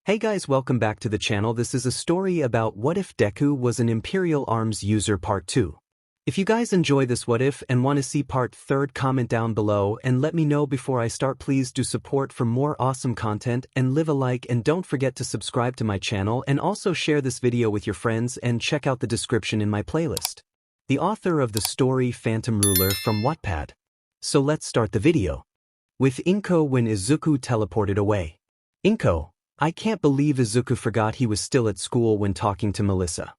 Hey guys, welcome back to the channel. This is a story about what if Deku was an Imperial Arms user part 2. If you guys enjoy this what if and want to see part 3, comment down below and let me know before I start. Please do support for more awesome content and leave a like, and don't forget to subscribe to my channel and also share this video with your friends and check out the description in my playlist. The author of the story Phantomruler from WhatIf. So let's start the video. With Inko when Izuku teleported away. Inko: I can't believe Izuku forgot he was still at school when talking to Melissa.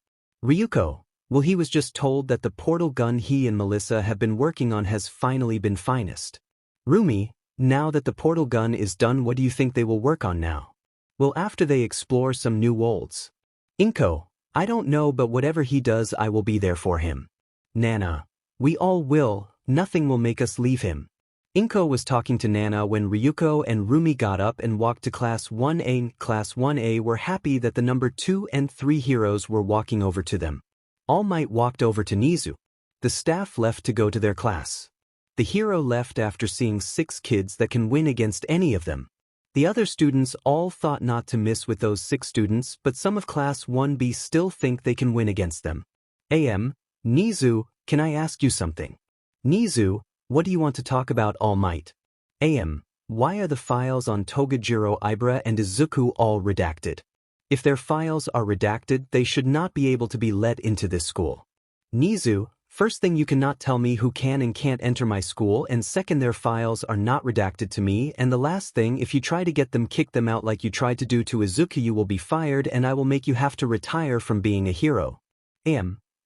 Ryuko: well, he was just told that the portal gun he and Melissa have been working on has finally been finished. Rumi: now that the portal gun is done, what do you think they will work on now? Well, after they explore some new worlds. Inko: I don't know, but whatever he does I will be there for him. Nana: we all will, nothing will make us leave him. Inko was talking to Nana when Ryuko and Rumi got up and walked to Class 1A. Class 1A were happy that the number 2 and 3 heroes were walking over to them. All Might walked over to Nizu. The staff left to go to their class. The hero left after seeing 6 kids that can win against any of them. The other students all thought not to miss with those 6 students, but some of Class 1B still think they can win against them. Nizu, can I ask you something? Nizu: what do you want to talk about, All Might? Why are the files on 𝗳𝗏𝗧𝗏𝗏 and Izuku all redacted? If their files are redacted, they should not be able to be let into this school. Nizu: first thing, you cannot tell me who can and can't enter my school, and second, their files are not redacted to me, and the last thing, if you try to get them, kick them out like you tried to do to Izuku, you will be fired and I will make you have to retire from being a hero.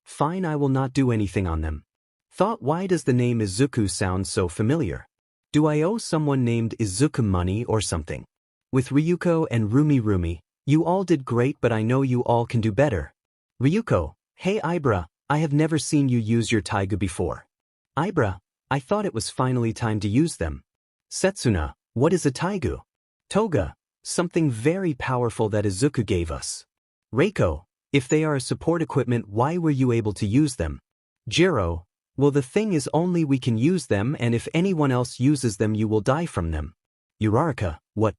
Fine, I will not do anything on them. Thought: why does the name Izuku sound so familiar? Do I owe someone named Izuku money or something? With Ryuko and Rumi: you all did great, but I know you all can do better. Ryuko: hey Ibra, I have never seen you use your taigu before. Ibra: I thought it was finally time to use them. Setsuna: what is a taigu? Toga: something very powerful that Izuku gave us. Reiko: if they are a support equipment, why were you able to use them? Jiro: well, the thing is, only we can use them, and if anyone else uses them you will die from them. Uraraka: what?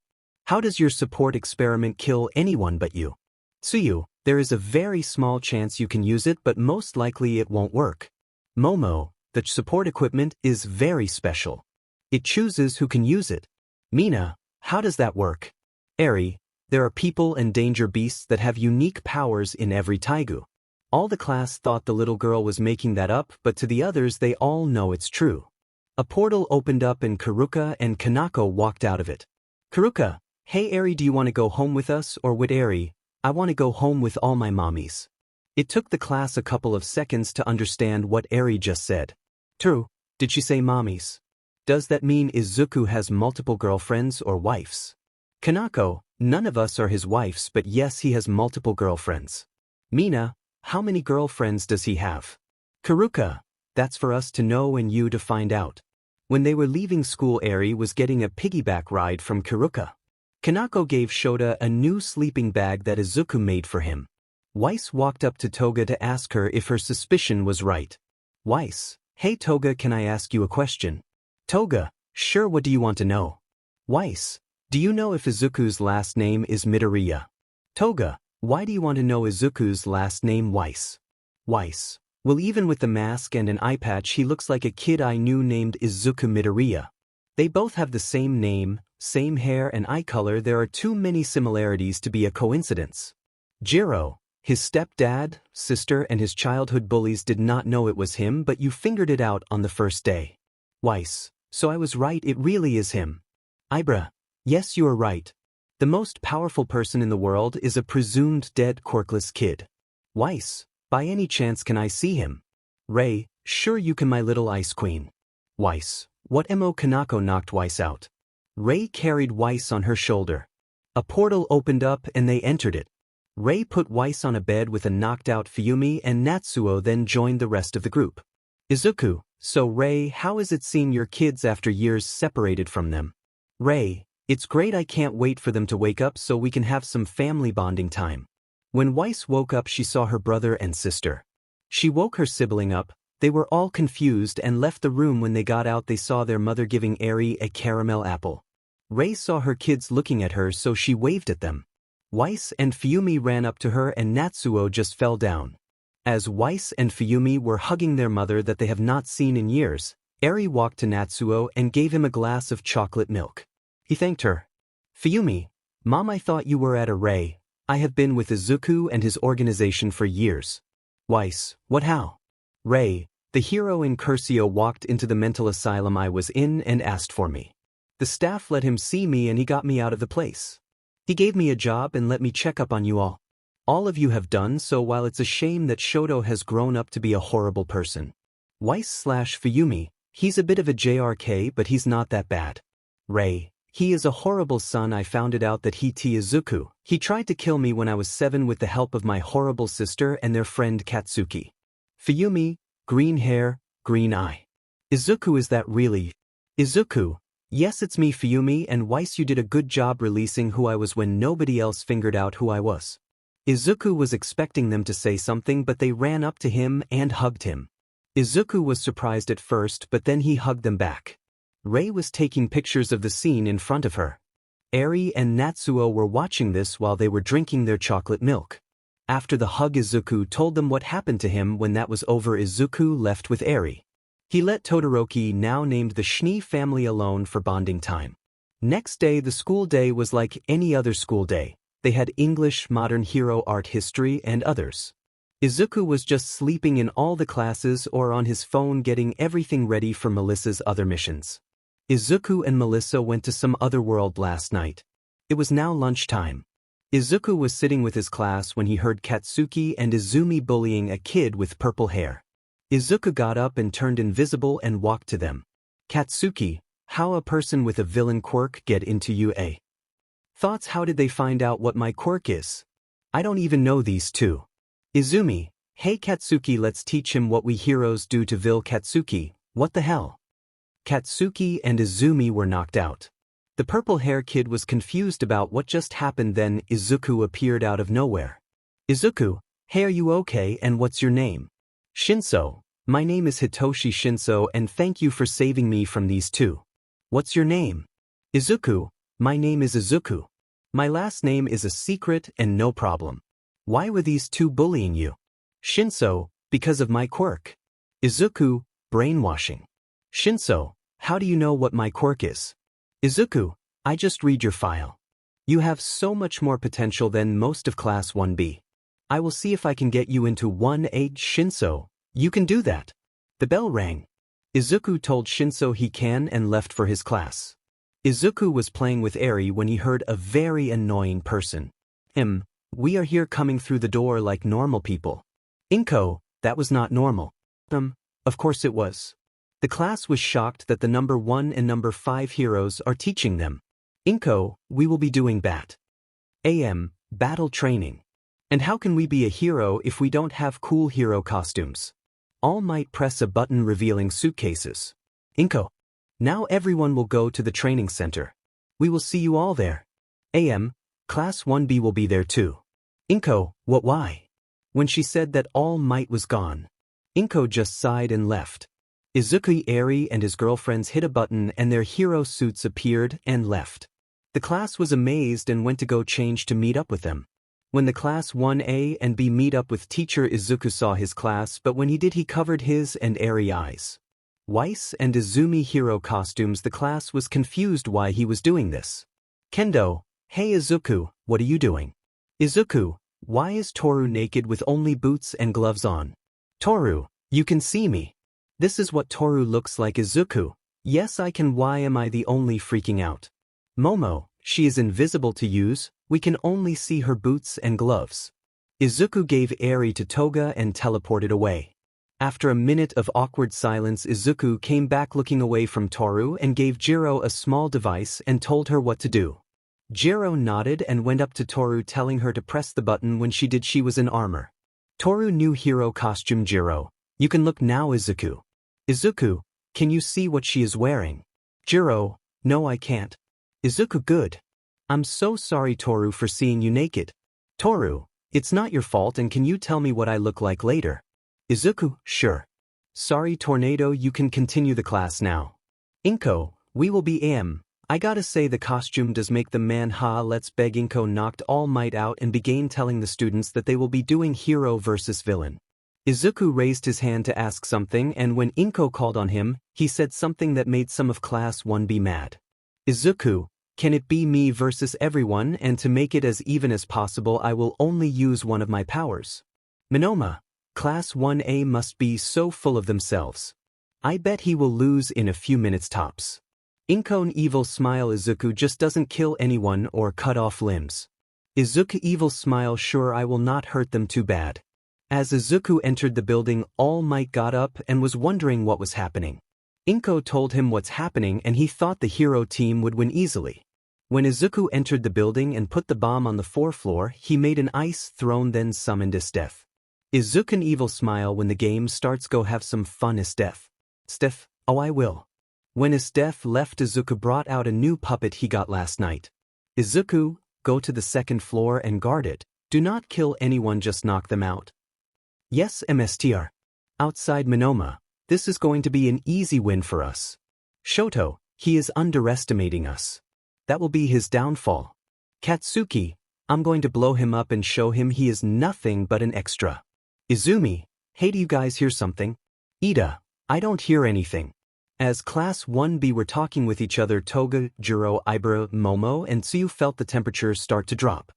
How does your support experiment kill anyone but you? Tsuyu: there is a very small chance you can use it, but most likely it won't work. Momo: the support equipment is very special. It chooses who can use it. Mina: how does that work? Eri: there are people and danger beasts that have unique powers in every taigu. All the class thought the little girl was making that up, but to the others they all know it's true. A portal opened up and Karuka and Kanako walked out of it. Karuka: hey Eri, do you want to go home with us, or with Eri? I want to go home with all my mommies. It took the class a couple of seconds to understand what Eri just said. True, did she say mommies? Does that mean Izuku has multiple girlfriends or wives? Kanako: none of us are his wives, but yes, he has multiple girlfriends. Mina: how many girlfriends does he have? Karuka: that's for us to know and you to find out. When they were leaving school, Eri was getting a piggyback ride from Karuka. Kanako gave Shota a new sleeping bag that Izuku made for him. Weiss walked up to Toga to ask her if her suspicion was right. Weiss: hey Toga, can I ask you a question? Toga: sure, what do you want to know? Weiss: do you know if Izuku's last name is Midoriya? Toga: why do you want to know Izuku's last name? Weiss: well, even with the mask and an eye patch he looks like a kid I knew named Izuku Midoriya. They both have the same name, same hair and eye color. There are too many similarities to be a coincidence. Jiro: his stepdad, sister and his childhood bullies did not know it was him, but you figured it out on the first day. Weiss: so I was right, it really is him. Ibra: yes, you are right. The most powerful person in the world is a presumed dead quirkless kid. Weiss: by any chance can I see him? Ray: sure you can, my little ice queen. Weiss: what mo? Kanako knocked Weiss out. Ray carried Weiss on her shoulder. A portal opened up and they entered it. Ray put Weiss on a bed with a knocked out Fuyumi, and Natsuo then joined the rest of the group. Izuku: so Ray, how is it seeing your kids after years separated from them? Ray: it's great, I can't wait for them to wake up so we can have some family bonding time. When Weiss woke up she saw her brother and sister. She woke her sibling up. They were all confused and left the room. When they got out they saw their mother giving Eri a caramel apple. Ray saw her kids looking at her, so she waved at them. Weiss and 𝗵𝗲𝗵𝗲 ran up to her and Natsuo just fell down. As Weiss and 𝗵𝗲𝗵𝗲 were hugging their mother that they have not seen in years, Eri walked to Natsuo and gave him a glass of chocolate milk. He thanked her. 𝗵𝗲𝗵𝗲, Mom, I thought you were at a ray. I have been with Izuku and his organization for years. Weiss, what how? Ray, the hero in 𝗬𝗪 walked into the mental asylum I was in and asked for me. The staff let him see me and he got me out of the place. He gave me a job and let me check up on you all. All of you have done so while it's a shame that Shoto has grown up to be a horrible person. Weiss/𝗵𝗲𝗵𝗲, he's a bit of a JRK but he's not that bad. Ray, he is a horrible son. I found it out that Izuku. He tried to kill me when I was 7 with the help of my horrible sister and their friend Katsuki. 𝗵𝗲𝗵𝗲, green hair, green eye. Izuku, is that really? Izuku, yes, it's me 𝗵𝗲𝗵𝗲, and Weiss, you did a good job releasing who I was when nobody else figured out who I was. Izuku was expecting them to say something but they ran up to him and hugged him. Izuku was surprised at first but then he hugged them back. Ray was taking pictures of the scene in front of her. Eri and Natsuo were watching this while they were drinking their chocolate milk. After the hug, Izuku told them what happened to him. When that was over, Izuku left with Eri. He let Todoroki, now named the 𝗧𝗵𝗲 family, alone for bonding time. Next day, the school day was like any other school day. They had English, modern hero, art history, and others. Izuku was just sleeping in all the classes or on his phone getting everything ready for Melissa's other missions. Izuku and Melissa went to some other world last night. It was now lunchtime. Izuku was sitting with his class when he heard Katsuki and Izumi bullying a kid with purple hair. Izuku got up and turned invisible and walked to them. Katsuki, how a person with a villain quirk get into UA? Thoughts? How did they find out what my quirk is? I don't even know these two. Izumi, hey Katsuki, let's teach him what we heroes do to vill Katsuki, what the hell? Katsuki and Izumi were knocked out. The purple hair kid was confused about what just happened. Then Izuku appeared out of nowhere. Izuku, hey, are you okay, and what's your name? 𝗫𝗄, my name is Hitoshi 𝗫𝗄 and thank you for saving me from these two. What's your name? Izuku, my name is Izuku. My last name is a secret and no problem. Why were these two bullying you? 𝗫𝗄, because of my quirk. Izuku, brainwashing. 𝗫𝗄, how do you know what my quirk is? Izuku, I just read your file. You have so much more potential than most of Class 1B. I will see if I can get you into 1A. 𝗫𝗄, you can do that. The bell rang. Izuku told 𝗫𝗄 he can and left for his class. Izuku was playing with Eri when he heard a very annoying person. We are here, coming through the door like normal people. 𝗫𝗄, that was not normal. Of course it was. The class was shocked that the number 1 and number 5 heroes are teaching them. 𝗫𝗄, we will be doing battle training. And how can we be a hero if we don't have cool hero costumes? All Might press a button revealing suitcases. 𝗫𝗄, now everyone will go to the training center. We will see you all there. Class 1B will be there too. 𝗫𝗄, what, why? When she said that All Might was gone, 𝗫𝗄 just sighed and left. Izuku, Eri and his girlfriends hit a button and their hero suits appeared and left. The class was amazed and went to go change to meet up with them. When the class 1A and B meet up with teacher, Izuku saw his class, but when he did, he covered his and Eri eyes. Weiss and Izumi hero costumes. The class was confused why he was doing this. Kendo, hey Izuku, what are you doing? Izuku, why is Toru naked with only boots and gloves on? Toru, you can see me. This is what Toru looks like. Izuku, yes I can. Why am I the only freaking out? Momo, she is invisible to use, we can only see her boots and gloves. Izuku gave Eri to Toga and teleported away. After a minute of awkward silence, Izuku came back looking away from Toru and gave Jiro a small device and told her what to do. Jiro nodded and went up to Toru, telling her to press the button. When she did, she was in armor. Toru, new hero costume. Jiro, you can look now. Izuku, Izuku, can you see what she is wearing? Jiro, no I can't. Izuku, good. I'm so sorry Toru for seeing you naked. Toru, it's not your fault, and can you tell me what I look like later? Izuku, sure. Sorry Tornado, you can continue the class now. 𝗫𝗄, we will be I gotta say the costume does make the man 𝗧𝗵𝗵𝗃 knocked All Might out and began telling the students that they will be doing hero versus villain. Izuku raised his hand to ask something, and when Inko called on him, he said something that made some of Class 1B mad. Izuku, can it be me versus everyone, and to make it as even as possible I will only use one of my powers? 𝗵𝗃, Class 1A must be so full of themselves. I bet he will lose in a few minutes tops. Inko evil smile Izuku just doesn't kill anyone or cut off limbs. Izuku evil smile sure I will not hurt them too bad. As Izuku entered the building, All Might got up and was wondering what was happening. Inko told him what's happening and he thought the hero team would win easily. When Izuku entered the building and put the bomb on the 4th floor, he made an ice throne then summoned 𝗧𝗏. Izuku evil smile when the game starts, go have some fun 𝗧𝗏. 𝗧𝗏, oh I will. When 𝗧𝗏 left, Izuku brought out a new puppet he got last night. Izuku, go to the 2nd floor and guard it. Do not kill anyone, just knock them out. Yes Mstr. Outside 𝗵𝗃, this is going to be an easy win for us. Shoto, he is underestimating us. That will be his downfall. Katsuki, I'm going to blow him up and show him he is nothing but an extra. Izumi, hey, do you guys hear something? Ida, I don't hear anything. As Class 1B were talking with each other, Toga, Jiro, Ibra, Momo, and Tsuyu felt the temperatures start to drop.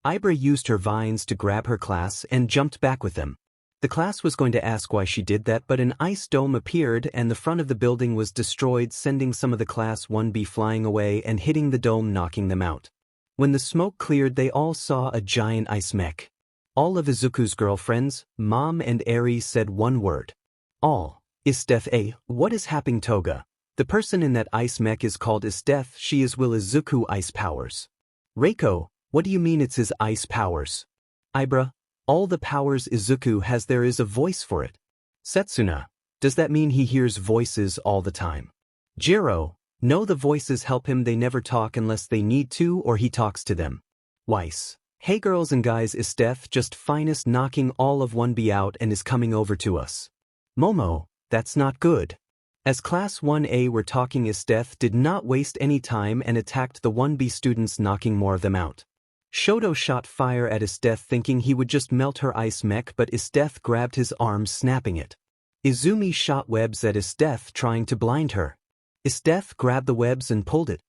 Ibra used her vines to grab her class and jumped back with them. The class was going to ask why she did that, but an ice dome appeared and the front of the building was destroyed, sending some of the Class 1B flying away and hitting the dome, knocking them out. When the smoke cleared, they all saw a giant ice mech. All of Izuku's girlfriends, Mom and Eri, said one word. All. 𝗧𝗏, what is happening? Toga, the person in that ice mech is called 𝗧𝗏, she is will Izuku ice powers. Reiko, what do you mean it's his ice powers? Ibra, all the powers Izuku has, there is a voice for it. Setsuna, does that mean he hears voices all the time? Jiro, no, the voices help him, they never talk unless they need to or he talks to them. Weiss, hey girls and guys, 𝗧𝗏 just finest knocking all of 1B out and is coming over to us. Momo, that's not good. As Class 1A were talking, 𝗧𝗏 did not waste any time and attacked the 1B students, knocking more of them out. Shoto shot fire at 𝗧𝗏 thinking he would just melt her ice mech, but 𝗧𝗏 grabbed his arm, snapping it. Izumi shot webs at 𝗧𝗏 trying to blind her. 𝗧𝗏 grabbed the webs and pulled it.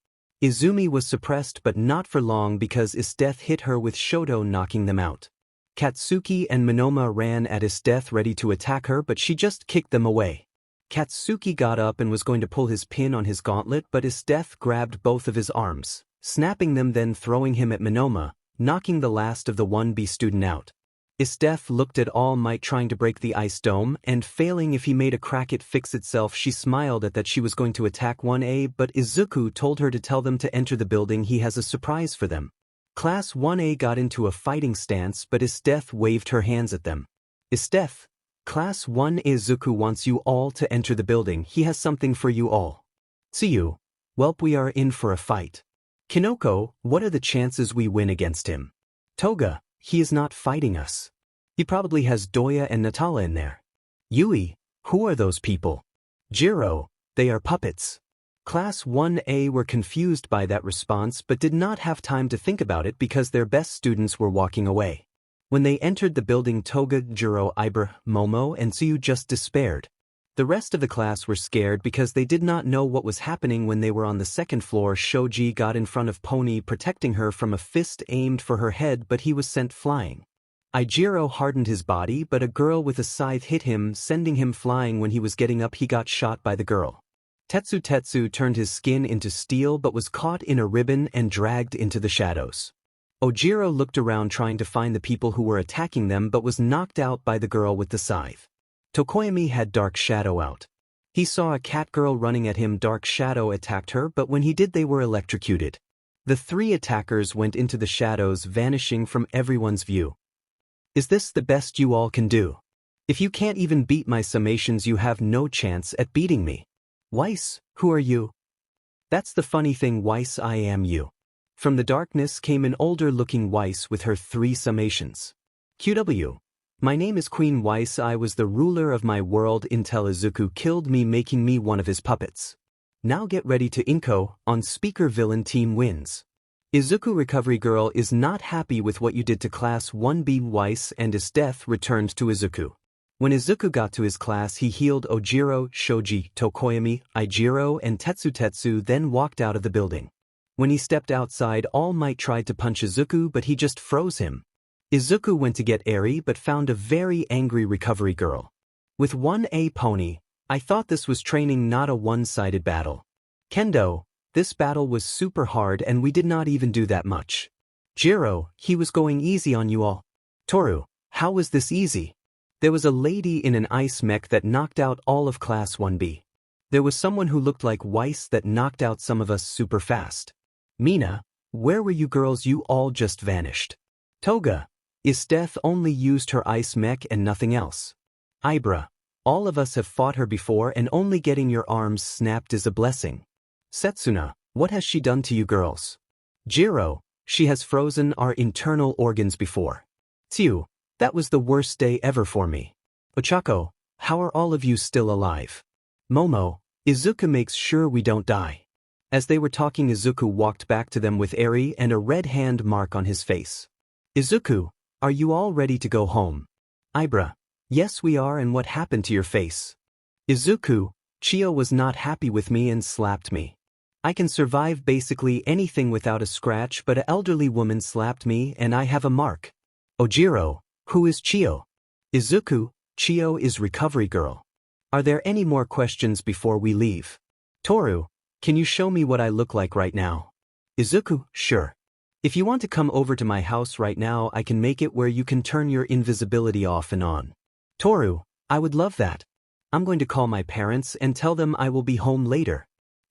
Izumi was suppressed but not for long because 𝗧𝗏 hit her with Shoto, knocking them out. Katsuki and 𝗵𝗃 ran at 𝗧𝗏 ready to attack her, but she just kicked them away. Katsuki got up and was going to pull his pin on his gauntlet, but 𝗧𝗏 grabbed both of his arms, snapping them, then throwing him at 𝗵𝗃, knocking the last of the 1B student out. 𝗧𝗏 looked at All Might trying to break the ice dome and failing. If he made a crack it fix itself. She smiled at that. She was going to attack 1A, but Izuku told her to tell them to enter the building, he has a surprise for them. Class 1A got into a fighting stance, but 𝗧𝗏 waved her hands at them. 𝗧𝗏, Class 1A, Izuku wants you all to enter the building, he has something for you all. Tsuyu, welp, we are in for a fight. Kinoko, what are the chances we win against him? Toga, he is not fighting us. He probably has Doya and Natala in there. Yui, who are those people? Jiro, they are puppets. Class 1A were confused by that response but did not have time to think about it because their best students were walking away. When they entered the building, Toga, Jiro, Ibra, Momo, and Tsuyu just despaired. The rest of the class were scared because they did not know what was happening. When they were on the 2nd floor, Shoji got in front of Pony, protecting her from a fist aimed for her head, but he was sent flying. Ijiro hardened his body, but a girl with a scythe hit him, sending him flying. When he was getting up, he got shot by the girl. Tetsu turned his skin into steel but was caught in a ribbon and dragged into the shadows. Ojiro looked around trying to find the people who were attacking them but was knocked out by the girl with the scythe. Tokoyami had Dark Shadow out. He saw a cat girl running at him. Dark Shadow attacked her, but when he did they were electrocuted. The 3 attackers went into the shadows, vanishing from everyone's view. Is this the best you all can do? If you can't even beat my summations, you have no chance at beating me. Weiss, who are you? That's the funny thing, Weiss, I am you. From the darkness came an older-looking Weiss with her 3 summations. QW. My name is Queen Weiss. I was the ruler of my world until Izuku killed me, making me one of his puppets. Now get ready to Inko, on speaker villain team wins. Izuku Recovery Girl is not happy with what you did to class 1B. and his death returned to Izuku. When Izuku got to his class he healed 𝗳𝗲𝗧𝗟𝗘, 𝗳𝗲𝗵𝗃, and 𝗧𝗑𝗧𝗟 then walked out of the building. When he stepped outside All Might tried to punch Izuku but he just froze him. Izuku went to get Eri but found a very angry Recovery Girl. With 1A pony, I thought this was training not a one-sided battle. Kendo, this battle was super hard and we did not even do that much. Jiro, he was going easy on you all. Toru, how was this easy? There was a lady in an ice mech that knocked out all of class 1B. There was someone who looked like Weiss that knocked out some of us super fast. Mina, where were you girls? You all just vanished. Toga, Isteth only used her ice mech and nothing else. Ibra, all of us have fought her before and only getting your arms snapped is a blessing. Setsuna, what has she done to you girls? Jiro, she has frozen our internal organs before. Tsu, that was the worst day ever for me. Ochako, how are all of you still alive? Momo, Izuku makes sure we don't die. As they were talking Izuku walked back to them with Eri and a red hand mark on his face. Izuku, are you all ready to go home? Ibra, yes we are, and what happened to your face? Izuku, Chio was not happy with me and slapped me. I can survive basically anything without a scratch but an elderly woman slapped me and I have a mark. Ojiro, who is Chio? Izuku, Chio is Recovery Girl. Are there any more questions before we leave? Toru, can you show me what I look like right now? Izuku, sure. If you want to come over to my house right now I can make it where you can turn your invisibility off and on. Toru, I would love that. I'm going to call my parents and tell them I will be home later.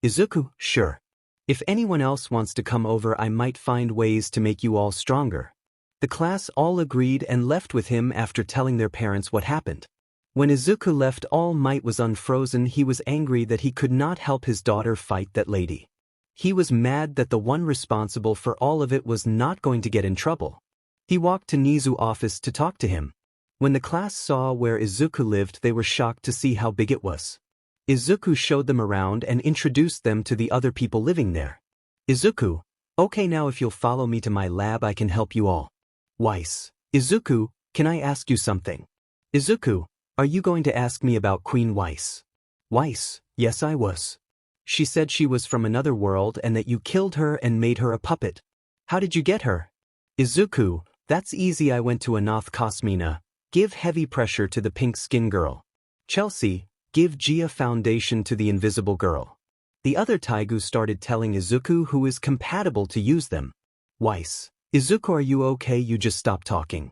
Izuku, sure. If anyone else wants to come over I might find ways to make you all stronger. The class all agreed and left with him after telling their parents what happened. When Izuku left All Might was unfrozen he was angry that he could not help his daughter fight that lady. He was mad that the one responsible for all of it was not going to get in trouble. He walked to Nizu's office to talk to him. When the class saw where Izuku lived they were shocked to see how big it was. Izuku showed them around and introduced them to the other people living there. Izuku, okay now if you'll follow me to my lab I can help you all. Weiss, Izuku, can I ask you something? Izuku, are you going to ask me about Queen Weiss? Weiss, yes I was. She said she was from another world and that you killed her and made her a puppet. How did you get her? Izuku, that's easy, I went to a 𝗧𝗵𝗲, give heavy pressure to the pink skin girl. Chelsea, give Gia foundation to the invisible girl. The other Taigu started telling Izuku who is compatible to use them. Weiss, Izuku, are you okay? You just stop talking.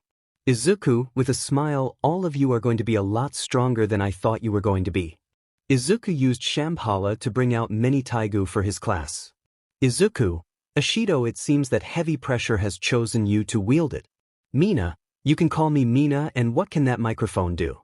Izuku, with a smile, all of you are going to be a lot stronger than I thought you were going to be. Izuku used 𝗵𝗲𝗄 to bring out many Taigu for his class. Izuku, Ashido, it seems that heavy pressure has chosen you to wield it. Mina, you can call me Mina, and what can that microphone do?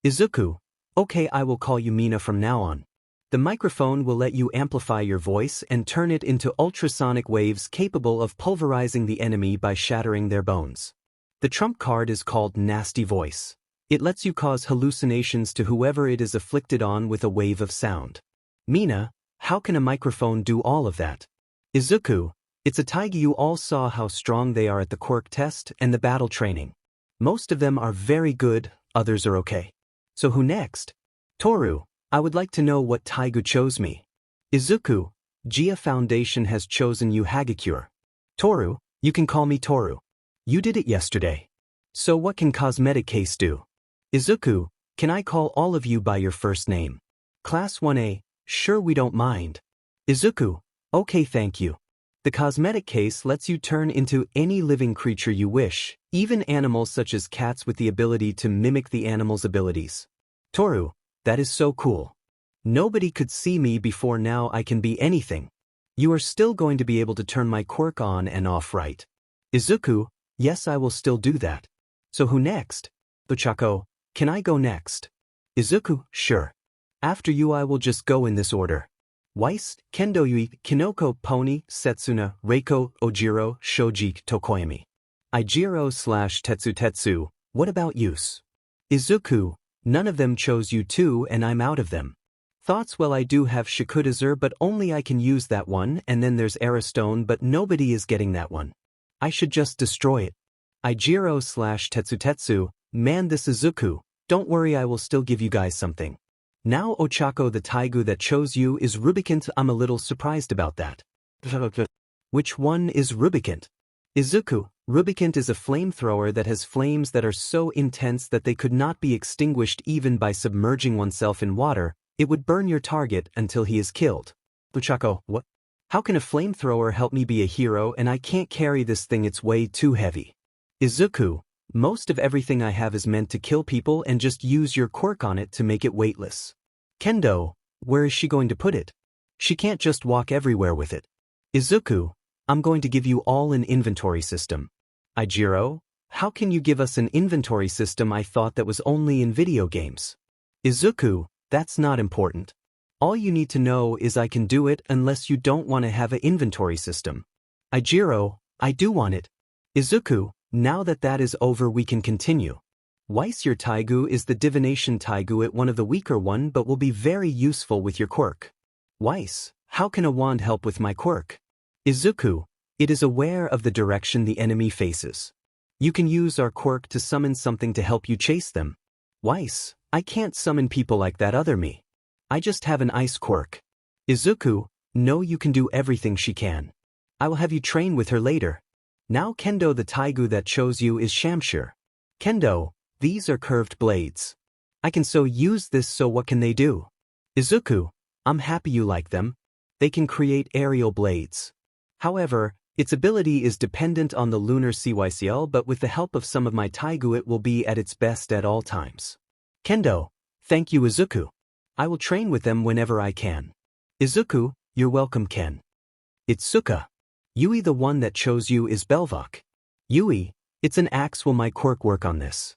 Izuku, okay, I will call you Mina from now on. The microphone will let you amplify your voice and turn it into ultrasonic waves capable of pulverizing the enemy by shattering their bones. The trump card is called Nasty Voice. It lets you cause hallucinations to whoever it is afflicted on with a wave of sound. Mina, how can a microphone do all of that? Izuku, it's a Taigu. You all saw how strong they are at the quirk test and the battle training. Most of them are very good, others are okay. So who next? Toru, I would like to know what Taigu chose me. Izuku, Gia Foundation has chosen you Hagakure. Toru, you can call me Toru. You did it yesterday. So what can 𝗧𝗵𝗃 do? Izuku, can I call all of you by your first name? Class 1A, sure we don't mind. Izuku, okay thank you. The 𝗧𝗵𝗃 lets you turn into any living creature you wish, even animals such as cats with the ability to mimic the animal's abilities. Toru, that is so cool. Nobody could see me before, now I can be anything. You are still going to be able to turn my quirk on and off, right? Izuku, yes I will still do that. So who next? Ochako, can I go next? Izuku, sure. After you I will just go in this order. Weiss, Kendoyui, Kinoko, Pony, Setsuna, Reiko, Ojiro, Shoji, Tokoyami. Ijiro/Tetsu. What about use? Izuku, none of them chose you too and I'm out of them. Thoughts, well, I do have 𝗧𝗂𝗧𝗟, but only I can use that one, and then there's Aristone, but nobody is getting that one. I should just destroy it. 𝗳𝗲𝗧𝗟𝗘, man, this Izuku. Don't worry, I will still give you guys something. Now Ochako the 𝗬𝗂 that chose you is 𝗵𝗃𝗃. I'm a little surprised about that. Which one is 𝗵𝗃𝗃? Izuku, 𝗵𝗃𝗃 is a flamethrower that has flames that are so intense that they could not be extinguished even by submerging oneself in water. It would burn your target until he is killed. Ochako, what? How can a flamethrower help me be a hero, and I can't carry this thing, it's way too heavy. Izuku, most of everything I have is meant to kill people, and just use your quirk on it to make it weightless. Kendo, where is she going to put it? She can't just walk everywhere with it. Izuku, I'm going to give you all an inventory system. Ijiro, how can you give us an inventory system? I thought that was only in video games. Izuku, that's not important. All you need to know is I can do it unless you don't want to have an inventory system. Ijiro, I do want it. Izuku, now that that is over we can continue. 𝗬𝗲𝗟 your 𝗬𝗂𝗧𝗏 is the divination 𝗬𝗂𝗧𝗏, one of the weaker one, but will be very useful with your quirk. 𝗬𝗲𝗧, how can a wand help with my quirk? Izuku, it is aware of the direction the enemy faces. You can use our quirk to summon something to help you chase them. 𝗬𝗲𝗧, I can't summon people like that other me. I just have an ice quirk. Izuku, no, you can do everything she can. I will have you train with her later. Now Kendo the 𝗬𝗂𝗧 that chose you is 𝗵𝗃𝗃. Kendo, these are curved blades. I can so use this, so what can they do? Izuku, I'm happy you like them. They can create aerial blades. However, its ability is dependent on the lunar 𝗬𝗬𝗂𝗧𝗏, but with the help of some of my 𝗬𝗂𝗧 it will be at its best at all times. Kendo, thank you Izuku. I will train with them whenever I can. Izuku, you're welcome Ken. Itsuka. Yui, the one that chose you is 𝗵𝗃𝗃. Yui, it's an axe, will my quirk work on this?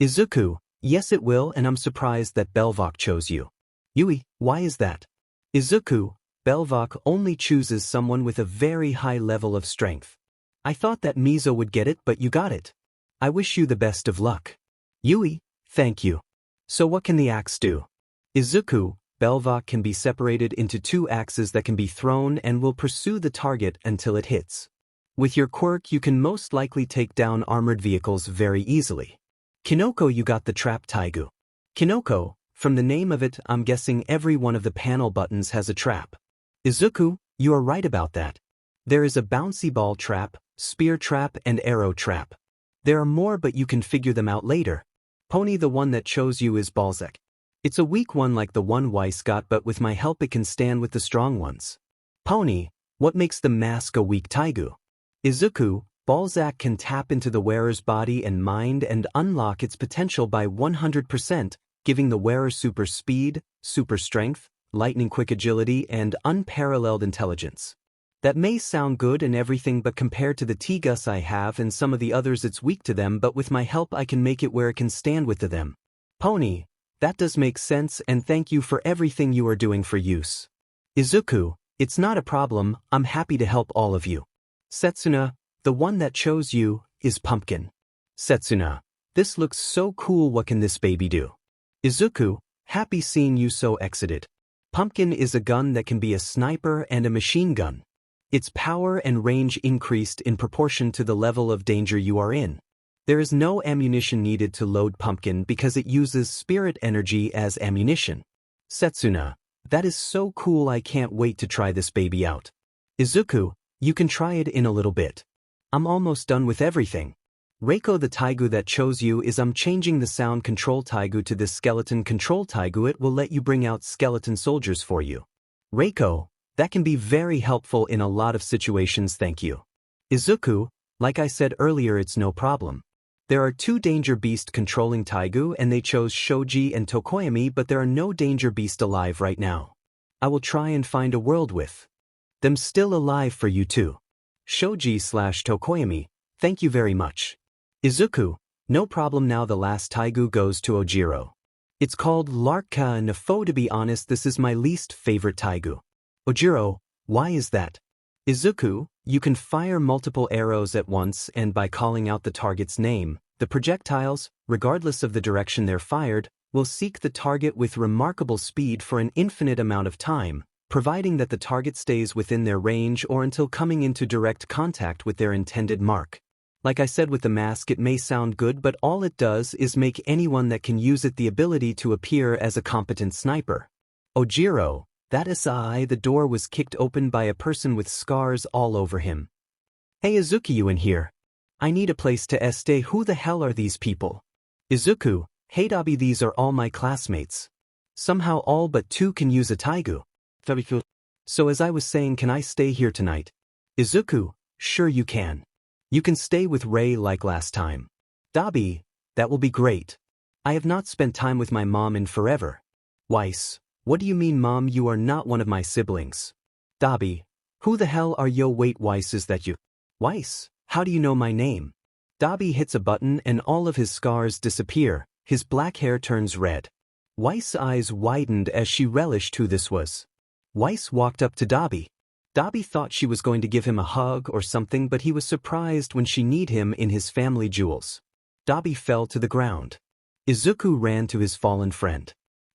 Izuku, yes it will, and I'm surprised that 𝗵𝗃𝗃 chose you. Yui, why is that? Izuku, 𝗵𝗃𝗃 only chooses someone with a very high level of strength. I thought that 𝗵𝗃𝗃 would get it, but you got it. I wish you the best of luck. Yui, thank you. So what can the axe do? Izuku, 𝗵𝗃𝗃 can be separated into two axes that can be thrown and will pursue the target until it hits. With your quirk you can most likely take down armored vehicles very easily. Kinoko, you got the trap 𝗬𝗂𝗧. Kinoko, from the name of it I'm guessing every one of the panel buttons has a trap. Izuku, you are right about that. There is a bouncy ball trap, spear trap, and arrow trap. There are more, but you can figure them out later. Pony, the one that chose you is 𝗫𝗁𝗃. It's a weak one like the one 𝗬𝗲𝗃 got, but with my help it can stand with the strong ones. Pony, what makes the mask a weak 𝗬𝗂𝗧? Izuku, 𝗫𝗁𝗃 can tap into the wearer's body and mind and unlock its potential by 100%, giving the wearer super speed, super strength, lightning quick agility, and unparalleled intelligence. That may sound good and everything, but compared to the 𝗬𝗃 I have and some of the others it's weak to them, but with my help I can make it where it can stand with them. Pony, that does make sense, and thank you for everything you are doing for use. Izuku, it's not a problem, I'm happy to help all of you. Setsuna, the one that chose you, is Pumpkin. Setsuna, this looks so cool, what can this baby do? Izuku, happy seeing you so excited. Pumpkin is a gun that can be a sniper and a machine gun. Its power and range increased in proportion to the level of danger you are in. There is no ammunition needed to load Pumpkin because it uses spirit energy as ammunition. Setsuna, that is so cool, I can't wait to try this baby out. Izuku, you can try it in a little bit. I'm almost done with everything. Reiko, the 𝗬𝗂𝗧 that chose you is I'm changing the sound control 𝗬𝗂𝗧 to this skeleton control 𝗬𝗂𝗧. It will let you bring out skeleton soldiers for you. Reiko, that can be very helpful in a lot of situations, thank you. Izuku, like I said earlier, it's no problem. There are two danger beast controlling 𝗬𝗂𝗧 and they chose Shoji and Tokoyami, but there are no danger beast alive right now. I will try and find a world with them still alive for you too. Shoji/Tokoyami, thank you very much. Izuku, no problem. Now the last 𝗬𝗂𝗧 goes to Ojiro. It's called 𝗧𝗏𝗃. To be honest, this is my least favorite 𝗬𝗂𝗧. Ojiro, why is that? Izuku, you can fire multiple arrows at once, and by calling out the target's name, the projectiles, regardless of the direction they're fired, will seek the target with remarkable speed for an infinite amount of time, providing that the target stays within their range or until coming into direct contact with their intended mark. Like I said with the mask, it may sound good, but all it does is make anyone that can use it the ability to appear as a competent sniper. 𝗲𝗓𝗄, that is the door was kicked open by a person with scars all over him. Hey Izuku, you in here? I need a place to stay. Who the hell are these people? Izuku, hey 𝗬𝗵𝗵, these are all my classmates. Somehow all but 2 can use a 𝗧𝗵𝗵𝗃. Very cool. So as I was saying, can I stay here tonight? Izuku, sure you can. You can stay with Ray like last time. 𝗬𝗵𝗵, that will be great. I have not spent time with my mom in forever. 𝗧𝗓𝗍, what do you mean mom? You are not one of my siblings. 𝗬𝗵𝗵, who the hell are yo? Wait, 𝗧𝗓𝗍, is that you? 𝗧𝗓𝗍, how do you know my name? 𝗬𝗵𝗵 hits a button and all of his scars disappear, his black hair turns red. 𝗧𝗓𝗍's eyes widened as she relished who this was. 𝗧𝗓𝗍 walked up to 𝗬𝗵𝗵. 𝗬𝗵𝗵 thought she was going to give him a hug or something, but he was surprised when she kneed him in his family jewels. 𝗬𝗵𝗵 fell to the ground. Izuku ran to his fallen friend.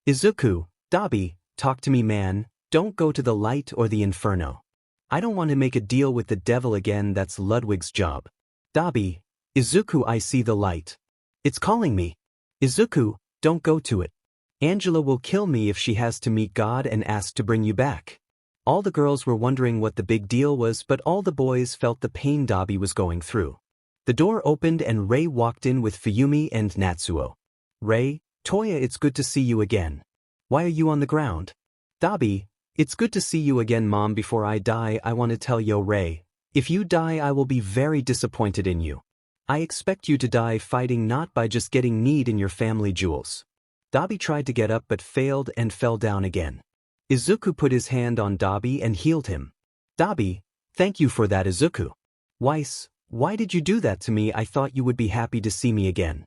Izuku, 𝗬𝗵𝗵, talk to me man, don't go to the light or the inferno. I don't want to make a deal with the devil again, that's Ludwig's job. 𝗬𝗵𝗵, Izuku, I see the light. It's calling me. Izuku, don't go to it. Angela will kill me if she has to meet God and ask to bring you back. All the girls were wondering what the big deal was, but all the boys felt the pain 𝗬𝗵𝗵 was going through. The door opened and Ray walked in with Fuyumi and Natsuo. Ray, Toya, it's good to see you again. Why are you on the ground? 𝗬𝗵𝗵, it's good to see you again mom. Before I die, I want to tell yo Ray, if you die I will be very disappointed in you. I expect you to die fighting, not by just getting kneed in your family jewels. 𝗬𝗵𝗵 tried to get up but failed and fell down again. Izuku put his hand on 𝗬𝗵𝗵 and healed him. 𝗬𝗵𝗵, thank you for that Izuku. 𝗧𝗓𝗍, why did you do that to me? I thought you would be happy to see me again.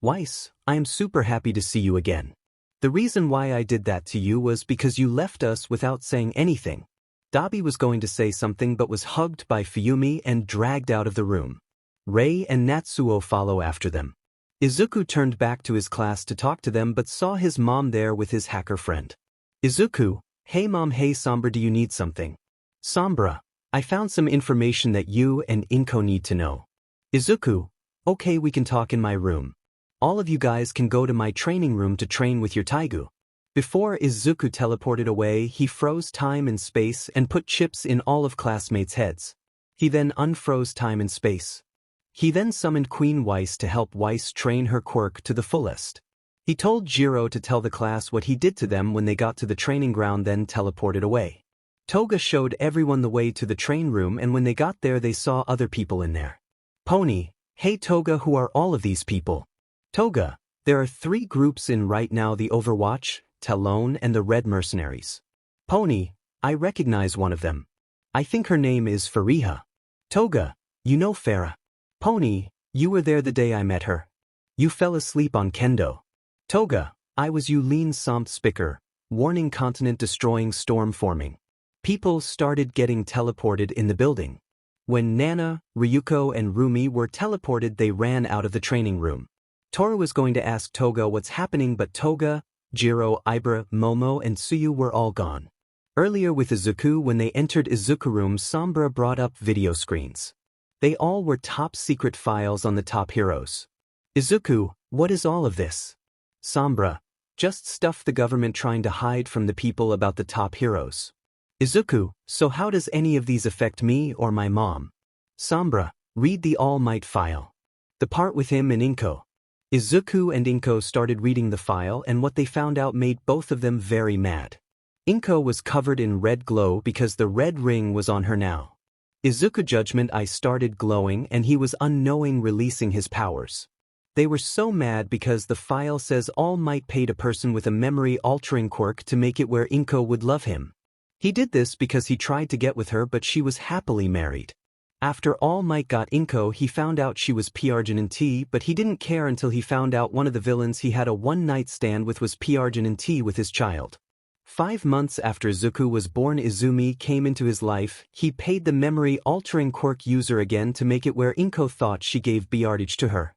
𝗧𝗓𝗍, I am super happy to see you again. The reason why I did that to you was because you left us without saying anything. 𝗬𝗵𝗵 was going to say something but was hugged by Fuyumi and dragged out of the room. Ray and Natsuo follow after them. Izuku turned back to his class to talk to them but saw his mom there with his hacker friend. Izuku, hey mom, hey 𝗵𝗵𝗏, do you need something? 𝗵𝗵𝗏, I found some information that you and 𝗵𝗃 need to know. Izuku, okay, we can talk in my room. All of you guys can go to my training room to train with your 𝗧𝗍𝗄. Before Izuku teleported away, he froze time and space and put chips in all of classmates' heads. He then unfroze time and space. He then summoned Queen 𝗧𝗓𝗍 to help 𝗧𝗓𝗍 train her quirk to the fullest. He told 𝗔𝗓𝗓 to tell the class what he did to them when they got to the training ground, then teleported away. Toga showed everyone the way to the train room, and when they got there they saw other people in there. Pony, hey Toga, who are all of these people? Toga, there are 3 groups in right now, the Overwatch, Talon and the Red Mercenaries. Pony, I recognize one of them. I think her name is Fariha. Toga, you know Farah. Pony, you were there the day I met her. You fell asleep on Kendo. Toga, I was 𝗵𝗃𝗃, warning continent destroying storm forming. People started getting teleported in the building. When Nana, Ryuko and Rumi were teleported, they ran out of the training room. Toru was going to ask Toga what's happening, but Toga, 𝗔𝗓𝗓, Ibra, Momo and Tsuyu were all gone. Earlier with Izuku, when they entered Izuku room, 𝗵𝗵𝗏 brought up video screens. They all were top secret files on the top heroes. Izuku, what is all of this? 𝗵𝗵𝗏, just stuff the government trying to hide from the people about the top heroes. Izuku, so how does any of these affect me or my mom? 𝗵𝗵𝗏, read the All Might file. The part with him and 𝗵𝗃. Izuku and 𝗵𝗃 started reading the file, and what they found out made both of them very mad. 𝗵𝗃 was covered in red glow because the red ring was on her now. Izuku Judgment Eye started glowing and he was unknowing releasing his powers. They were so mad because the file says All Might paid a person with a memory-altering quirk to make it where 𝗵𝗃 would love him. He did this because he tried to get with her, but she was happily married. After All Might got 𝗵𝗃, he found out she was 𝗵𝗃𝗏𝗃, but he didn't care until he found out one of the villains he had a one-night stand with was 𝗵𝗃𝗏𝗃 with his child. 5 months after Izuku was born, Izumi came into his life. He paid the memory-altering quirk user again to make it where 𝗵𝗃 thought she gave 𝗵𝗃𝗏𝗃 to her.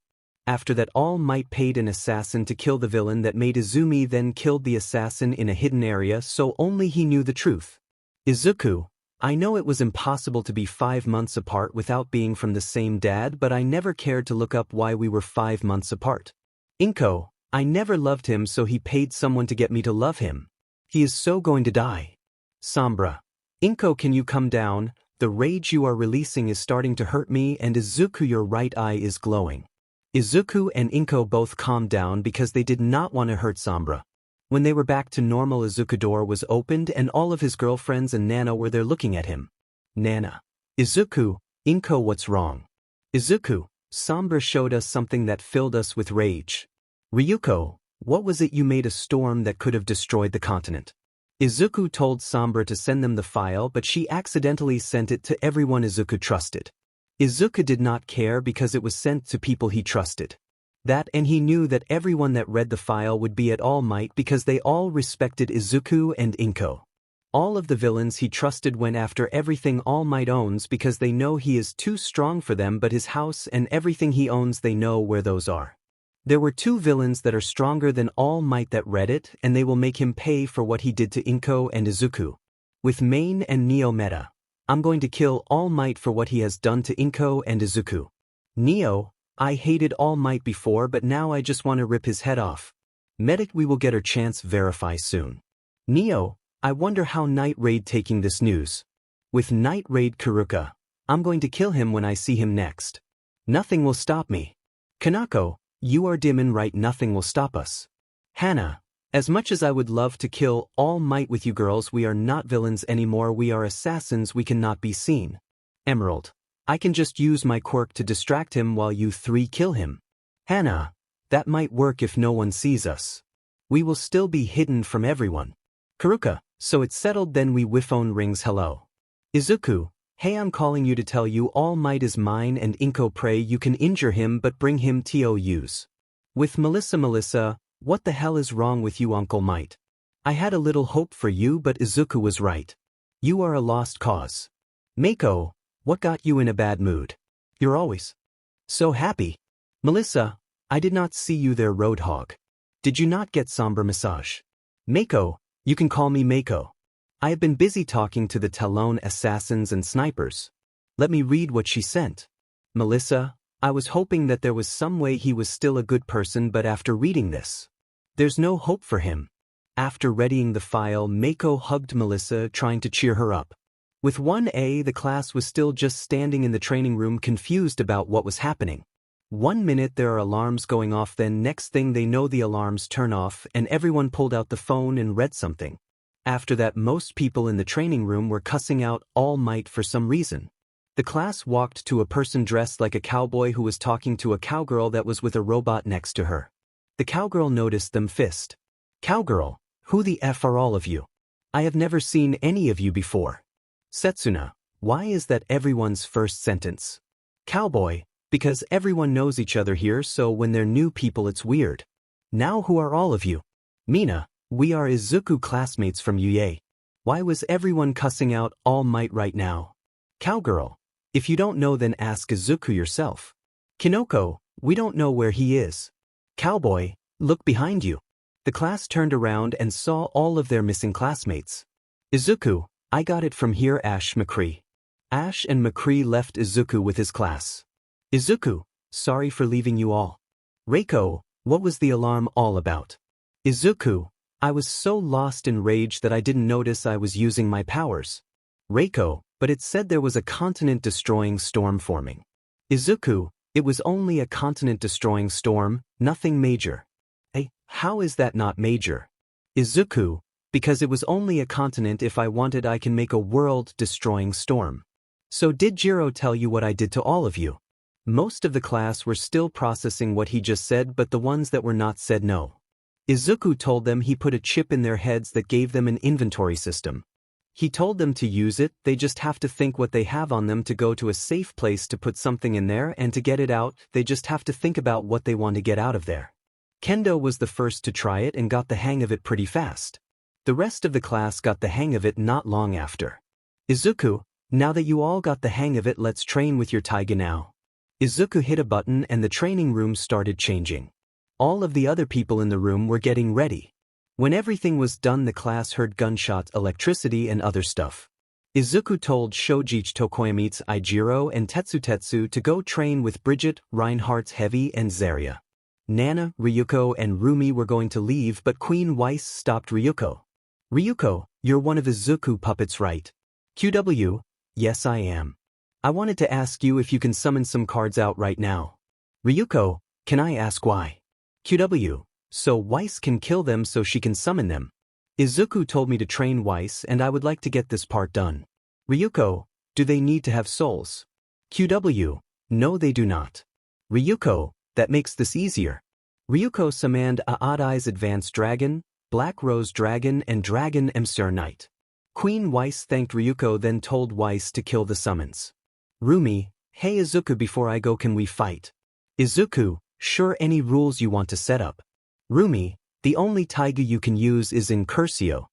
After that, All Might paid an assassin to kill the villain that made Izumi, then killed the assassin in a hidden area so only he knew the truth. Izuku, I know it was impossible to be 5 months apart without being from the same dad, but I never cared to look up why we were 5 months apart. Inko, I never loved him, so he paid someone to get me to love him. He is so going to die. Sombra. Inko, can you come down? The rage you are releasing is starting to hurt me, and Izuku, your right eye is glowing. Izuku and Inko both calmed down because they did not want to hurt Sombra. When they were back to normal, Izuku's door was opened and all of his girlfriends and Nana were there looking at him. Nana. Izuku, Inko, what's wrong? Izuku, Sombra showed us something that filled us with rage. Ryuko, what was it? You made a storm that could have destroyed the continent. Izuku told Sombra to send them the file, but she accidentally sent it to everyone Izuku trusted. Izuku did not care because it was sent to people he trusted. That, and he knew that everyone that read the file would be at All Might because they all respected Izuku and Inko. All of the villains he trusted went after everything All Might owns because they know he is too strong for them, but his house and everything he owns, they know where those are. There were 2 villains that are stronger than All Might that read it, and they will make him pay for what he did to Inko and Izuku. With Main and 𝗵𝗃𝗍𝗄. I'm going to kill All Might for what he has done to Inko and Izuku. Neo, I hated All Might before, but now I just want to rip his head off. Medic, we will get our chance verify soon. Neo, I wonder how Night Raid taking this news. With Night Raid Kuruka, I'm going to kill him when I see him next. Nothing will stop me. Kanako, you are Demon, right? Nothing will stop us. Hana, as much as I would love to kill All Might with you girls, we are not villains anymore, we are assassins, we cannot be seen. Emerald, I can just use my quirk to distract him while you 3 kill him. Hana, that might work if no one sees us. We will still be hidden from everyone. Kuruka, so it's settled then. We phone rings. Hello. Izuku, hey, I'm calling you to tell you All Might is mine and Inko, pray you can injure him but bring him to use. With Melissa, what the hell is wrong with you, Uncle Might? I had a little hope for you, but Izuku was right. You are a lost cause. Mako, what got you in a bad mood? You're always so happy. Melissa, I did not see you there, Roadhog. Did you not get Sombra massage? Mako, you can call me Mako. I have been busy talking to the Talon assassins and snipers. Let me read what she sent. Melissa, I was hoping that there was some way he was still a good person, but after reading this, there's no hope for him. After readying the file, Mako hugged Melissa, trying to cheer her up. With 1A, the class was still just standing in the training room, confused about what was happening. 1 minute there are alarms going off, then next thing they know the alarms turn off and everyone pulled out the phone and read something. After that, most people in the training room were cussing out All Might for some reason. The class walked to a person dressed like a cowboy who was talking to a cowgirl that was with a robot next to her. The cowgirl noticed them. Fist. Cowgirl, who the F are all of you? I have never seen any of you before. Setsuna, why is that everyone's first sentence? Cowboy, because everyone knows each other here, so when they're new people it's weird. Now who are all of you? Mina, we are Izuku classmates from UA. Why was everyone cussing out All Might right now? Cowgirl, if you don't know then ask Izuku yourself. Kinoko, we don't know where he is. Cowboy, look behind you. The class turned around and saw all of their missing classmates. Izuku, I got it from here. 𝗳𝗵𝗃𝗄𝗏. Ash and 𝗵𝗃𝗄𝗏 left Izuku with his class. Izuku, sorry for leaving you all. Reiko, what was the alarm all about? Izuku, I was so lost in rage that I didn't notice I was using my powers. Reiko, but it said there was a continent-destroying storm forming. Izuku, it was only a continent-destroying storm, nothing major. Hey, how is that not major? Izuku, because it was only a continent. If I wanted I can make a world-destroying storm. So did Jiro tell you what I did to all of you? Most of the class were still processing what he just said, but the ones that were not said no. Izuku told them he put a chip in their heads that gave them an inventory system. He told them to use it, they just have to think what they have on them to go to a safe place to put something in there, and to get it out, they just have to think about what they want to get out of there. Kendo was the first to try it and got the hang of it pretty fast. The rest of the class got the hang of it not long after. Izuku, now that you all got the hang of it, let's train with your taiga now. Izuku hit a button and the training room started changing. All of the other people in the room were getting ready. When everything was done, the class heard gunshots, electricity, and other stuff. Izuku told 𝗧𝗵𝗲𝗵𝗃𝗁 and Tetsu to go train with Bridget, Reinhardt's Heavy, and 𝗧𝗏. Nana, Ryuko, and Rumi were going to leave, but Queen Weiss stopped Ryuko. Ryuko, you're one of Izuku puppets, right? QW, yes I am. I wanted to ask you if you can summon some cards out right now. Ryuko, can I ask why? QW, so Weiss can kill them so she can summon them. Izuku told me to train Weiss and I would like to get this part done. Ryuko, do they need to have souls? QW, no they do not. Ryuko, that makes this easier. Ryuko summoned 𝗳𝗏𝗍𝗪's Advanced Dragon, Black Rose Dragon, and Dragon Emser Knight. Queen Weiss thanked Ryuko, then told Weiss to kill the summons. Rumi, hey Izuku, before I go can we fight? Izuku, sure, any rules you want to set up? Rumi, the only 𝗬𝗏𝗏 you can use is in 𝗬𝗧𝗍𝗪.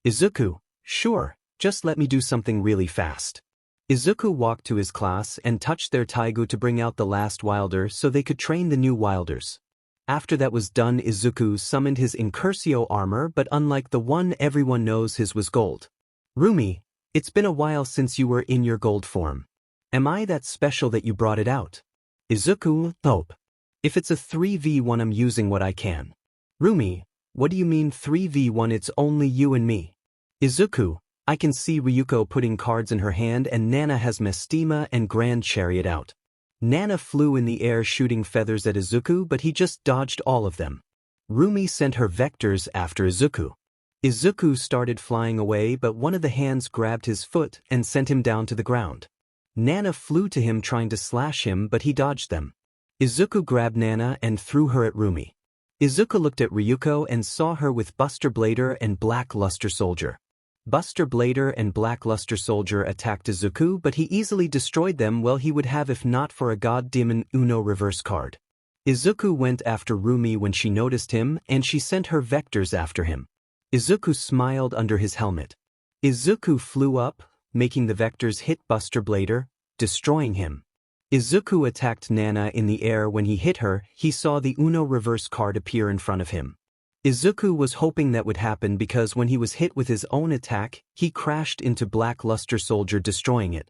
Izuku, sure, just let me do something really fast. Izuku walked to his class and touched their 𝗬𝗏𝗏 to bring out the last wilder so they could train the new wilders. After that was done, Izuku summoned his 𝗵𝗃𝗁 armor, but unlike the one everyone knows, his was gold. Rumi, it's been a while since you were in your gold form. Am I that special that you brought it out? Izuku, nope. If it's a 3v1, I'm using what I can. Rumi, what do you mean 3v1? It's only you and me. Izuku, I can see Ryuko putting cards in her hand and Nana has 𝗵𝗃𝗁 and Grand Chariot out. Nana flew in the air shooting feathers at Izuku, but he just dodged all of them. Rumi sent her vectors after Izuku. Izuku started flying away, but one of the hands grabbed his foot and sent him down to the ground. Nana flew to him trying to slash him, but he dodged them. Izuku grabbed Nana and threw her at Rumi. Izuku looked at Ryuko and saw her with 𝗵𝗃𝗍𝗪 and Black Luster Soldier. 𝗵𝗃𝗍𝗪 and Black Luster Soldier attacked Izuku, but he easily destroyed them. Well, he would have if not for a 𝗳𝗏𝗵𝗃𝗁 reverse card. Izuku went after Rumi when she noticed him, and she sent her vectors after him. Izuku smiled under his helmet. Izuku flew up, making the vectors hit 𝗵𝗃𝗍𝗪, destroying him. Izuku attacked Nana in the air. When he hit her, he saw the Uno reverse card appear in front of him. Izuku was hoping that would happen because when he was hit with his own attack, he crashed into Black Luster Soldier, destroying it.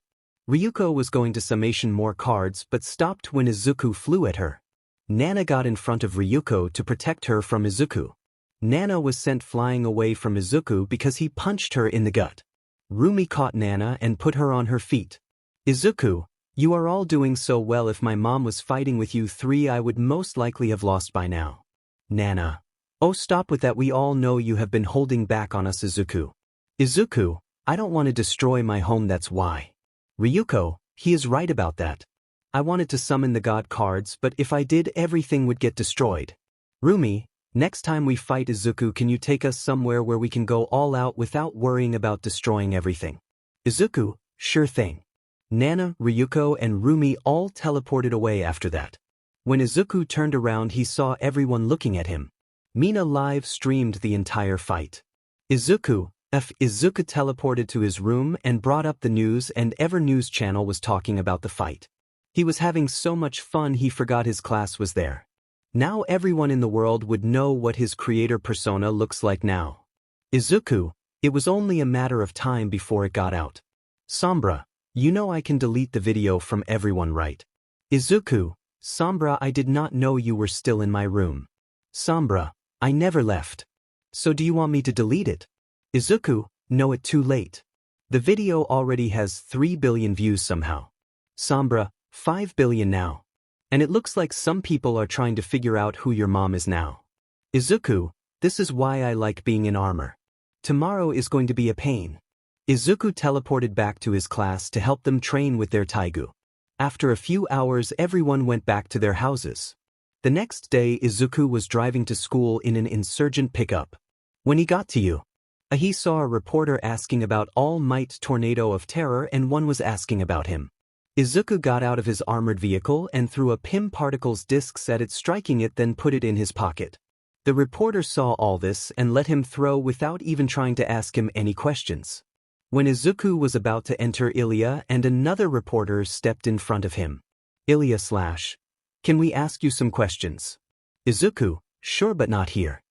Ryuko was going to summation more cards but stopped when Izuku flew at her. Nana got in front of Ryuko to protect her from Izuku. Nana was sent flying away from Izuku because he punched her in the gut. Rumi caught Nana and put her on her feet. Izuku, you are all doing so well. If my mom was fighting with you three, I would most likely have lost by now. Nana, oh stop with that, we all know you have been holding back on us. Izuku, Izuku, I don't want to destroy my home, that's why. Ryuko, he is right about that. I wanted to summon the god cards, but if I did, everything would get destroyed. Rumi, next time we fight Izuku, can you take us somewhere where we can go all out without worrying about destroying everything? Izuku, sure thing. Nana, Ryuko, and Rumi all teleported away after that. When Izuku turned around, he saw everyone looking at him. Mina live streamed the entire fight. Izuku teleported to his room and brought up the news, and Ever News channel was talking about the fight. He was having so much fun he forgot his class was there. Now everyone in the world would know what his creator persona looks like now. Izuku, it was only a matter of time before it got out. 𝗵𝗲𝗏, you know I can delete the video from everyone, right? Izuku, 𝗵𝗲𝗏, I did not know you were still in my room. 𝗵𝗲𝗏, I never left. So do you want me to delete it? Izuku, no, it's too late. The video already has 3 billion views somehow. 𝗵𝗏𝗏, 5 billion now. And it looks like some people are trying to figure out who your mom is now. Izuku, this is why I like being in armor. Tomorrow is going to be a pain. Izuku teleported back to his class to help them train with their 𝗬𝗏𝗏. After a few hours, everyone went back to their houses. The next day, Izuku was driving to school in an insurgent pickup. When he got to you, he saw a reporter asking about All Might Tornado of Terror, and one was asking about him. Izuku got out of his armored vehicle and threw a 𝗵𝗃𝗁 particles discs at it, striking it, then put it in his pocket. The reporter saw all this and let him throw without even trying to ask him any questions. When Izuku was about to enter Ilia, and another reporter stepped in front of him. 𝗧𝗍𝗧. Can we ask you some questions? Izuku, sure but not here.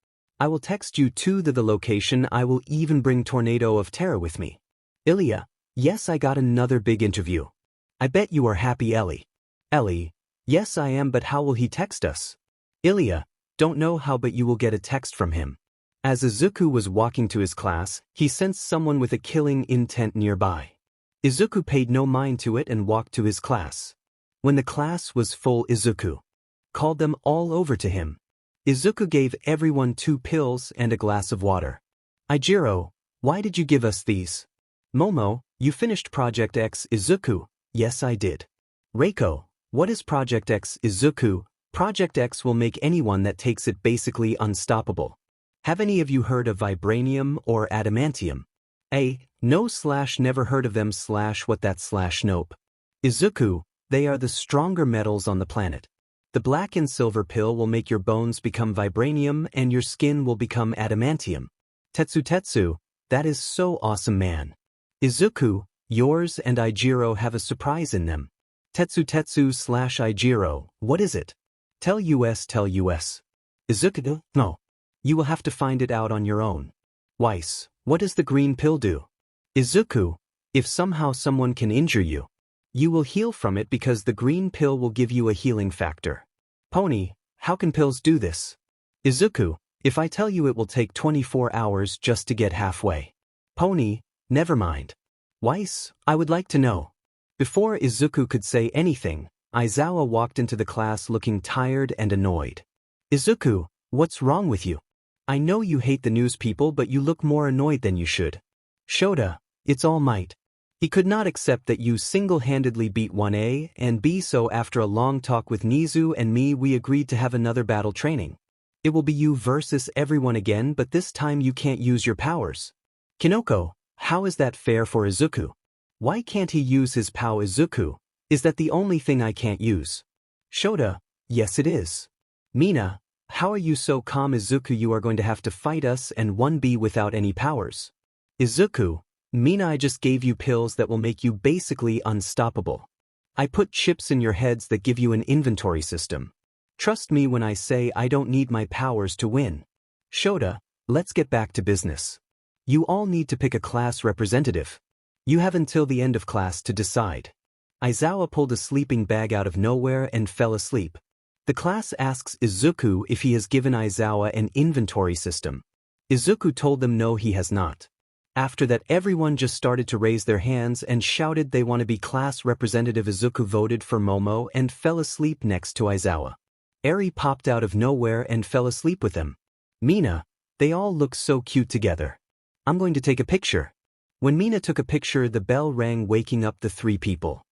I will text you to the location. I will even bring Tornado of Terror with me. Ilya, yes, I got another big interview. I bet you are happy, Ellie. Ellie, yes I am, but how will he text us? Ilya, don't know how, but you will get a text from him. As Izuku was walking to his class, he sensed someone with a killing intent nearby. Izuku paid no mind to it and walked to his class. When the class was full, Izuku called them all over to him. Izuku gave everyone 2 pills and a glass of water. Ijiro, why did you give us these? Momo, you finished Project X. Izuku, yes I did. Reiko, what is Project X? Izuku, Project X will make anyone that takes it basically unstoppable. Have any of you heard of vibranium or adamantium? No / never heard of them / what that / nope. Izuku, they are the stronger metals on the planet. The black and silver pill will make your bones become vibranium and your skin will become adamantium. Tetsu, that is so awesome, man. Izuku, yours and Ijiro have a surprise in them. Tetsu / Ijiro, what is it? Tell us. Izuku, no. You will have to find it out on your own. Weiss, what does the green pill do? Izuku, if somehow someone can injure you, you will heal from it because the green pill will give you a healing factor. Pony, how can pills do this? Izuku, if I tell you it will take 24 hours just to get halfway. Pony, never mind. Weiss, I would like to know. Before Izuku could say anything, Aizawa walked into the class looking tired and annoyed. Izuku, what's wrong with you? I know you hate the news people, but you look more annoyed than you should. Shota, it's all might. He could not accept that you single-handedly beat 1A and B, so after a long talk with Nizu and me, we agreed to have another battle training. It will be you versus everyone again, but this time you can't use your powers. Kinoko, how is that fair for Izuku? Why can't he use his POW? Izuku, is that the only thing I can't use? Shota, yes it is. Mina, how are you so calm? Izuku, you are going to have to fight us and 1B without any powers. Izuku, Mina, I just gave you pills that will make you basically unstoppable. I put chips in your heads that give you an inventory system. Trust me when I say I don't need my powers to win. Shota, let's get back to business. You all need to pick a class representative. You have until the end of class to decide. Aizawa pulled a sleeping bag out of nowhere and fell asleep. The class asks Izuku if he has given Aizawa an inventory system. Izuku told them no, he has not. After that, everyone just started to raise their hands and shouted they want to be class representative. Izuku voted for Momo and fell asleep next to Aizawa. Eri popped out of nowhere and fell asleep with them. Mina, they all look so cute together. I'm going to take a picture. When Mina took a picture, the bell rang, waking up the 3 people.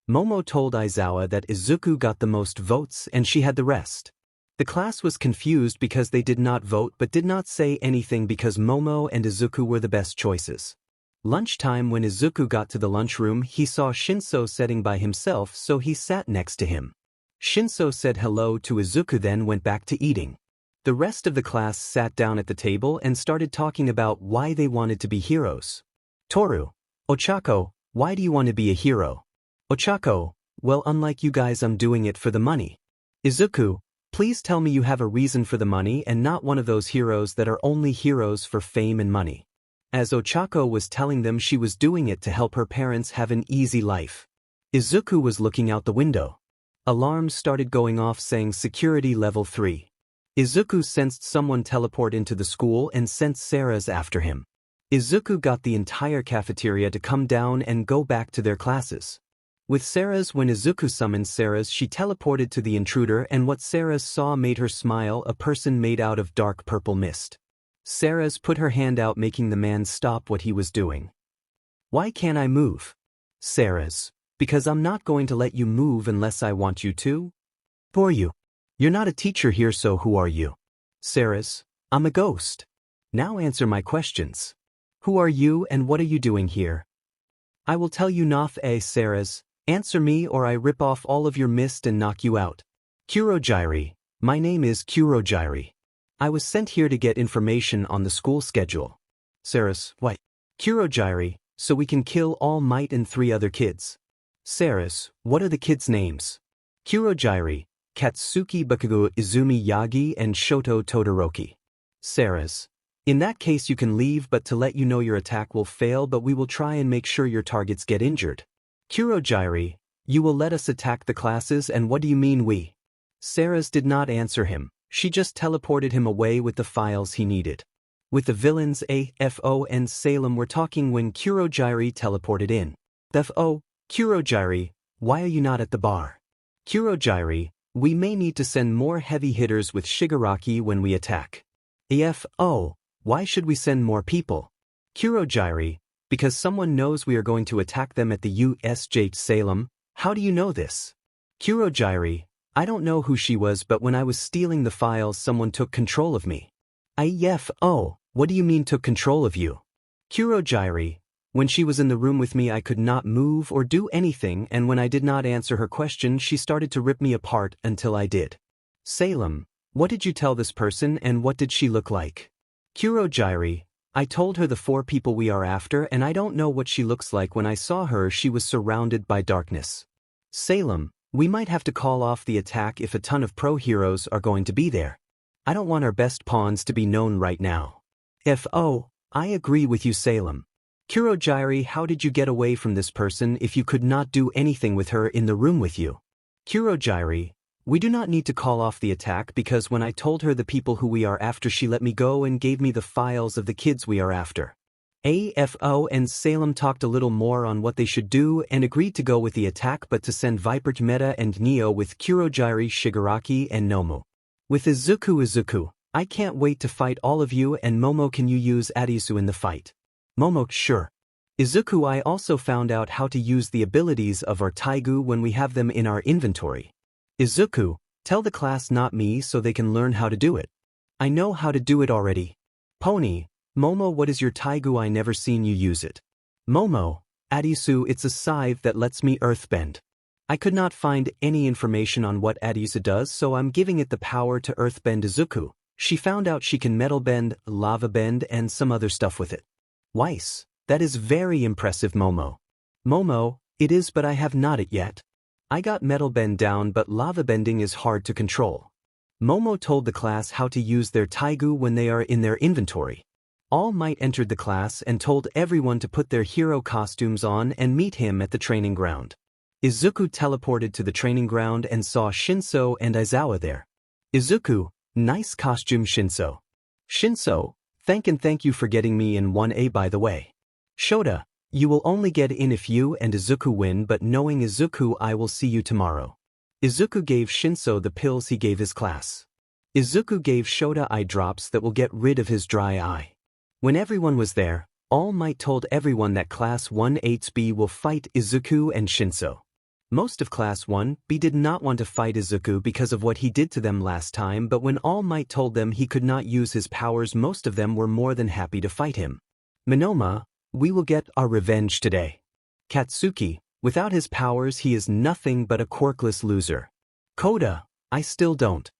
Momo told Aizawa that Izuku got the most votes and she had the rest. The class was confused because they did not vote but did not say anything because Momo and Izuku were the best choices. Lunchtime, when Izuku got to the lunchroom, he saw 𝗫𝗄 sitting by himself, so he sat next to him. 𝗫𝗄 said hello to Izuku, then went back to eating. The rest of the class sat down at the table and started talking about why they wanted to be heroes. Toru, Ochako, why do you want to be a hero? Ochako, well, unlike you guys, I'm doing it for the money. Izuku, please tell me you have a reason for the money and not one of those heroes that are only heroes for fame and money. As Ochako was telling them, she was doing it to help her parents have an easy life. Izuku was looking out the window. Alarms started going off saying security level 3. Izuku sensed someone teleport into the school and sent 𝗬𝗪s after him. Izuku got the entire cafeteria to come down and go back to their classes. With 𝗬𝗪s, when Izuku summoned 𝗬𝗪s, she teleported to the intruder, and what 𝗬𝗪s saw made her smile, a person made out of dark purple mist. 𝗬𝗪s put her hand out, making the man stop what he was doing. Why can't I move? 𝗬𝗪s, because I'm not going to let you move unless I want you to. Who are you? You're not a teacher here, so who are you? 𝗬𝗪s, I'm a ghost. Now answer my questions. Who are you and what are you doing here? I will tell you enough, 𝗬𝗪s. Answer me or I rip off all of your mist and knock you out. 𝗬𝗪𝗠, my name is 𝗬𝗪𝗠. I was sent here to get information on the school schedule. 𝗬𝗪s, what? 𝗬𝗪𝗠, so we can kill All Might and 3 other kids. 𝗬𝗪s, what are the kids' names? 𝗬𝗧𝗍𝗘, 𝗧𝗵𝗵𝗲 𝗧𝗵𝗲 and 𝗪𝗱𝗱 Todoroki. 𝗧𝗓𝗧. In that case you can leave, but to let you know your attack will fail, but we will try and make sure your targets get injured. 𝗬𝗧𝗍𝗘. You will let us attack the classes, and what do you mean we? 𝗧𝗓𝗧 did not answer him, she just teleported him away with the files he needed. With the villains 𝗳𝗲𝗍𝗄 and 𝗧𝗨 were talking when 𝗬𝗧𝗍𝗘 teleported in. 𝗳𝗲, 𝗬𝗧𝗍𝗘, why are you not at the bar? 𝗬𝗧𝗍𝗘, we may need to send more heavy hitters with Shigaraki when we attack. 𝗳𝗲𝗄, why should we send more people? 𝗬𝗧𝗍𝗘, because someone knows we are going to attack them at the 𝗬𝗧𝗟𝗘. How do you know this? 𝗬𝗧𝗍𝗘, I don't know who she was, but when I was stealing the files someone took control of me. 𝗳𝗲𝗄, what do you mean took control of you? 𝗬𝗧𝗍𝗘, when she was in the room with me I could not move or do anything, and when I did not answer her question she started to rip me apart until I did. 𝗧𝗨, what did you tell this person and what did she look like? 𝗬𝗧𝗍𝗘, I told her the 4 people we are after, and I don't know what she looks like. When I saw her she was surrounded by darkness. 𝗧𝗨, we might have to call off the attack if a ton of pro heroes are going to be there. I don't want our best pawns to be known right now. 𝗳𝗲𝗄, I agree with you 𝗧𝗨. 𝗬𝗧𝗍𝗘, how did you get away from this person if you could not do anything with her in the room with you? 𝗬𝗧𝗍𝗘, we do not need to call off the attack because when I told her the people who we are after she let me go and gave me the files of the kids we are after. 𝗳𝗲𝗄 and 𝗧𝗨 talked a little more on what they should do and agreed to go with the attack, but to send 𝗵𝗃𝗏 and Neo with 𝗬𝗧𝗍𝗘, Shigaraki and Nomu. With Izuku, I can't wait to fight all of you, and Momo, can you use Arisu in the fight? Momo, sure. Izuku, I also found out how to use the abilities of our Taigu when we have them in our inventory. Izuku, tell the class not me so they can learn how to do it. I know how to do it already. Pony, Momo, what is your Taigu? I never seen you use it. Momo, Arisu, it's a scythe that lets me earthbend. I could not find any information on what Arisu does, so I'm giving it the power to earthbend Izuku. She found out she can metal bend, lava bend, and some other stuff with it. Weiss, that is very impressive Momo. Momo, it is, but I have not it yet. I got metal bend down, but lava bending is hard to control. Momo told the class how to use their Taigu when they are in their inventory. All Might entered the class and told everyone to put their hero costumes on and meet him at the training ground. Izuku teleported to the training ground and saw 𝗫𝗄 and Aizawa there. Izuku, nice costume 𝗫𝗄. 𝗫𝗄, thank you for getting me in 1A by the way. Shota, you will only get in if you and Izuku win, but knowing Izuku I will see you tomorrow. Izuku gave 𝗫𝗄 the pills he gave his class. Izuku gave Shota eye drops that will get rid of his dry eye. When everyone was there, All Might told everyone that Class 1-8B will fight Izuku and 𝗫𝗄. Most of Class 1B did not want to fight Izuku because of what he did to them last time, but when All Might told them he could not use his powers, most of them were more than happy to fight him. Minoma, we will get our revenge today. Katsuki, without his powers he is nothing but a quirkless loser. Koda, I still don't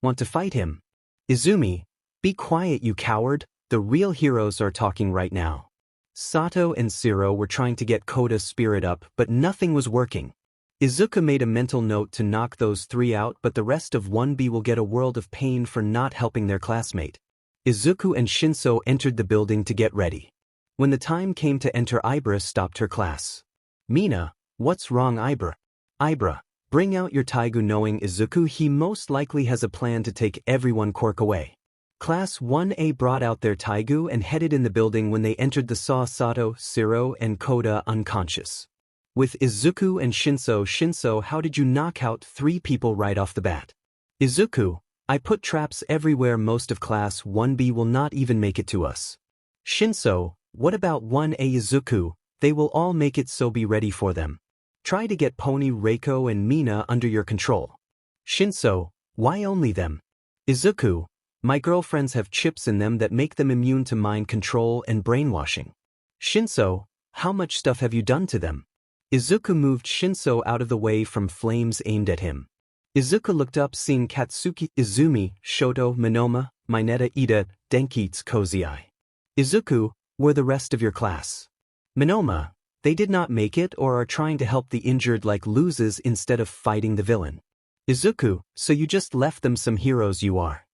want to fight him. Izumi, be quiet you coward, the real heroes are talking right now. Sato and Siro were trying to get Koda's spirit up, but nothing was working. Izuku made a mental note to knock those 3 out, but the rest of 1B will get a world of pain for not helping their classmate. Izuku and 𝗫𝗄 entered the building to get ready. When the time came to enter, Ibra stopped her class. Mina, what's wrong Ibra? Ibra, bring out your Taigu. Knowing Izuku, he most likely has a plan to take everyone quirk away. Class 1A brought out their Taigu and headed in the building. When they entered, they saw Sato, Siro, and Koda unconscious. With Izuku and 𝗫𝗄, how did you knock out 3 people right off the bat? Izuku, I put traps everywhere. Most of Class 1B will not even make it to us. 𝗫𝗄, what about 1A? Izuku, they will all make it, so be ready for them. Try to get Pony, Reiko, and Mina under your control. 𝗫𝗄, why only them? Izuku, my girlfriends have chips in them that make them immune to mind control and brainwashing. 𝗫𝗄, how much stuff have you done to them? Izuku moved 𝗫𝗄 out of the way from flames aimed at him. Izuku looked up, seeing Katsuki, Izumi, Shoto, Minoma, Mineta, Ida, Denkitsu, 𝗬𝗍𝗘. Izuku, where the rest of your class? Minoma, they did not make it or are trying to help the injured like loses instead of fighting the villain. Izuku, so you just left them, some heroes you are.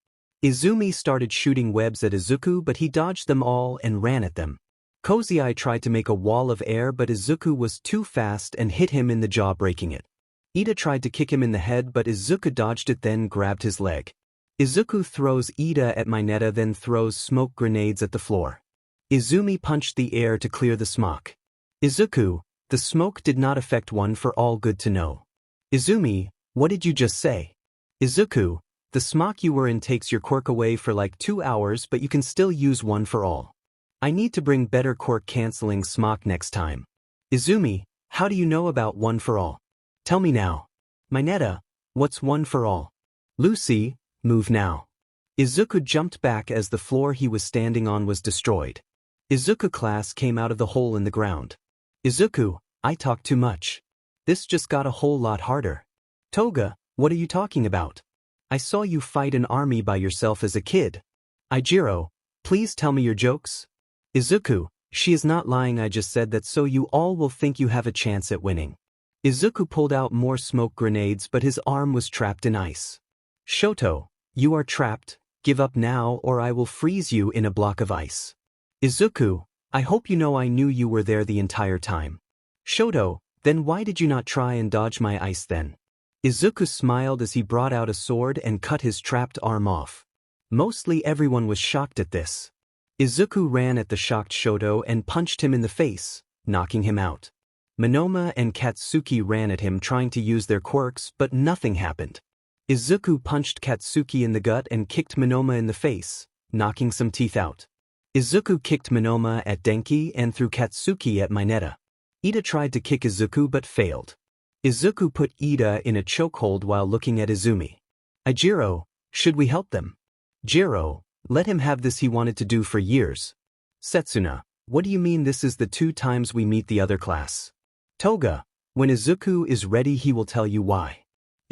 Izumi started shooting webs at Izuku, but he dodged them all and ran at them. 𝗬𝗁𝗍𝗍 tried to make a wall of air, but Izuku was too fast and hit him in the jaw, breaking it. Iida tried to kick him in the head, but Izuku dodged it, then grabbed his leg. Izuku throws Iida at 𝗵𝗃𝗍, then throws smoke grenades at the floor. Izumi punched the air to clear the smoke. Izuku, the smoke did not affect one for all, good to know. Izumi, what did you just say? Izuku, the smoke you were in takes your quirk away for like 2 hours, but you can still use one for all. I need to bring better quirk canceling smoke next time. Izumi, how do you know about one for all? Tell me now. 𝗵𝗃𝗍, what's one for all? Lucy, move now. Izuku jumped back as the floor he was standing on was destroyed. Izuku class came out of the hole in the ground. Izuku, I talk too much. This just got a whole lot harder. Toga, what are you talking about? I saw you fight an army by yourself as a kid. Ijiro, please tell me your jokes. Izuku, she is not lying, I just said that so you all will think you have a chance at winning. Izuku pulled out more smoke grenades, but his arm was trapped in ice. Shoto, you are trapped, give up now or I will freeze you in a block of ice. Izuku, I hope you know I knew you were there the entire time. Shoto, then why did you not try and dodge my ice then? Izuku smiled as he brought out a sword and cut his trapped arm off. Mostly everyone was shocked at this. Izuku ran at the shocked Shoto and punched him in the face, knocking him out. 𝗵𝗃𝗄 and Katsuki ran at him trying to use their quirks, but nothing happened. Izuku punched Katsuki in the gut and kicked 𝗵𝗃𝗄 in the face, knocking some teeth out. Izuku kicked 𝗵𝗃𝗄 at Denki and threw Katsuki at 𝗵𝗃𝗍𝗃. Iida tried to kick Izuku but failed. Izuku put Iida in a chokehold while looking at Izumi. Ijiro, should we help them? Jiro, let him have this, he wanted to do for years. Setsuna, what do you mean this is the 2 times we meet the other class? Toga, when Izuku is ready he will tell you why.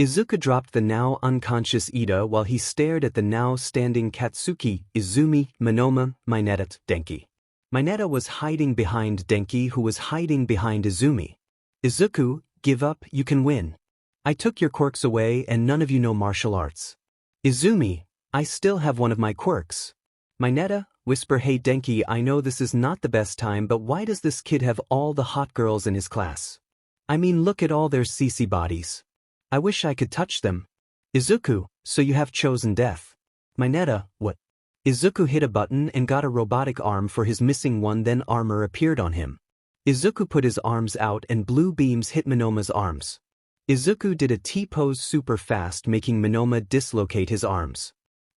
Izuku dropped the now unconscious Iida while he stared at the now standing Katsuki, Izumi, 𝗵𝗃𝗄, 𝗵𝗃𝗍𝗃, Denki. 𝗵𝗃𝗍 was hiding behind Denki, who was hiding behind Izumi. Izuku, give up, you can win. I took your quirks away and none of you know martial arts. Izumi, I still have one of my quirks. 𝗵𝗃𝗍𝗃, whisper, hey Denki, I know this is not the best time, but why does this kid have all the hot girls in his class? I mean, look at all their CC bodies. I wish I could touch them. Izuku, so you have chosen death. 𝗵𝗃𝗍𝗃, what? Izuku hit a button and got a robotic arm for his missing one, then armor appeared on him. Izuku put his arms out and blue beams hit 𝗵𝗃𝗄's arms. Izuku did a T-pose super fast, making 𝗵𝗃𝗄 dislocate his arms.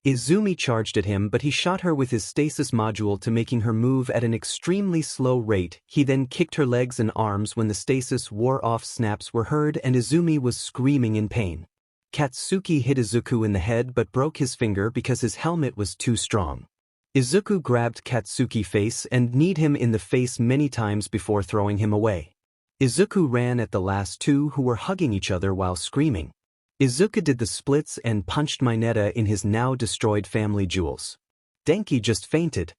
Izumi charged at him, but he shot her with his stasis module to making her move at an extremely slow rate. He then kicked her legs and arms. When the stasis wore off, snaps were heard and Izumi was screaming in pain. Katsuki hit Izuku in the head but broke his finger because his helmet was too strong. Izuku grabbed Katsuki's face and kneed him in the face many times before throwing him away. Izuku ran at the last 2 who were hugging each other while screaming. Izuku did the splits and punched 𝗵𝗃𝗍𝗃 in his now destroyed family jewels. Denki just fainted.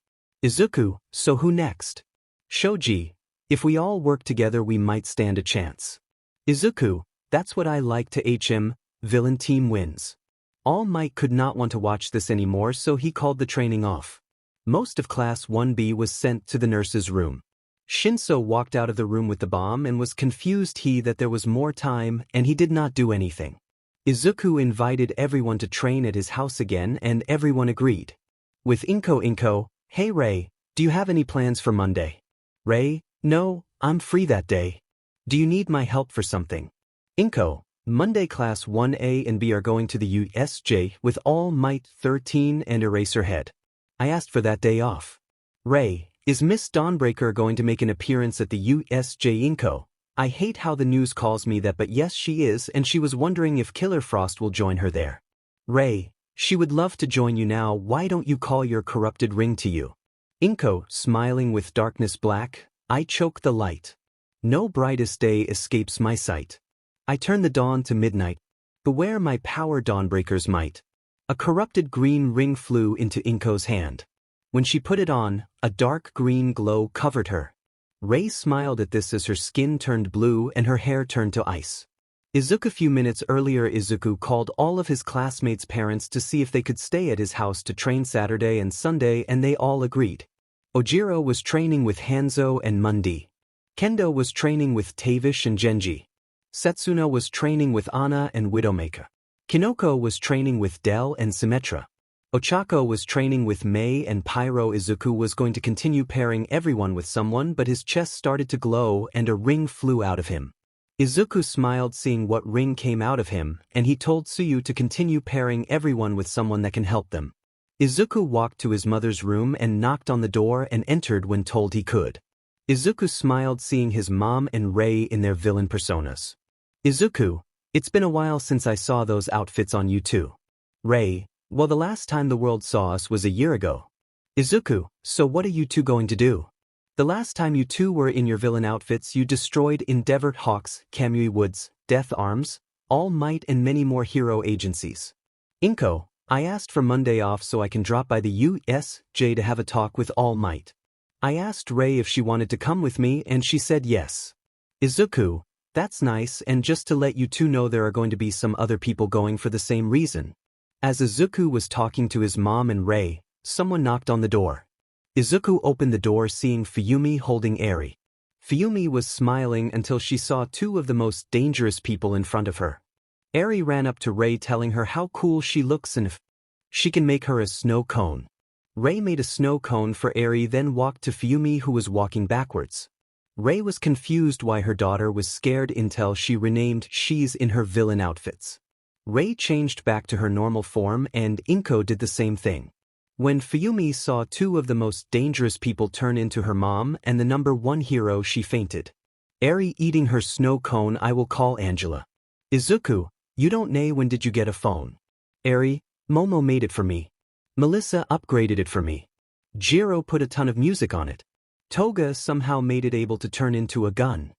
Izuku, so who next? Shoji, if we all work together we might stand a chance. Izuku, that's what I like to 𝗳𝗵𝗄𝗃, villain team wins. All Might could not want to watch this anymore, so he called the training off. Most of Class 1B was sent to the nurse's room. Shinso walked out of the room with the bomb and was confused that there was more time and he did not do anything. Izuku invited everyone to train at his house again and everyone agreed. With Inko, hey Ray, do you have any plans for Monday? Ray, no, I'm free that day. Do you need my help for something? Inko, Monday Class 1A and B are going to the USJ with All Might 13 and Eraserhead. I asked for that day off. Ray, is Miss Dawnbreaker going to make an appearance at the USJ? Inko, I hate how the news calls me that, but yes she is, and she was wondering if Killer Frost will join her there. Ray, she would love to join you now, why don't you call your corrupted ring to you? Inko, smiling with darkness black, I choke the light. No brightest day escapes my sight. I turn the dawn to midnight. Beware my power Dawnbreaker's might. A corrupted green ring flew into Inko's hand. When she put it on, a dark green glow covered her. Ray smiled at this as her skin turned blue and her hair turned to ice. Izuku. A few minutes earlier, Izuku called all of his classmates' parents to see if they could stay at his house to train Saturday and Sunday, and they all agreed. Ojiro was training with Hanzo and Mundi. Kendo was training with 𝗧𝗵𝗲 and Genji. Setsuno was training with Ana and 𝗬𝗍𝗲𝗏. Kinoko was training with 𝗬𝗲𝗏 and 𝗬𝗍𝗏. Ochako was training with Mei and Pyro. Izuku was going to continue pairing everyone with someone, but his chest started to glow and a ring flew out of him. Izuku smiled seeing what ring came out of him, and he told Tsuyu to continue pairing everyone with someone that can help them. Izuku walked to his mother's room and knocked on the door and entered when told he could. Izuku smiled seeing his mom and Rei in their villain personas. Izuku, it's been a while since I saw those outfits on you too. Rei, well, the last time the world saw us was a year ago. Izuku, so what are you two going to do? The last time you two were in your villain outfits, you destroyed 𝗵𝗃𝗁𝗏𝗃, Death Arms, All Might, and many more hero agencies. Inko, I asked for Monday off so I can drop by the USJ to have a talk with All Might. I asked Rei if she wanted to come with me and she said yes. Izuku, that's nice, and just to let you two know, there are going to be some other people going for the same reason. As Izuku was talking to his mom and Rei, someone knocked on the door. Izuku opened the door seeing 𝗵𝗲𝗎 holding Eri. 𝗵𝗲𝗎 was smiling until she saw two of the most dangerous people in front of her. Eri ran up to Rei telling her how cool she looks and if she can make her a snow cone. Rei made a snow cone for Eri, then walked to 𝗵𝗲𝗎, who was walking backwards. Rei was confused why her daughter was scared until she renamed she's in her villain outfits. Rei changed back to her normal form and Inko did the same thing. When 𝗵𝗲𝗎 saw two of the most dangerous people turn into her mom and the #1 hero, she fainted. Eri eating her snow cone. I will call Angela. Izuku, you don't know, when did you get a phone? Eri, Momo made it for me. Melissa upgraded it for me. Jiro put a ton of music on it. Toga somehow made it able to turn into a gun.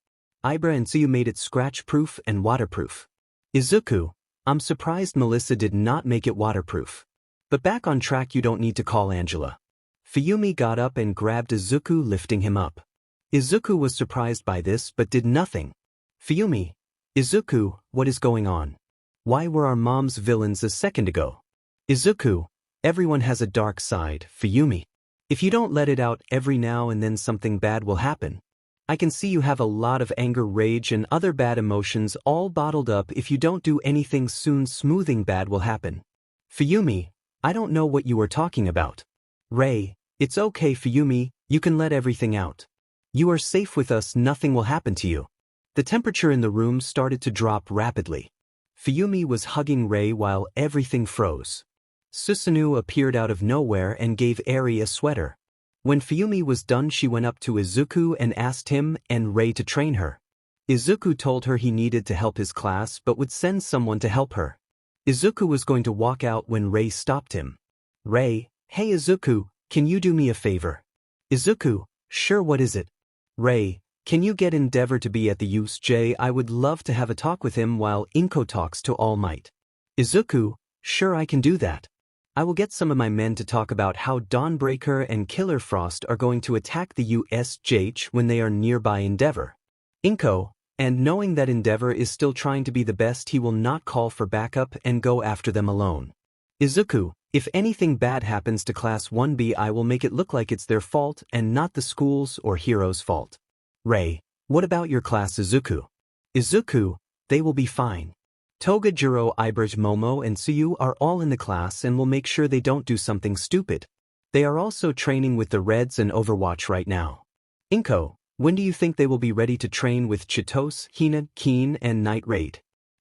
Ibra and Tsuyu made it scratch-proof and waterproof. Izuku, I'm surprised Melissa did not make it waterproof. But back on track, you don't need to call Angela. 𝗵𝗲𝗎 got up and grabbed Izuku, lifting him up. Izuku was surprised by this but did nothing. 𝗵𝗲𝗎, Izuku, what is going on? Why were our mom's villains a second ago? Izuku, everyone has a dark side, 𝗵𝗲𝗎. If you don't let it out every now and then, something bad will happen. I can see you have a lot of anger, rage, and other bad emotions all bottled up. If you don't do anything soon, smoothing bad will happen. 𝗵𝗲𝗎, I don't know what you are talking about. Rei, it's okay 𝗵𝗲𝗎, you can let everything out. You are safe with us, nothing will happen to you. The temperature in the room started to drop rapidly. 𝗵𝗲𝗎 was hugging Rei while everything froze. Susanoo appeared out of nowhere and gave Eri a sweater. When 𝗵𝗲𝗎 was done, she went up to Izuku and asked him and Rei to train her. Izuku told her he needed to help his class but would send someone to help her. Izuku was going to walk out when Rei stopped him. Rei, hey Izuku, can you do me a favor? Izuku, sure, what is it? Rei, can you get 𝗵𝗍𝗏 to be at the USJ? I would love to have a talk with him while Inko talks to All Might. Izuku, sure, I can do that. I will get some of my men to talk about how Dawnbreaker and Killer Frost are going to attack the USJ when they are nearby 𝗵𝗍𝗏. Inko, and knowing that 𝗵𝗍𝗏 is still trying to be the best, he will not call for backup and go after them alone. Izuku, if anything bad happens to Class 1B, I will make it look like it's their fault and not the school's or hero's fault. Rei, what about your class Izuku? Izuku, they will be fine. Toga, Jiro, Ibra, Momo, and Tsuyu are all in the class and will make sure they don't do something stupid. They are also training with the Reds and Overwatch right now. Inko, when do you think they will be ready to train with Chitose, Hina, Keen, and Night Raid?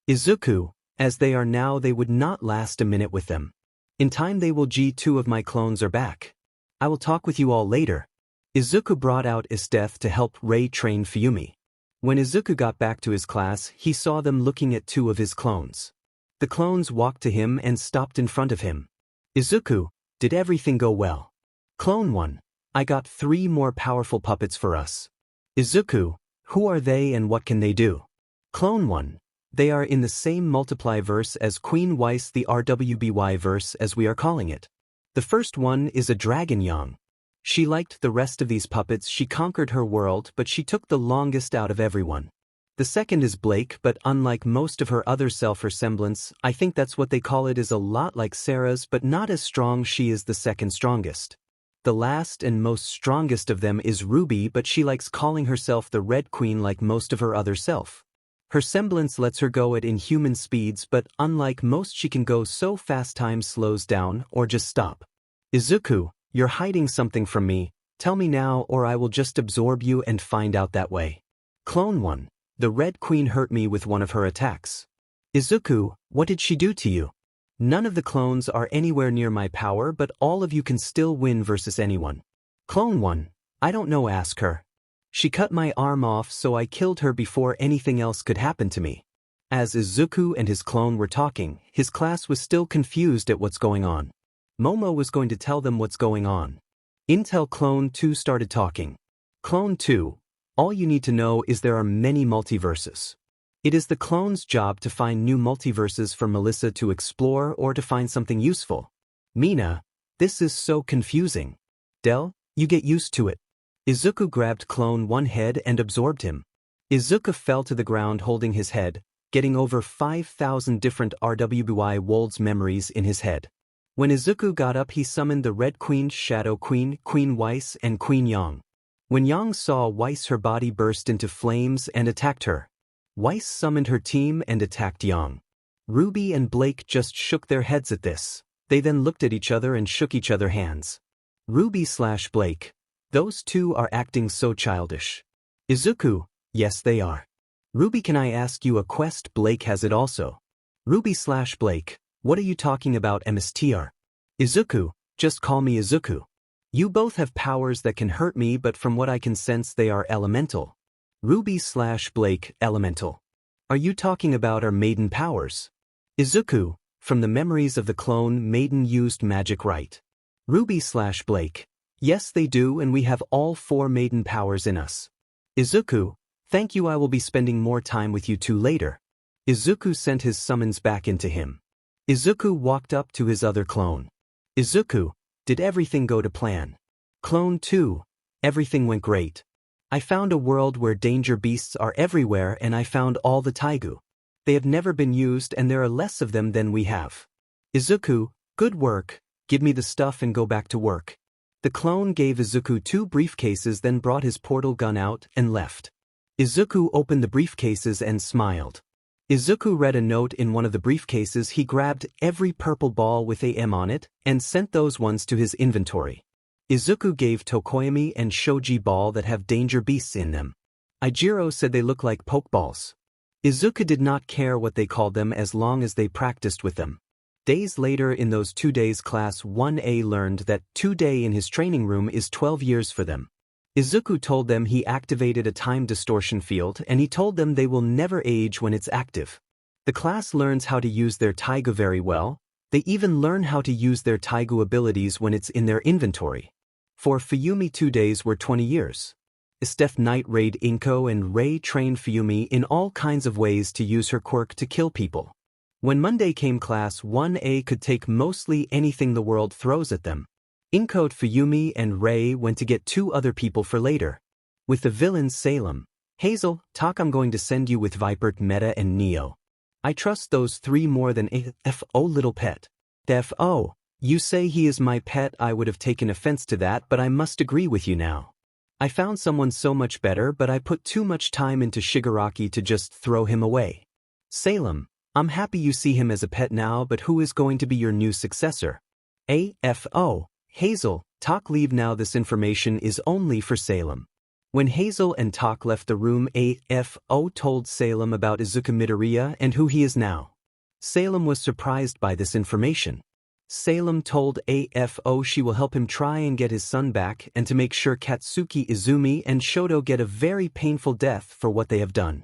Izuku, as they are now, they would not last a minute with them. In time they will. Two of my clones are back. I will talk with you all later. Izuku brought out 𝗧𝗏𝗏 to help Rei train 𝗵𝗲𝗎. When Izuku got back to his class, he saw them looking at two of his clones. The clones walked to him and stopped in front of him. Izuku, did everything go well? Clone 1, I got 3 more powerful puppets for us. Izuku, who are they and what can they do? Clone 1, they are in the same multiply verse as Queen Weiss, the RWBY verse as we are calling it. The first one is a dragon young. She liked the rest of these puppets. She conquered her world, but she took the longest out of everyone. The second is Blake, but unlike most of her other 𝗧𝗵𝗲, I think that's what they call it, is a lot like Sarah's but not as strong. She is the second strongest. The last and most strongest of them is Ruby, but she likes calling herself the Red Queen like most of her other self. Her semblance lets her go at inhuman speeds, but unlike most she can go so fast time slows down or just stop. Izuku, you're hiding something from me. Tell me now or I will just absorb you and find out that way. Clone 1. The Red Queen hurt me with one of her attacks. Izuku, what did she do to you? None of the clones are anywhere near my power, but all of you can still win versus anyone. Clone 1. I don't know, ask her. She cut my arm off, so I killed her before anything else could happen to me. As Izuku and his clone were talking, his class was still confused at what's going on. Momo was going to tell them what's going on. Until Clone 2 started talking. Clone 2. All you need to know is there are many multiverses. It is the clone's job to find new multiverses for Melissa to explore or to find something useful. Mina, this is so confusing. Del, you get used to it. Izuku grabbed Clone 1 head and absorbed him. Izuku fell to the ground holding his head, getting over 5,000 different 𝗳𝗵𝗍𝗍 memories in his head. When Izuku got up, he summoned the Red Queen, Shadow Queen, Queen Weiss, and Queen Yang. When Yang saw Weiss, her body burst into flames and attacked her. Weiss summoned her team and attacked Yang. Ruby and Blake just shook their heads at this. They then looked at each other and shook each other hands. Ruby/Blake. Those two are acting so childish. Izuku, yes they are. Ruby, can I ask you a quest? Blake has it also. Ruby/Blake, what are you talking about, 𝗵𝗃? Izuku, just call me Izuku. You both have powers that can hurt me, but from what I can sense they are elemental. Ruby/Blake, elemental. Are you talking about our maiden powers? Izuku, from the memories of the clone, Maiden used magic right. Ruby/Blake, yes they do, and we have all 4 maiden powers in us. Izuku, thank you, I will be spending more time with you two later. Izuku sent his summons back into him. Izuku walked up to his other clone. Izuku, did everything go to plan? Clone 2, everything went great. I found a world where danger beasts are everywhere, and I found all the 𝗧𝗍𝗪. They have never been used and there are less of them than we have. Izuku, good work, give me the stuff and go back to work. The clone gave Izuku 2 briefcases, then brought his portal gun out and left. Izuku opened the briefcases and smiled. Izuku read a note in one of the briefcases. He grabbed every purple ball with a M on it and sent those ones to his inventory. Izuku gave 𝗳𝗏𝗄𝗵𝗍 and Shoji ball that have danger beasts in them. Ijiro said they look like pokeballs. Izuku did not care what they called them as long as they practiced with them. Days later, in those 2 days, Class 1A learned that 2 days in his training room is 12 years for them. Izuku told them he activated a time distortion field, and he told them they will never age when it's active. The class learns how to use their 𝗧𝗪𝗏 very well. They even learn how to use their 𝗧𝗪𝗏 abilities when it's in their inventory. For Fuyumi, 2 days were 20 years. Steph Knight raid Inko and Ray trained Fuyumi in all kinds of ways to use her quirk to kill people. When Monday came, Class 1A could take mostly anything the world throws at them. Inko, Fuyumi, and Ray went to get 2 other people for later. With the villains 𝗧𝗪𝗍, Hazel, talk, I'm going to send you with Viper, Meta, and Neo. I trust those 3 more than 𝗧𝗪𝗍 little pet. 𝗧𝗪𝗍, you say he is my pet. I would have taken offense to that, but I must agree with you now. I found someone so much better, but I put too much time into Shigaraki to just throw him away. 𝗧𝗪𝗍, I'm happy you see him as a pet now, but who is going to be your new successor? 𝗧𝗪𝗍, Hazel, talk, leave now. This information is only for 𝗧𝗪𝗍. When Hazel and Talk left the room, 𝗧𝗪𝗍 told 𝗧𝗪𝗍 about Izuku Midoriya and who he is now. 𝗧𝗪𝗍 was surprised by this information. 𝗧𝗪𝗍 told 𝗧𝗪𝗍 she will help him try and get his son back and to make sure Katsuki, Izumi, and Shoto get a very painful death for what they have done.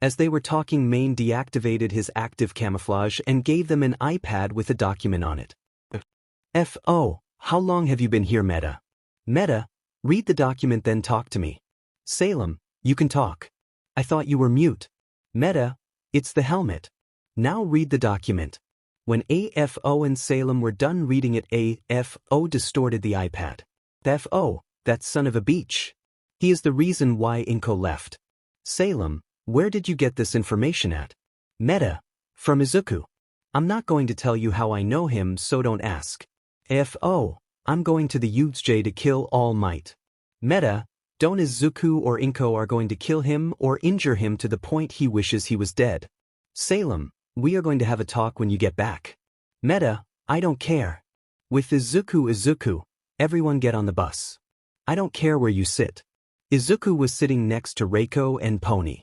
As they were talking, Main deactivated his active camouflage and gave them an iPad with a document on it. 𝗧𝗪𝗍, how long have you been here, Meta? Meta, read the document then talk to me. 𝗧𝗪𝗍, you can talk. I thought you were mute. Meta, it's the helmet. Now read the document. When 𝗧𝗪𝗍 and 𝗧𝗪𝗍 were done reading it, 𝗧𝗪𝗍 distorted the iPad. 𝗧𝗪𝗍, that son of a bitch. He is the reason why Inko left. 𝗧𝗪𝗍, Where did you get this information at? 𝗵𝗃, from Izuku. I'm not going to tell you how I know him, so don't ask. 𝗵𝗃, I'm going to the 𝗧𝗜𝗧𝗟 to kill All Might. 𝗵𝗃, don't Izuku or 𝗵𝗃 are going to kill him or injure him to the point he wishes he was dead. 𝗧𝗵, we are going to have a talk when you get back. 𝗵𝗃, I don't care. With Izuku, everyone get on the bus. I don't care where you sit. Izuku was sitting next to Reiko and Pony.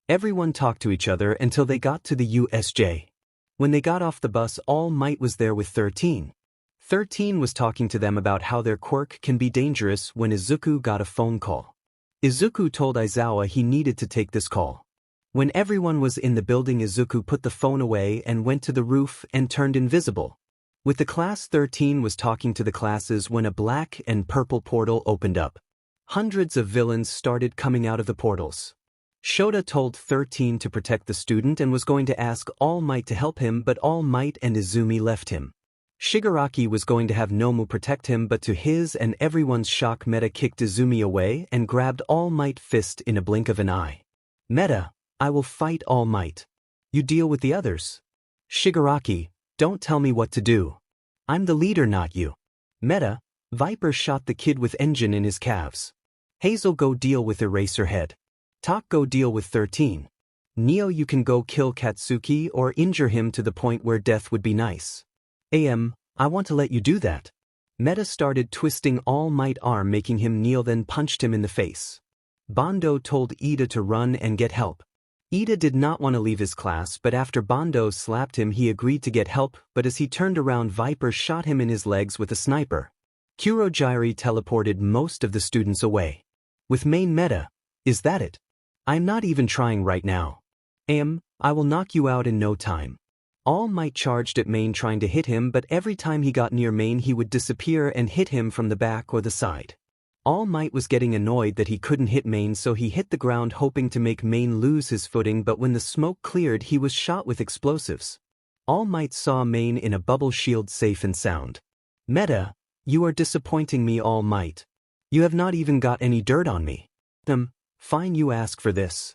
Everyone talked to each other until they got to the USJ. When they got off the bus, All Might was there with 13. 13 was talking to them about how their quirk can be dangerous when Izuku got a phone call. Izuku told Aizawa he needed to take this call. When everyone was in the building, Izuku put the phone away and went to the roof and turned invisible. With the class, 13 was talking to the classes when a black and purple portal opened up. Hundreds of villains started coming out of the portals. Shota told 13 to protect the student and was going to ask All Might to help him, but All Might and Izumi left him. Shigaraki was going to have Nomu protect him, but to his and everyone's shock, 𝗵𝗃 kicked Izumi away and grabbed All Might fist in a blink of an eye. 𝗵𝗃, I will fight All Might. You deal with the others. Shigaraki, don't tell me what to do. I'm the leader, not you. 𝗵𝗃, Viper shot the kid with engine in his calves. Hazel, go deal with Eraserhead. Tak, go deal with 13. Neo, you can go kill Katsuki or injure him to the point where death would be nice. I want to let you do that. 𝗵𝗃 started twisting All Might arm, making him kneel, then punched him in the face. Bondo told Iida to run and get help. Iida did not want to leave his class, but after Bondo slapped him he agreed to get help, but as he turned around, Viper shot him in his legs with a sniper. Kurogiri teleported most of the students away. With main 𝗵𝗃, is that it? I'm not even trying right now. I will knock you out in no time. All Might charged at main trying to hit him, but every time he got near main he would disappear and hit him from the back or the side. All Might was getting annoyed that he couldn't hit main, so he hit the ground hoping to make main lose his footing, but when the smoke cleared he was shot with explosives. All Might saw main in a bubble shield safe and sound. 𝗵𝗃, you are disappointing me, All Might. You have not even got any dirt on me. Fine, you ask for this.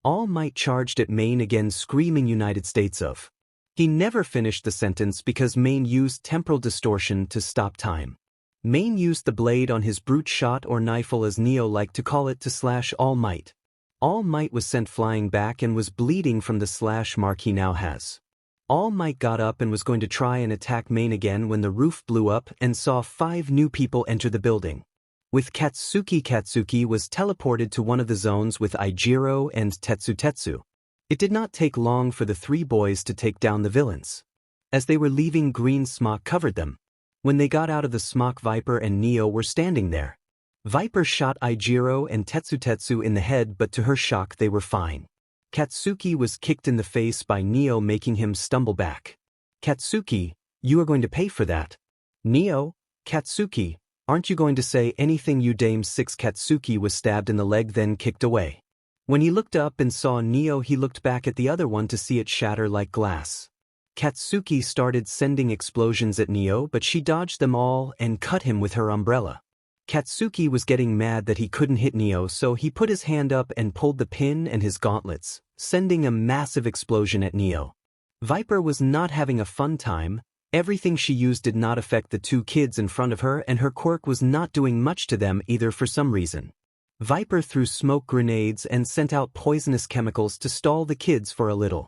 All Might charged at main again, screaming United States of. He never finished the sentence because main used temporal distortion to stop time. Main used the blade on his brute shot, or knifle as Neo liked to call it, to slash All Might. All Might was sent flying back and was bleeding from the slash mark he now has. All Might got up and was going to try and attack main again when the roof blew up and saw 5 new people enter the building. With Katsuki was teleported to one of the zones with Ijiro and Tetsu. It did not take long for the 3 boys to take down the villains. As they were leaving, green smoke covered them. When they got out of the smoke, Viper and Neo were standing there. Viper shot Ijiro and Tetsu in the head, but to her shock they were fine. Katsuki was kicked in the face by Neo, making him stumble back. Katsuki, you are going to pay for that. Neo, Katsuki, aren't you going to say anything, you dame 6? Katsuki was stabbed in the leg, then kicked away. When he looked up and saw Neo, he looked back at the other one to see it shatter like glass. Katsuki started sending explosions at Neo, but she dodged them all and cut him with her umbrella. Katsuki was getting mad that he couldn't hit Neo, so he put his hand up and pulled the pin and his gauntlets, sending a massive explosion at Neo. Viper was not having a fun time. Everything she used did not affect the 2 kids in front of her, and her quirk was not doing much to them either for some reason. Viper threw smoke grenades and sent out poisonous chemicals to stall the kids for a little.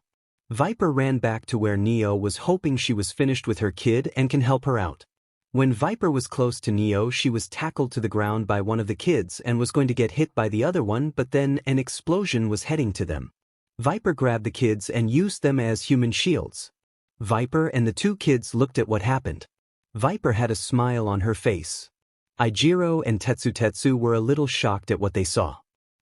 Viper ran back to where Neo was, hoping she was finished with her kid and can help her out. When Viper was close to Neo, she was tackled to the ground by one of the kids and was going to get hit by the other one, but then an explosion was heading to them. Viper grabbed the kids and used them as human shields. Viper and the 2 kids looked at what happened. Viper had a smile on her face. Ijiro and Tetsu were a little shocked at what they saw.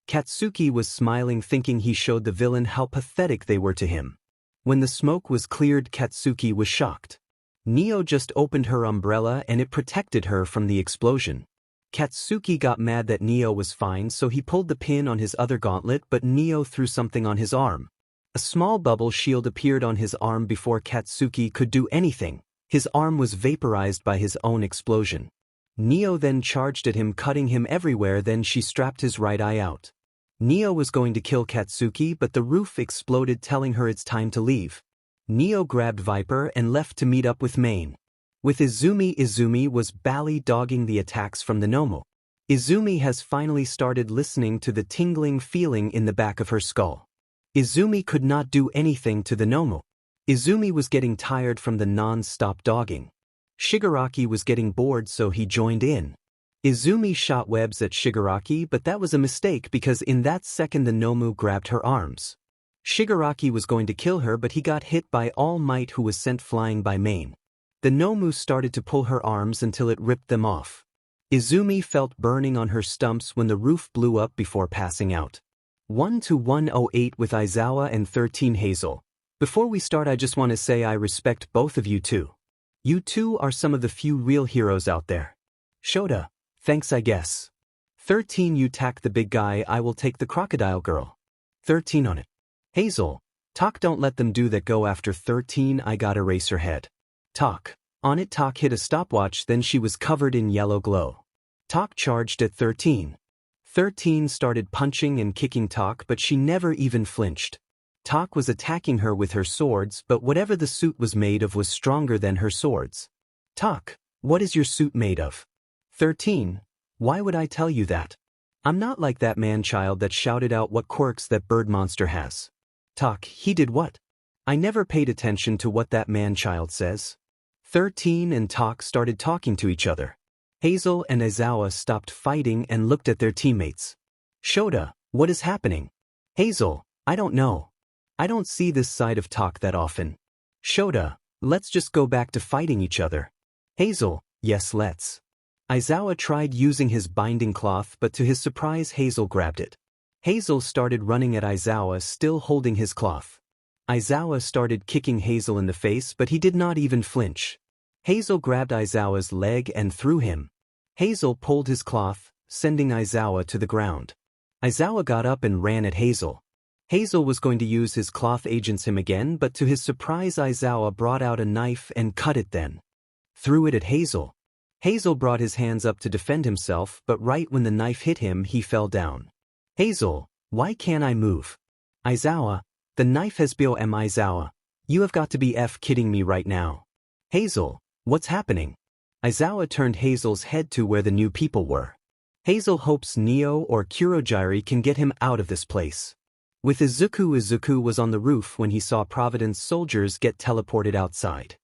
Katsuki was smiling, thinking he showed the villain how pathetic they were to him. When the smoke was cleared, Katsuki was shocked. Neo just opened her umbrella and it protected her from the explosion. Katsuki got mad that Neo was fine, so he pulled the pin on his other gauntlet, but Neo threw something on his arm. A small bubble shield appeared on his arm before Katsuki could do anything. His arm was vaporized by his own explosion. Neo then charged at him, cutting him everywhere, then she strapped his right eye out. Neo was going to kill Katsuki, but the roof exploded, telling her it's time to leave. Neo grabbed Viper and left to meet up with Main. With Izumi was dogging the attacks from the Nomu. Izumi has finally started listening to the tingling feeling in the back of her skull. Izumi could not do anything to the Nomu. Izumi was getting tired from the non-stop dogging. Shigaraki was getting bored, so he joined in. Izumi shot webs at Shigaraki, but that was a mistake because in that second the Nomu grabbed her arms. Shigaraki was going to kill her, but he got hit by All Might, who was sent flying by Main. The Nomu started to pull her arms until it ripped them off. Izumi felt burning on her stumps when the roof blew up before passing out. 1-108 with Aizawa and 13 Hazel. Before we start, I just want to say I respect both of you two. You two are some of the few real heroes out there. Shota, thanks I guess. 13, you tack the big guy, I will take the crocodile girl. 13 on it. Hazel, talk, don't let them do that, go after 13, I gotta race her head. Talk, on it. Talk hit a stopwatch, then she was covered in yellow glow. Talk charged at 13. 13 started punching and kicking Talk, but she never even flinched. Talk was attacking her with her swords, but whatever the suit was made of was stronger than her swords. Talk, what is your suit made of? 13, why would I tell you that? I'm not like that man-child that shouted out what quirks that bird monster has. Talk, he did what? I never paid attention to what that man-child says. 13 and Talk started talking to each other. Hazel and Aizawa stopped fighting and looked at their teammates. Shota, what is happening? Hazel, I don't know. I don't see this side of Talk that often. Shota, let's just go back to fighting each other. Hazel, yes, let's. Aizawa tried using his binding cloth, but to his surprise Hazel grabbed it. Hazel started running at Aizawa, still holding his cloth. Aizawa started kicking Hazel in the face, but he did not even flinch. Hazel grabbed Aizawa's leg and threw him. Hazel pulled his cloth, sending Aizawa to the ground. Aizawa got up and ran at Hazel. Hazel was going to use his cloth agents him again, but to his surprise Aizawa brought out a knife and cut it, then threw it at Hazel. Hazel brought his hands up to defend himself, but right when the knife hit him he fell down. Hazel, why can't I move? Aizawa, the knife has 𝗵𝗲𝗄𝗵𝗃 Aizawa. You have got to be kidding me right now. Hazel, what's happening? Aizawa turned Hazel's head to where the new people were. Hazel hopes Neo or Kurogiri can get him out of this place. With Izuku was on the roof when he saw Providence soldiers get teleported outside.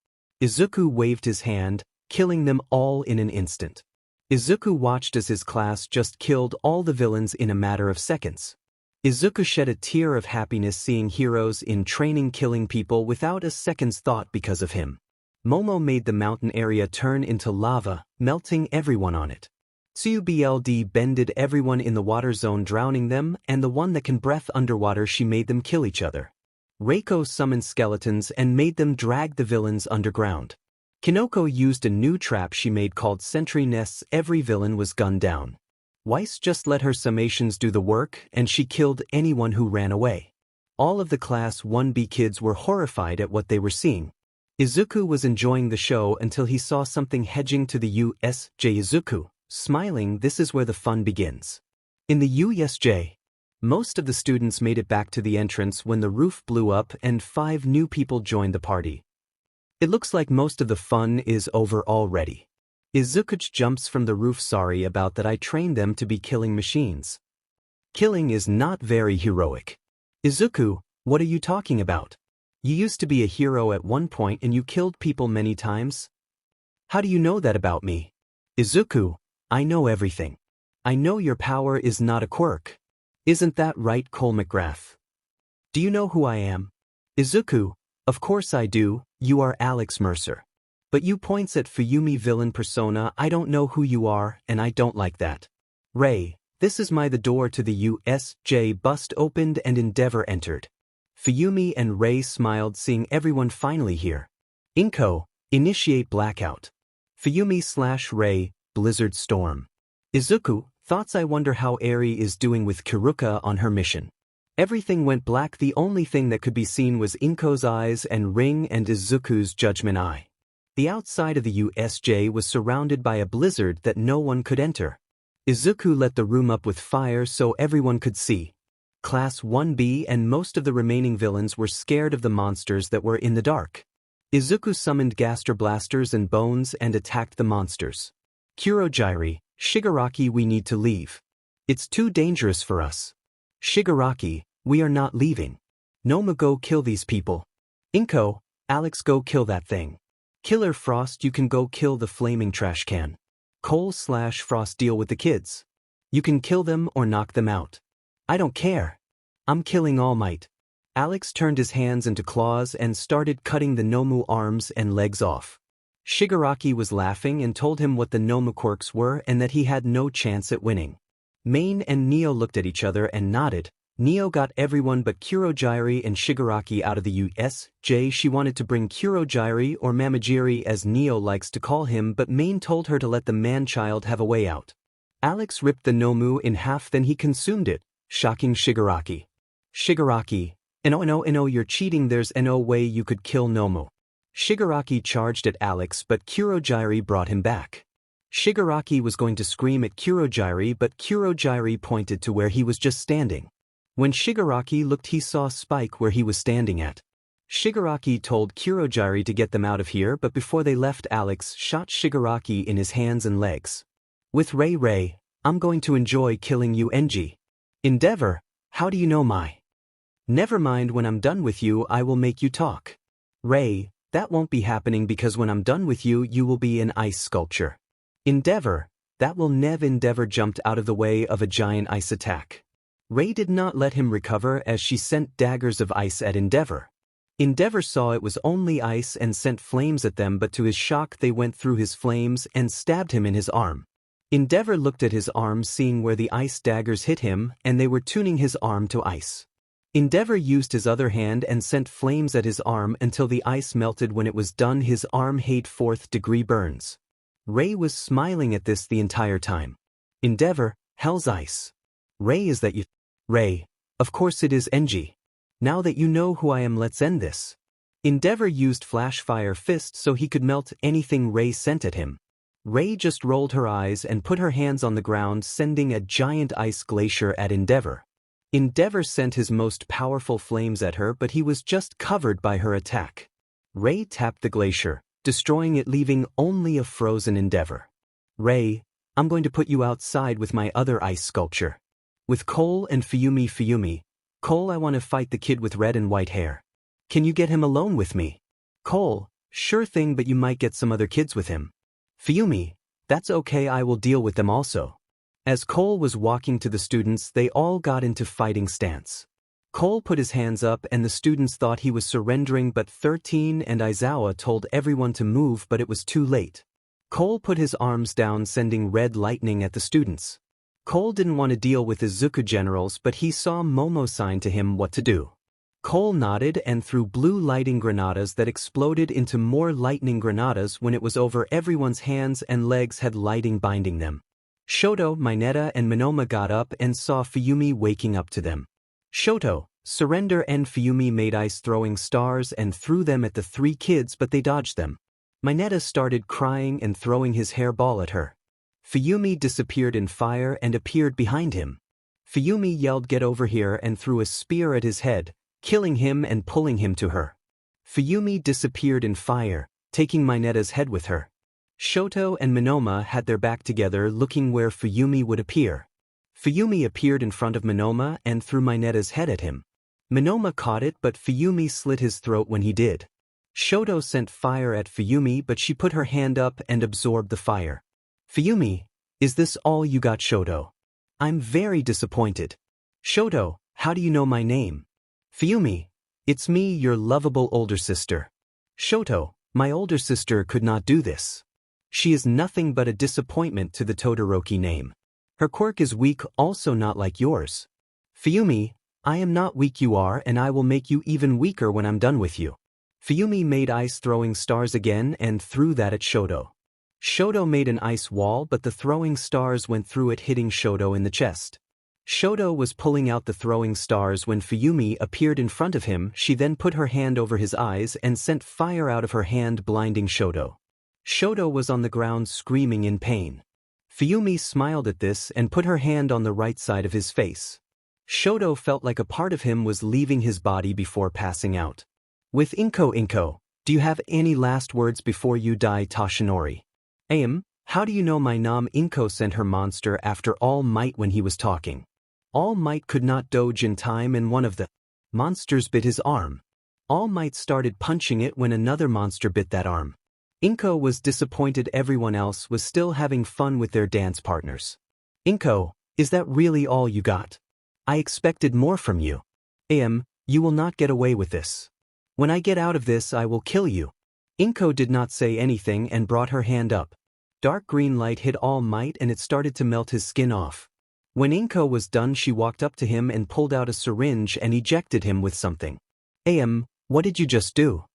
Izuku waved his hand, killing them all in an instant. Izuku watched as his class just killed all the villains in a matter of seconds. Izuku shed a tear of happiness seeing heroes in training killing people without a second's thought because of him. Momo made the mountain area turn into lava, melting everyone on it. 𝗬𝗵𝗲𝗍 bended everyone in the water zone, drowning them, and the one that can breath underwater she made them kill each other. Reiko summoned skeletons and made them drag the villains underground. Kinoko used a new trap she made called sentry nests. Every villain was gunned down. Weiss just let her summations do the work, and she killed anyone who ran away. All of the Class 1B kids were horrified at what they were seeing. Izuku was enjoying the show until he saw something hedging to the USJ. Izuku, smiling, this is where the fun begins. In the USJ, most of the students made it back to the entrance when the roof blew up and 5 new people joined the party. It looks like most of the fun is over already. Izuku jumps from the roof. Sorry about that, I trained them to be killing machines. Killing is not very heroic. Izuku, what are you talking about? You used to be a hero at one point and you killed people many times. How do you know that about me? Izuku, I know everything. I know your power is not a quirk. Isn't that right, 𝗏𝗏? Do you know who I am? Izuku, of course I do, you are Alex Mercer. But you points at Fuyumi villain persona. I don't know who you are, and I don't like that. Ray, this is the door to the USJ bust opened and Endeavor entered. Fuyumi and Ray smiled seeing everyone finally here. Inko, initiate blackout. Fuyumi/Ray, blizzard storm. Izuku, thoughts. I wonder how Eri is doing with Kiruka on her mission. Everything went black. The only thing that could be seen was Inko's eyes and ring and Izuku's judgment eye. The outside of the USJ was surrounded by a blizzard that no one could enter. Izuku lit the room up with fire so everyone could see, Class 1B and most of the remaining villains were scared of the monsters that were in the dark. Izuku summoned Gaster Blasters and Bones and attacked the monsters. 𝗬𝗓𝗓𝗄𝗧, Shigaraki, we need to leave. It's too dangerous for us. Shigaraki, we are not leaving. 𝗵𝗃, go kill these people. Inko, Alex, go kill that thing. Killer Frost, you can go kill the flaming trash can. 𝗧𝗏/Frost, deal with the kids. You can kill them or knock them out. I don't care. I'm killing All Might. Alex turned his hands into claws and started cutting the 𝗵𝗃 arms and legs off. Shigaraki was laughing and told him what the 𝗵𝗃 quirks were and that he had no chance at winning. Main and Neo looked at each other and nodded. Neo got everyone but 𝗬𝗓𝗓𝗓 and Shigaraki out of the USJ. She wanted to bring 𝗬𝗓𝗓𝗓 or 𝗵𝗃𝗲 as Neo likes to call him, but Main told her to let the man-child have a way out. Alex ripped the 𝗵𝗃 in half, then he consumed it, shocking Shigaraki. Shigaraki, no, you're cheating, there's no way you could kill 𝗵𝗃. Shigaraki charged at Alex, but 𝗬𝗓𝗓𝗓 brought him back. Shigaraki was going to scream at 𝗬𝗓𝗓𝗓, but 𝗬𝗓𝗓𝗓 pointed to where he was just standing. When Shigaraki looked, he saw Spike where he was standing at. Shigaraki told 𝗬𝗓𝗓𝗓𝗓 to get them out of here, but before they left, Alex shot Shigaraki in his hands and legs. With Ray, I'm going to enjoy killing you, NG. Endeavor, how do you know my? Never mind, when I'm done with you I will make you talk. Ray, that won't be happening because when I'm done with you, you will be an ice sculpture. Endeavor, that will never. Endeavor jumped out of the way of a giant ice attack. Ray did not let him recover as she sent daggers of ice at Endeavor. Endeavor saw it was only ice and sent flames at them, but to his shock they went through his flames and stabbed him in his arm. Endeavor looked at his arm, seeing where the ice daggers hit him, and they were tuning his arm to ice. Endeavor used his other hand and sent flames at his arm until the ice melted. When it was done, his arm had 4th degree burns. Ray was smiling at this the entire time. Endeavor, hell's ice. Ray, is that you? Ray, of course it is, NG. Now that you know who I am, let's end this. Endeavor used Flash Fire Fist so he could melt anything Ray sent at him. Ray just rolled her eyes and put her hands on the ground, sending a giant ice glacier at Endeavor. Endeavor sent his most powerful flames at her, but he was just covered by her attack. Ray tapped the glacier, destroying it, leaving only a frozen Endeavor. Ray, I'm going to put you outside with my other ice sculpture. With Cole and 𝗵𝗃𝗵𝗃. Cole, I want to fight the kid with red and white hair. Can you get him alone with me? Cole, sure thing, but you might get some other kids with him. 𝗵𝗃𝗵𝗃, that's okay, I will deal with them also. As Cole was walking to the students, they all got into fighting stance. Cole put his hands up and the students thought he was surrendering, but 13 and Izuku told everyone to move, but it was too late. Cole put his arms down, sending red lightning at the students. Cole didn't want to deal with Izuku generals, but he saw Momo sign to him what to do. Cole nodded and threw blue lighting granadas that exploded into more lightning granadas. When it was over, everyone's hands and legs had lighting binding them. Shoto, Mineta and 𝗵𝗃𝗶 got up and saw 𝗵𝗃𝗵𝗃 waking up to them. Shoto, surrender, and 𝗵𝗃𝗵𝗃 made ice throwing stars and threw them at the 3 kids, but they dodged them. Mineta started crying and throwing his hairball at her. 𝗵𝗃𝗵𝗃 disappeared in fire and appeared behind him. 𝗵𝗃𝗵𝗃 yelled, "Get over here," and threw a spear at his head, killing him and pulling him to her. 𝗵𝗃𝗵𝗃 disappeared in fire, taking Mineta's head with her. Shoto and 𝗵𝗃𝗶 had their back together, looking where 𝗵𝗃𝗵𝗃 would appear. 𝗵𝗃𝗵𝗃 appeared in front of 𝗵𝗃𝗶 and threw Mineta's head at him. 𝗵𝗃𝗶 caught it, but 𝗵𝗃𝗵𝗃 slit his throat when he did. Shoto sent fire at 𝗵𝗃𝗵𝗃, but she put her hand up and absorbed the fire. 𝗵𝗃𝗵𝗃, is this all you got, Shoto? I'm very disappointed. Shoto, how do you know my name? 𝗵𝗃𝗵𝗃, it's me, your lovable older sister. Shoto, my older sister could not do this. She is nothing but a disappointment to the Todoroki name. Her quirk is weak, also not like yours. 𝗵𝗃𝗵𝗃, I am not weak, you are, and I will make you even weaker when I'm done with you. 𝗵𝗃𝗵𝗃 made ice throwing stars again and threw that at Shoto. Shoto made an ice wall, but the throwing stars went through it, hitting Shoto in the chest. Shoto was pulling out the throwing stars when 𝗵𝗃𝗵𝗃 appeared in front of him. She then put her hand over his eyes and sent fire out of her hand, blinding Shoto. Shoto was on the ground screaming in pain. 𝗵𝗃𝗵𝗃 smiled at this and put her hand on the right side of his face. Shoto felt like a part of him was leaving his body before passing out. With 𝗵𝗃𝗃𝗁, do you have any last words before you die, 𝗳𝗏? How do you know my 𝗵𝗃𝗃𝗁 sent her monster after All Might when he was talking? All Might could not doge in time and one of the monsters bit his arm. All Might started punching it when another monster bit that arm. 𝗵𝗃𝗃 was disappointed everyone else was still having fun with their dance partners. 𝗵𝗃𝗃, is that really all you got? I expected more from you. You will not get away with this. When I get out of this I will kill you. 𝗵𝗃𝗃 did not say anything and brought her hand up. Dark green light hit All Might and it started to melt his skin off. When 𝗵𝗃𝗃 was done she walked up to him and pulled out a syringe and ejected him with something. What did you just do?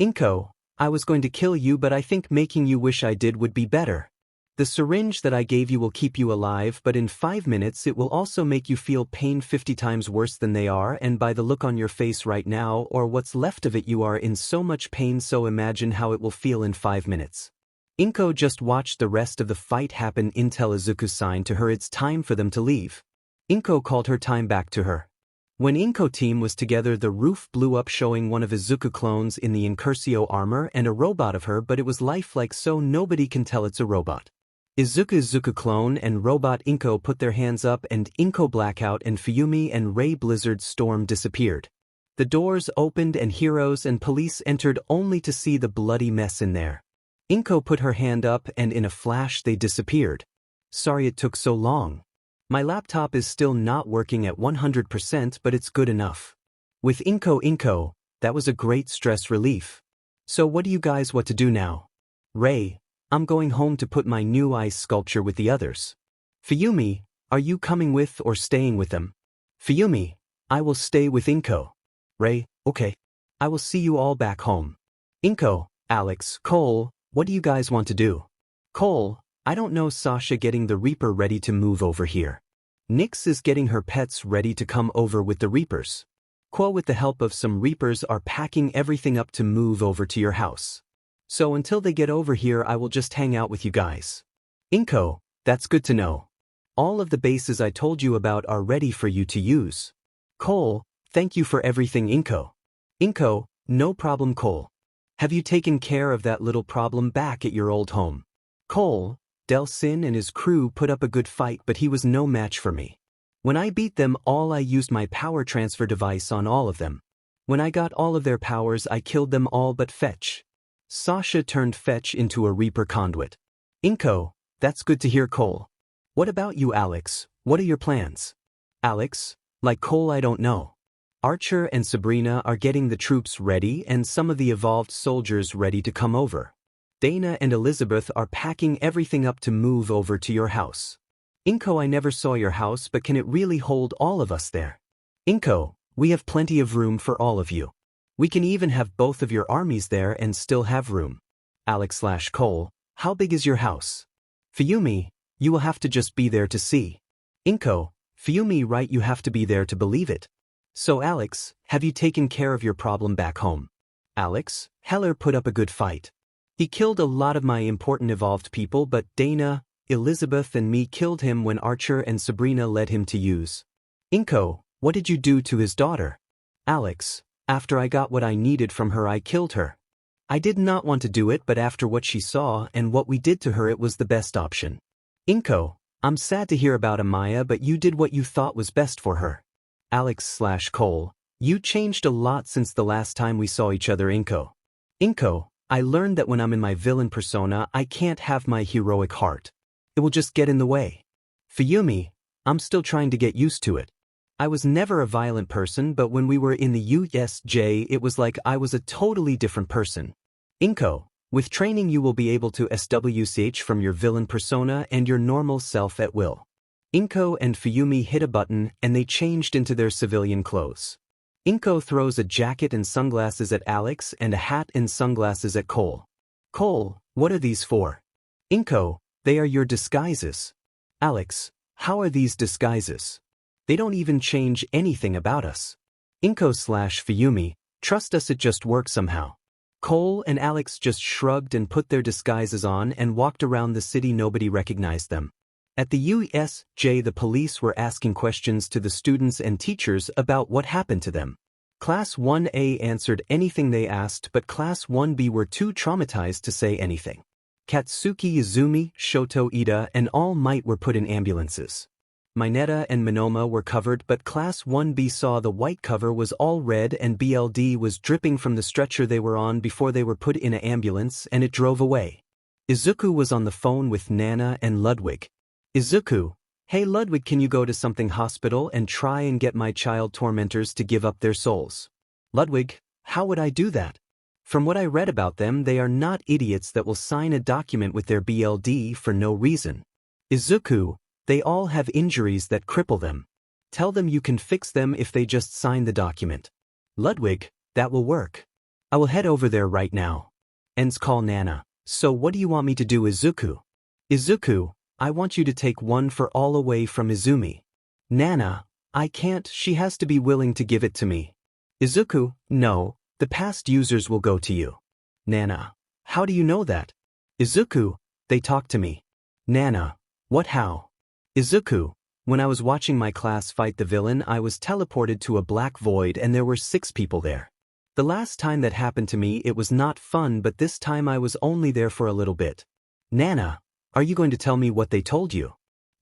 𝗵𝗃𝗃, I was going to kill you but I think making you wish I did would be better. The syringe that I gave you will keep you alive but in 5 minutes it will also make you feel pain 50 times worse than they are and by the look on your face right now or what's left of it you are in so much pain so imagine how it will feel in 5 minutes. 𝗵𝗃𝗃 just watched the rest of the fight happen until Izuku signed to her it's time for them to leave. 𝗵𝗃𝗃 called her time back to her. When 𝗵𝗃𝗃 team was together the roof blew up showing one of Izuku clones in the 𝗵𝗃𝗃𝗁 armor and a robot of her but it was lifelike so nobody can tell it's a robot. Izuku clone and robot 𝗵𝗃𝗃 put their hands up and 𝗵𝗃𝗃 Blackout and 𝗵𝗃𝗃 and 𝗂𝗵𝗃𝗃 disappeared. The doors opened and heroes and police entered only to see the bloody mess in there. 𝗵𝗃𝗃 put her hand up and in a flash they disappeared. Sorry it took so long. My laptop is still not working at 100% but it's good enough. With 𝗵𝗃𝗃𝗃, that was a great stress relief. So what do you guys what to do now? Ray, I'm going home to put my new ice sculpture with the others. 𝗵𝗃𝗃, are you coming with or staying with them? 𝗵𝗃𝗃, I will stay with 𝗵𝗃𝗃. Ray, okay. I will see you all back home. 𝗵𝗃𝗃, Alex, Cole, what do you guys want to do? Cole, I don't know. Sasha getting the Reaper ready to move over here. Nyx is getting her pets ready to come over with the Reapers. 𝗂𝗃 with the help of some Reapers are packing everything up to move over to your house. So until they get over here I will just hang out with you guys. 𝗵𝗃𝗃, that's good to know. All of the bases I told you about are ready for you to use. Cole, thank you for everything 𝗵𝗃𝗃. 𝗵𝗃𝗃, no problem Cole. Have you taken care of that little problem back at your old home? Cole, Delsin and his crew put up a good fight but he was no match for me. When I beat them all I used my power transfer device on all of them. When I got all of their powers I killed them all but Fetch. Sasha turned Fetch into a Reaper conduit. 𝗵𝗃𝗃, that's good to hear Cole. What about you Alex, what are your plans? Alex, like Cole I don't know. Archer and Sabrina are getting the troops ready and some of the evolved soldiers ready to come over. Dana and Elizabeth are packing everything up to move over to your house. 𝗵𝗃𝗃, I never saw your house but can it really hold all of us there? 𝗵𝗃𝗃, we have plenty of room for all of you. We can even have both of your armies there and still have room. Alex/Cole, how big is your house? 𝗵𝗃𝗃, you will have to just be there to see. 𝗵𝗃𝗃, 𝗵𝗃𝗃, right, you have to be there to believe it. So Alex, have you taken care of your problem back home? Alex, Heller put up a good fight. He killed a lot of my important evolved people but Dana, Elizabeth and me killed him when Archer and Sabrina led him to use. 𝗵𝗃𝗃, what did you do to his daughter? Alex, after I got what I needed from her I killed her. I did not want to do it but after what she saw and what we did to her it was the best option. 𝗵𝗃𝗃, I'm sad to hear about 𝗵𝗃𝗲 but you did what you thought was best for her. Alex/Cole, you changed a lot since the last time we saw each other. 𝗵𝗃𝗃. 𝗵𝗃𝗃, I learned that when I'm in my villain persona I can't have my heroic heart. It will just get in the way. 𝗵𝗃𝗃, I'm still trying to get used to it. I was never a violent person but when we were in the USJ it was like I was a totally different person. 𝗵𝗃𝗃, with training you will be able to establish from your villain persona and your normal self at will. 𝗵𝗃𝗃 and 𝗵𝗃𝗃 hit a button and they changed into their civilian clothes. 𝗵𝗃𝗃 throws a jacket and sunglasses at Alex and a hat and sunglasses at Cole. Cole, what are these for? 𝗵𝗃𝗃, they are your disguises. Alex, how are these disguises? They don't even change anything about us. 𝗵𝗃𝗃/𝗵𝗃𝗃, trust us it just works somehow. Cole and Alex just shrugged and put their disguises on and walked around the city. Nobody recognized them. At the 𝗧𝗜𝗧𝗟, the police were asking questions to the students and teachers about what happened to them. Class 1A answered anything they asked, but Class 1B were too traumatized to say anything. 𝗧𝗵𝗲 𝗵𝗃𝗲 and All Might were put in ambulances. 𝗵𝗃𝗲 and 𝗵𝗃𝗲 were covered, but Class 1B saw the white cover was all red and BLD was dripping from the stretcher they were on before they were put in an ambulance, and it drove away. Izuku was on the phone with Nana and Ludwig. Izuku, hey Ludwig, can you go to something hospital and try and get my child tormentors to give up their souls? Ludwig, how would I do that? From what I read about them, they are not idiots that will sign a document with their BLD for no reason. Izuku, they all have injuries that cripple them. Tell them you can fix them if they just sign the document. Ludwig, that will work. I will head over there right now. Call Nana. So what do you want me to do, Izuku? Izuku, I want you to take one for all away from Izumi. Nana, I can't, she has to be willing to give it to me. Izuku, no, the past users will go to you. Nana, how do you know that? Izuku, they talk to me. Nana, what, how? Izuku, when I was watching my class fight the villain, I was teleported to a black void and there were 6 people there. The last time that happened to me it was not fun, but this time I was only there for a little bit. Nana, are you going to tell me what they told you?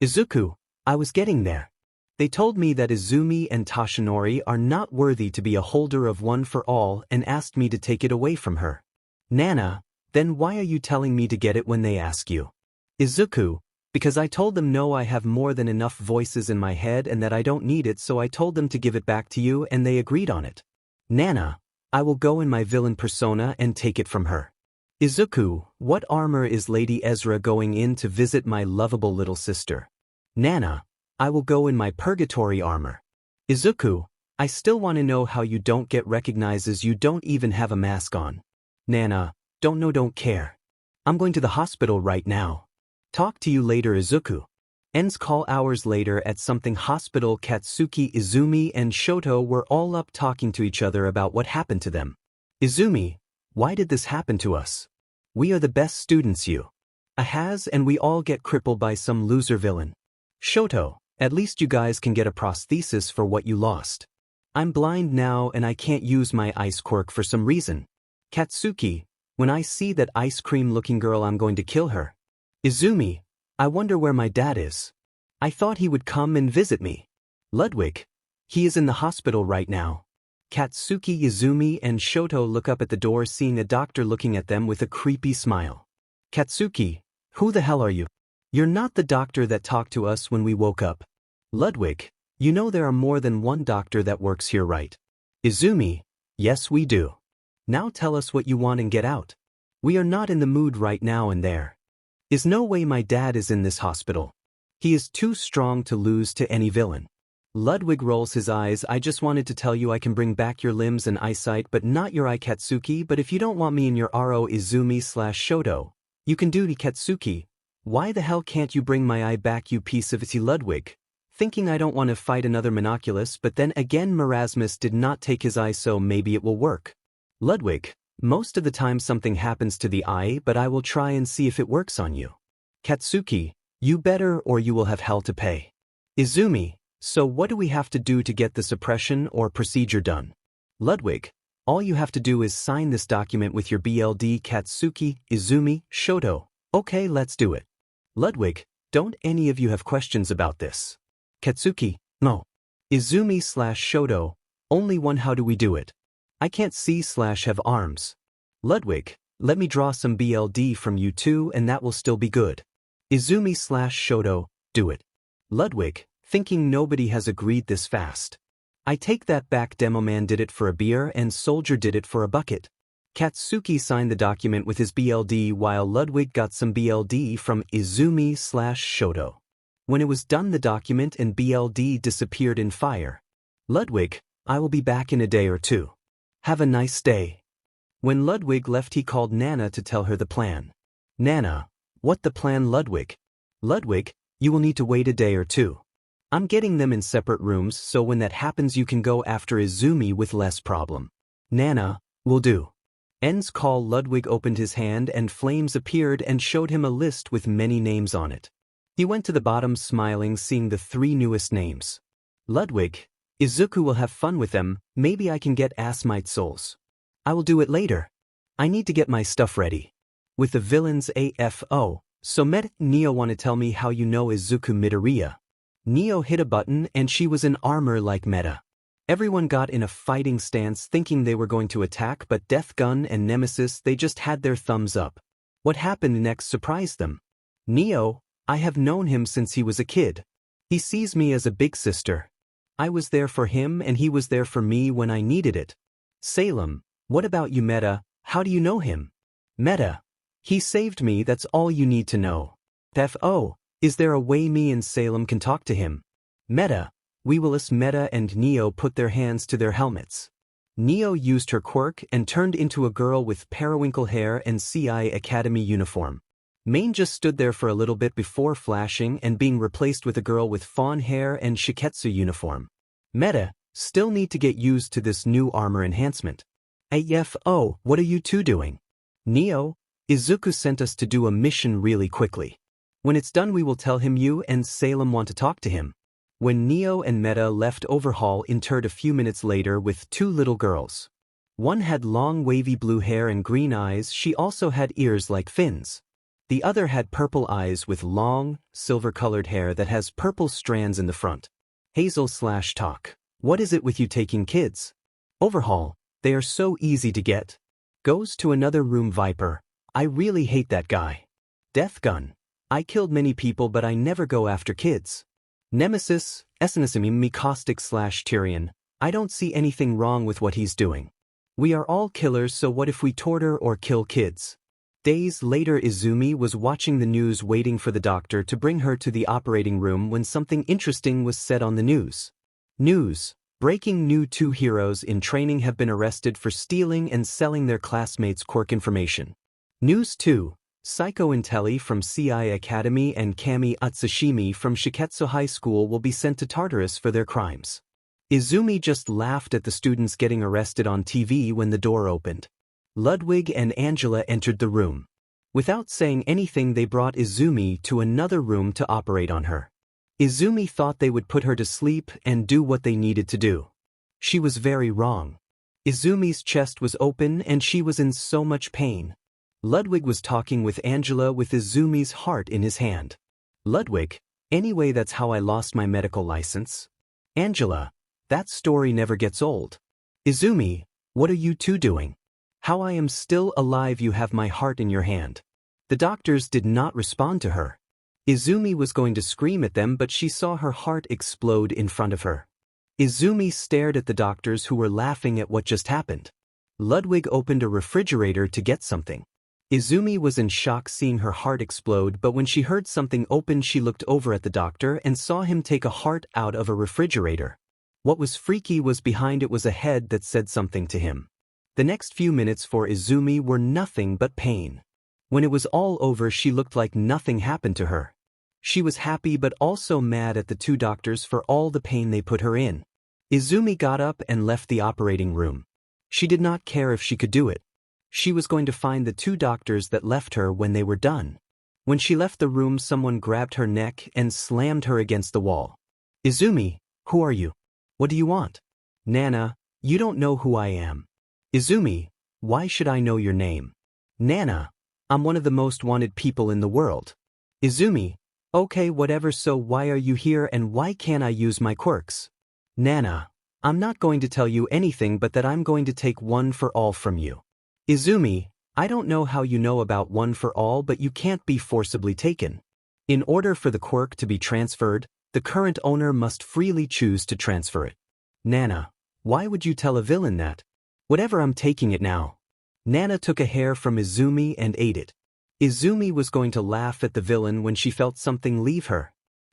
Izuku, I was getting there. They told me that Izumi and Toshinori are not worthy to be a holder of One for All and asked me to take it away from her. Nana, then why are you telling me to get it when they ask you? Izuku, because I told them no, I have more than enough voices in my head and that I don't need it, so I told them to give it back to you and they agreed on it. Nana, I will go in my villain persona and take it from her. Izuku, what armor is Lady Ezra going in to visit my lovable little sister? Nana, I will go in my purgatory armor. Izuku, I still want to know how you don't get recognized as you don't even have a mask on. Nana, don't know, don't care. I'm going to the hospital right now. Talk to you later, Izuku. Ends call. Hours later at something hospital, Katsuki, Izumi and Shoto were all up talking to each other about what happened to them. Izumi, why did this happen to us? We are the best students, 𝗧𝗏, and we all get crippled by some loser villain. Shoto, at least you guys can get a prosthesis for what you lost. I'm blind now and I can't use my ice quirk for some reason. Katsuki, when I see that ice cream looking girl I'm going to kill her. Izumi, I wonder where my dad is. I thought he would come and visit me. Ludwig, he is in the hospital right now. Katsuki, Izumi and Shoto look up at the door, seeing a doctor looking at them with a creepy smile. Katsuki, who the hell are you? You're not the doctor that talked to us when we woke up. Ludwig, you know there are more than one doctor that works here, right? Izumi, yes we do. Now tell us what you want and get out. We are not in the mood right now, and there is no way my dad is in this hospital. He is too strong to lose to any villain. Ludwig rolls his eyes. I just wanted to tell you I can bring back your limbs and eyesight but not your eye, Katsuki, but if you don't want me in your RO, Izumi/Shoto, you can do it, Katsuki. Why the hell can't you bring my eye back, you piece of it? Ludwig, thinking I don't want to fight another Monoculus, but then again Marasmus did not take his eye, so maybe it will work. Ludwig, most of the time something happens to the eye, but I will try and see if it works on you. Katsuki, you better or you will have hell to pay. Izumi, so what do we have to do to get the suppression or procedure done? Ludwig, all you have to do is sign this document with your BLD. Katsuki, Izumi, Shoto, okay, let's do it. Ludwig, don't any of you have questions about this? Katsuki, no. Izumi/Shoto, only one, how do we do it? I can't see/have arms. Ludwig, let me draw some BLD from you too and that will still be good. Izumi/Shoto, do it. Ludwig, thinking nobody has agreed this fast. I take that back, Demoman did it for a beer and Soldier did it for a bucket. Katsuki signed the document with his BLD while Ludwig got some BLD from Izumi/Shoto. When it was done, the document and BLD disappeared in fire. Ludwig, I will be back in a day or two. Have a nice day. When Ludwig left, he called Nana to tell her the plan. Nana, what the plan, Ludwig? Ludwig, you will need to wait a day or two. I'm getting them in separate rooms, so when that happens you can go after Izumi with less problem. Nana, will do. Ends call. Ludwig opened his hand and flames appeared and showed him a list with many names on it. He went to the bottom smiling, seeing the 3 newest names. Ludwig, Izuku will have fun with them, maybe I can get 𝗬𝗵𝗃𝗁𝗍. I will do it later. I need to get my stuff ready. With the villains 𝗳𝗲𝗄𝗧𝗵𝗲, Neo wanna tell me how you know Izuku Midoriya. Neo hit a button and she was in armor like Meta. Everyone got in a fighting stance thinking they were going to attack, but Deathgun and Nemesis, they just had their thumbs up. What happened next surprised them. Neo, I have known him since he was a kid. He sees me as a big sister. I was there for him and he was there for me when I needed it. Salem, what about you Meta, how do you know him? Meta, he saved me, that's all you need to know. 𝗳𝗲𝗄, is there a way me and Salem can talk to him? Meta, we will. Meta and Neo put their hands to their helmets. Neo used her quirk and turned into a girl with periwinkle hair and 𝗬𝗍𝗄𝗏 Academy uniform. Main just stood there for a little bit before flashing and being replaced with a girl with fawn hair and Shiketsu uniform. Meta, still need to get used to this new armor enhancement. 𝗳𝗲𝗄𝗏, what are you two doing? Neo, Izuku sent us to do a mission really quickly. When it's done we will tell him you and Salem want to talk to him. When Neo and Meta left, Overhaul entered a few minutes later with 2 little girls. One had long wavy blue hair and green eyes, she also had ears like fins. The other had purple eyes with long, silver-colored hair that has purple strands in the front. Hazel/Talk. What is it with you taking kids? Overhaul, they are so easy to get. Goes to another room. Viper, I really hate that guy. Deathgun, I killed many people but I never go after kids. Nemesis, 𝗬𝗵𝗵𝗃𝗁𝗍, I don't see anything wrong with what he's doing. We are all killers, so what if we torture or kill kids? Days later, Izumi was watching the news waiting for the doctor to bring her to the operating room when something interesting was said on the news. News, breaking news: 2 heroes in training have been arrested for stealing and selling their classmates' quirk information. News 2, 𝗳𝗏𝗄𝗃 from 𝗬𝗍𝗄𝗏 Academy and 𝗵𝗃𝗄𝗃 from Shiketsu High School will be sent to Tartarus for their crimes. Izumi just laughed at the students getting arrested on TV when the door opened. Ludwig and Angela entered the room. Without saying anything, they brought Izumi to another room to operate on her. Izumi thought they would put her to sleep and do what they needed to do. She was very wrong. Izumi's chest was open and she was in so much pain. Ludwig was talking with Angela with Izumi's heart in his hand. Ludwig, anyway, that's how I lost my medical license. Angela, that story never gets old. Izumi, what are you two doing? How I am still alive, you have my heart in your hand. The doctors did not respond to her. Izumi was going to scream at them, but she saw her heart explode in front of her. Izumi stared at the doctors who were laughing at what just happened. Ludwig opened a refrigerator to get something. Izumi was in shock seeing her heart explode, but when she heard something open she looked over at the doctor and saw him take a heart out of a refrigerator. What was freaky was behind it was a head that said something to him. The next few minutes for Izumi were nothing but pain. When it was all over she looked like nothing happened to her. She was happy but also mad at the 2 doctors for all the pain they put her in. Izumi got up and left the operating room. She did not care if she could do it. She was going to find the 2 doctors that left her when they were done. When she left the room, someone grabbed her neck and slammed her against the wall. Izumi, who are you? What do you want? Nana, you don't know who I am. Izumi, why should I know your name? Nana, I'm one of the most wanted people in the world. Izumi, okay, whatever, so why are you here and why can't I use my quirks? Nana, I'm not going to tell you anything but that I'm going to take one for all from you. Izumi, I don't know how you know about one for all, but you can't be forcibly taken. In order for the quirk to be transferred, the current owner must freely choose to transfer it. Nana, why would you tell a villain that? Whatever, I'm taking it now. Nana took a hair from Izumi and ate it. Izumi was going to laugh at the villain when she felt something leave her.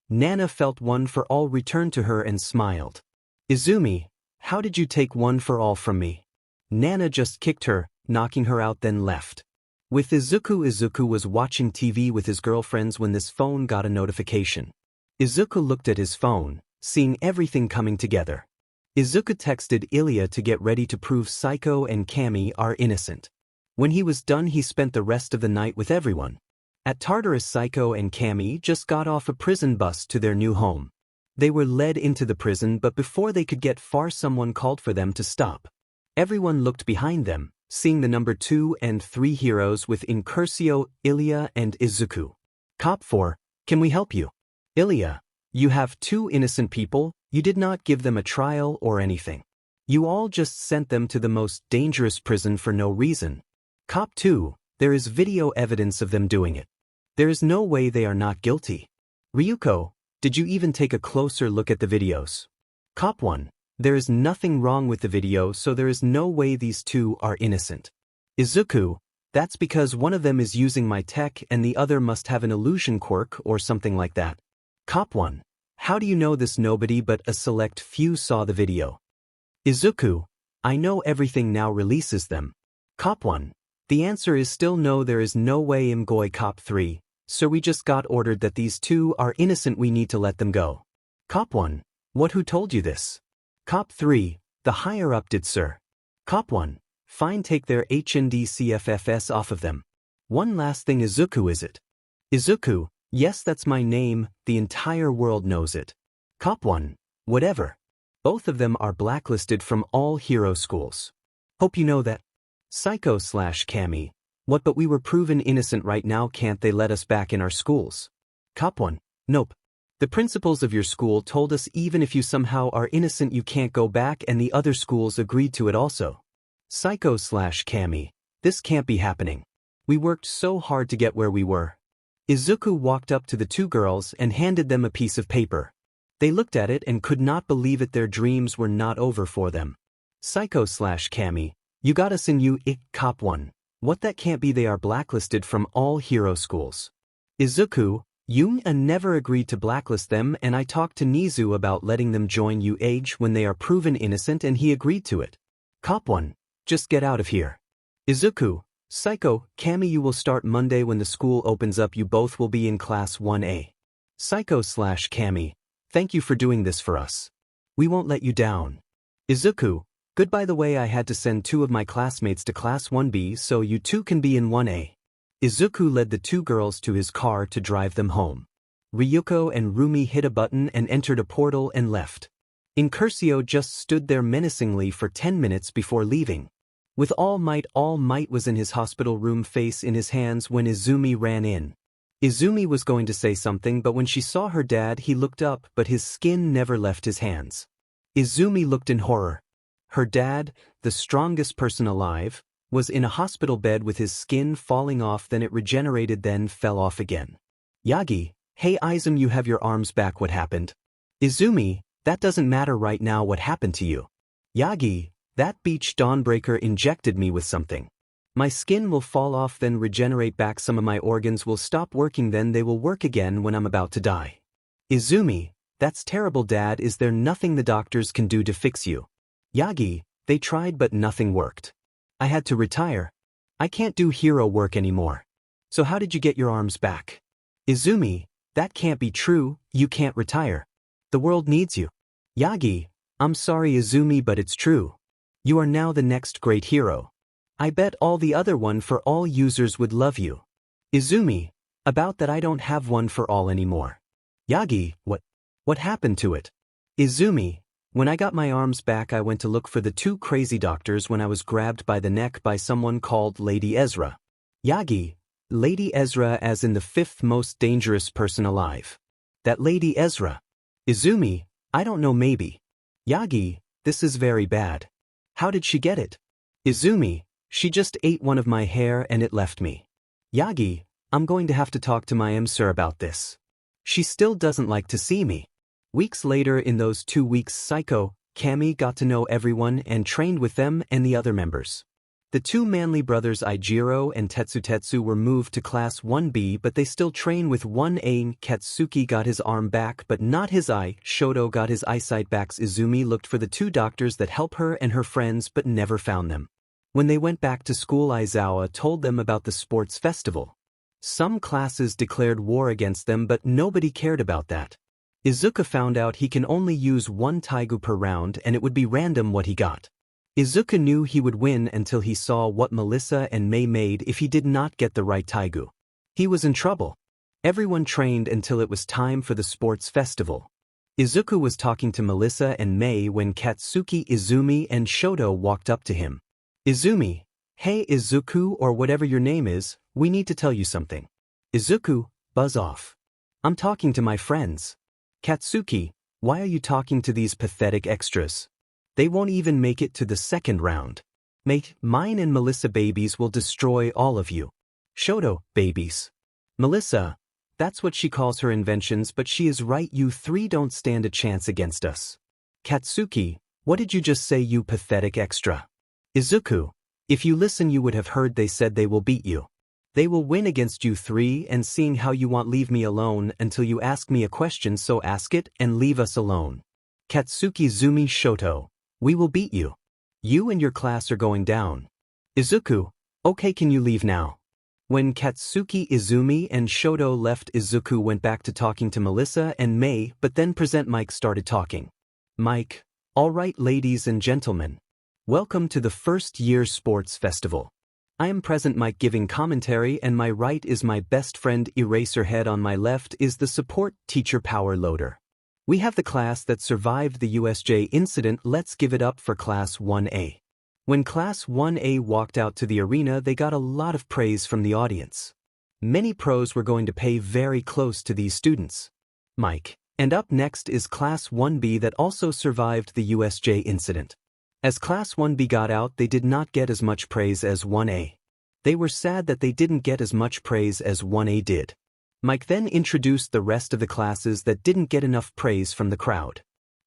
Nana felt one for all return to her and smiled. Izumi, how did you take one for all from me? Nana just kicked her, knocking her out, then left. With Izuku was watching TV with his girlfriends when this phone got a notification. Izuku looked at his phone, seeing everything coming together. Izuku texted Ilya to get ready to prove Psycho and Cammy are innocent. When he was done he spent the rest of the night with everyone. At Tartarus, 𝗧𝗂 and 𝗵𝗃 just got off a prison bus to their new home. They were led into the prison, but before they could get far someone called for them to stop. Everyone looked behind them, seeing the number 2 and 3 heroes with Incurcio, Ilia and Izuku. 𝗵𝗃, can we help you? Ilia, you have 2 innocent people, you did not give them a trial or anything. You all just sent them to the most dangerous prison for no reason. 𝗵𝗃, there is video evidence of them doing it. There is no way they are not guilty. Ryuko, did you even take a closer look at the videos? 𝗵1, there is nothing wrong with the video, so there is no way these 2 are innocent. Izuku, that's because one of them is using my tech and the other must have an illusion quirk or something like that. 𝗵1, how do you know this? Nobody but a select few saw the video. Izuku, I know everything now releases them. 𝗵1, the answer is still no, there is no way 𝗵𝗃𝗁 𝗵3, so we just got ordered that these 2 are innocent, we need to let them go. 𝗵1, what, who told you this? 𝗵3, the higher up did, sir. 𝗵1, fine, take their ℕ𝗛𝐷𝐶FFS off of them. One last thing, Izuku, is it? Izuku, yes, that's my name, the entire world knows it. 𝗵1, whatever. Both of them are blacklisted from all hero schools. Hope you know that. 𝗧𝗂/𝗵𝗃, what, but we were proven innocent right now, can't they let us back in our schools? 𝗵1, nope. The principals of your school told us even if you somehow are innocent you can't go back, and the other schools agreed to it also. 𝗧𝗂/𝗵𝗃, this can't be happening. We worked so hard to get where we were. Izuku walked up to the 2 girls and handed them a piece of paper. They looked at it and could not believe it, their dreams were not over for them. 𝗧𝗂/𝗵𝗃, you got us in 𝗵1, what, that can't be, they are blacklisted from all hero schools. Izuku, 𝗃 never agreed to blacklist them, and I talked to Nizu about letting them join 𝗃 when they are proven innocent and he agreed to it. 𝗵1, just get out of here. Izuku, 𝗧𝗂/𝗵𝗃, you will start Monday when the school opens up, you both will be in class 1A. 𝗧𝗂/𝗵𝗃, thank you for doing this for us. We won't let you down. Izuku, good, by the way, I had to send 2 of my classmates to class 1B so you 2 can be in 1A. Izuku led the 2 girls to his car to drive them home. Ryuko and Rumi hit a button and entered a portal and left. Incurcio just stood there menacingly for 10 minutes before leaving. With All Might was in his hospital room, face in his hands, when Izumi ran in. Izumi was going to say something, but when she saw her dad he looked up, but his skin never left his hands. Izumi looked in horror. Her dad, the strongest person alive, was in a hospital bed with his skin falling off, then it regenerated, then fell off again. Yagi, hey Izumi, you have your arms back, what happened? Izumi, that doesn't matter right now, what happened to you? Yagi, that beach Dawnbreaker injected me with something. My skin will fall off then regenerate back, some of my organs will stop working then they will work again when I'm about to die. Izumi, that's terrible dad, is there nothing the doctors can do to fix you? Yagi, they tried but nothing worked. I had to retire. I can't do hero work anymore. So how did you get your arms back? Izumi, that can't be true, you can't retire. The world needs you. Yagi, I'm sorry Izumi, but it's true. You are now the next great hero. I bet all the other one for all users would love you. Izumi, about that I don't have one for all anymore. Yagi, what happened to it? Izumi, when I got my arms back I went to look for the 2 crazy doctors when I was grabbed by the neck by someone called Lady 𝗧𝗓. Yagi, Lady 𝗧𝗓 as in the 5th most dangerous person alive. That Lady 𝗧𝗓. Izumi, I don't know, maybe. Yagi, this is very bad. How did she get it? Izumi, she just ate one of my hair and it left me. Yagi, I'm going to have to talk to my 𝗵𝗃𝗁 about this. She still doesn't like to see me. Weeks later, in those 2 weeks, 𝗧𝗂/𝗵𝗃 got to know everyone and trained with them and the other members. The 2 manly brothers Ijiro and Tetsutetsu were moved to class 1B, but they still train with 1A. Katsuki got his arm back but not his eye. Shoto got his eyesight back. Izumi looked for the 2 doctors that help her and her friends but never found them. When they went back to school, Aizawa told them about the sports festival. Some classes declared war against them, but nobody cared about that. Izuku found out he can only use 1 taigu per round and it would be random what he got. Izuku knew he would win until he saw what Melissa and May made if he did not get the right taigu. He was in trouble. Everyone trained until it was time for the sports festival. Izuku was talking to Melissa and Mei when Katsuki, Izumi, and Shoto walked up to him. Izumi, hey Izuku or whatever your name is, we need to tell you something. Izuku, buzz off. I'm talking to my friends. Katsuki, why are you talking to these pathetic extras? They won't even make it to the second round. Mate, mine and Melissa babies will destroy all of you. Shoto, babies. Melissa, that's what she calls her inventions, but she is right, you three don't stand a chance against us. Katsuki, what did you just say, you pathetic extra? Izuku, if you listen you would have heard they said they will beat you. They will win against you three, and seeing how you want leave me alone until you ask me a question, so ask it and leave us alone. Katsuki, Izumi, Shoto, we will beat you. You and your class are going down. Izuku, okay, can you leave now? When Katsuki, Izumi, and Shoto left, Izuku went back to talking to Melissa and Mei, but then Mike started talking. Mike, all right ladies and gentlemen. Welcome to the first year sports festival. I am present Mike giving commentary, and my right is my best friend Eraserhead, on my left is the support teacher Powerloader. We have the class that survived the USJ incident. Let's give it up for Class 1A. When Class 1A walked out to the arena, they got a lot of praise from the audience. Many pros were going to pay very close to these students. Mike. And up next is Class 1B that also survived the USJ incident. As Class 1B got out, they did not get as much praise as 1A. They were sad that they didn't get as much praise as 1A did. Mike then introduced the rest of the classes that didn't get enough praise from the crowd.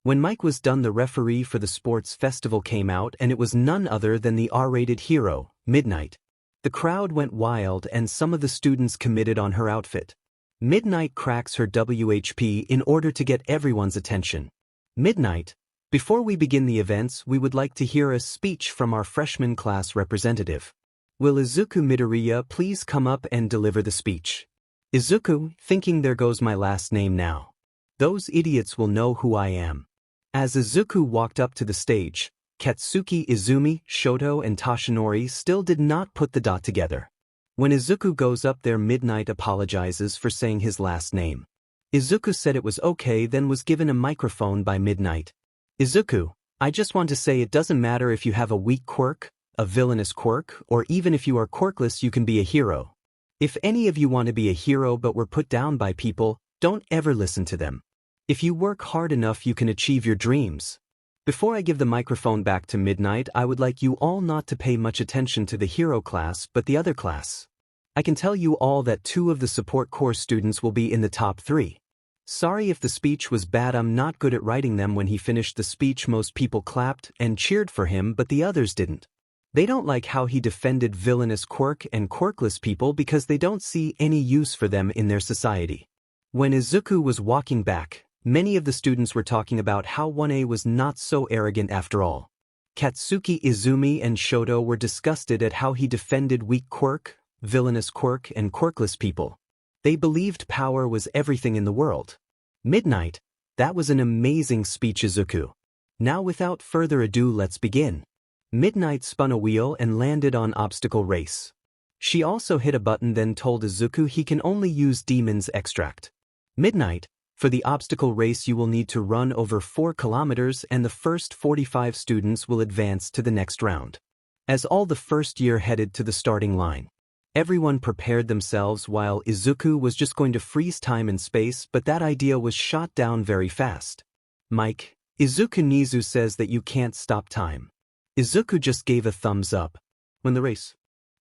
When Mike was done, the referee for the sports festival came out, and it was none other than the R-rated hero, Midnight. The crowd went wild and some of the students committed on her outfit. Midnight cracks her WHP in order to get everyone's attention. Midnight, before we begin the events, we would like to hear a speech from our freshman class representative. Will Izuku Midoriya please come up and deliver the speech? Izuku, thinking there goes my last name now. Those idiots will know who I am. As Izuku walked up to the stage, Katsuki, Izumi, Shoto, and Toshinori still did not put the dot together. When Izuku goes up there, Midnight apologizes for saying his last name. Izuku said it was okay, then was given a microphone by Midnight. Izuku, I just want to say it doesn't matter if you have a weak quirk, a villainous quirk, or even if you are quirkless, you can be a hero. If any of you want to be a hero but were put down by people, don't ever listen to them. If you work hard enough, you can achieve your dreams. Before I give the microphone back to Midnight, I would like you all not to pay much attention to the hero class but the other class. I can tell you all that 2 of the support course students will be in the top 3. Sorry if the speech was bad, I'm not good at writing them. When he finished the speech, most people clapped and cheered for him, but the others didn't. They don't like how he defended villainous quirk and quirkless people because they don't see any use for them in their society. When Izuku was walking back, many of the students were talking about how 1A was not so arrogant after all. Katsuki, Izumi, and Shoto were disgusted at how he defended weak quirk, villainous quirk, and quirkless people. They believed power was everything in the world. Midnight, that was an amazing speech, Izuku. Now without further ado, let's begin. Midnight spun a wheel and landed on obstacle race. She also hit a button, then told Izuku he can only use demon's extract. Midnight, for the obstacle race you will need to run over 4 kilometers and the first 45 students will advance to the next round. As all the first year headed to the starting line, everyone prepared themselves while Izuku was just going to freeze time and space, but that idea was shot down very fast. Mike, Izuku Nizu says that you can't stop time. Izuku just gave a thumbs up. When the race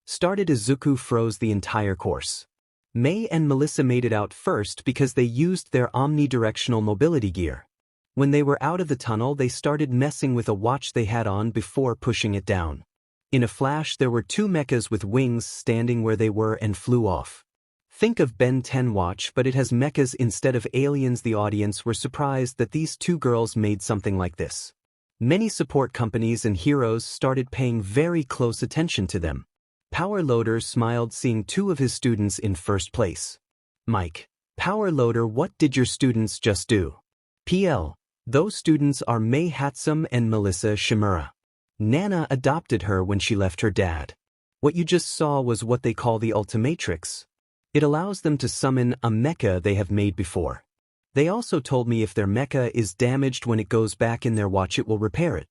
started, Izuku froze the entire course. Mei and Melissa made it out first because they used their omnidirectional mobility gear. When they were out of the tunnel, they started messing with a watch they had on before pushing it down. In a flash, there were 2 mechas with wings standing where they were and flew off. Think of Ben 10 watch, but it has mechas instead of aliens. The audience were surprised that these 2 girls made something like this. Many support companies and heroes started paying very close attention to them. Powerloader smiled seeing 2 of his students in first place. Mike, Powerloader, what did your students just do? PL, those students are 𝗵𝗃𝗄𝗵 and Melissa 𝗵𝗲𝗄𝗏. Nana adopted her when she left her dad. What you just saw was what they call the Ultimatrix. It allows them to summon a mecha they have made before. They also told me if their mecha is damaged when it goes back in their watch it will repair it.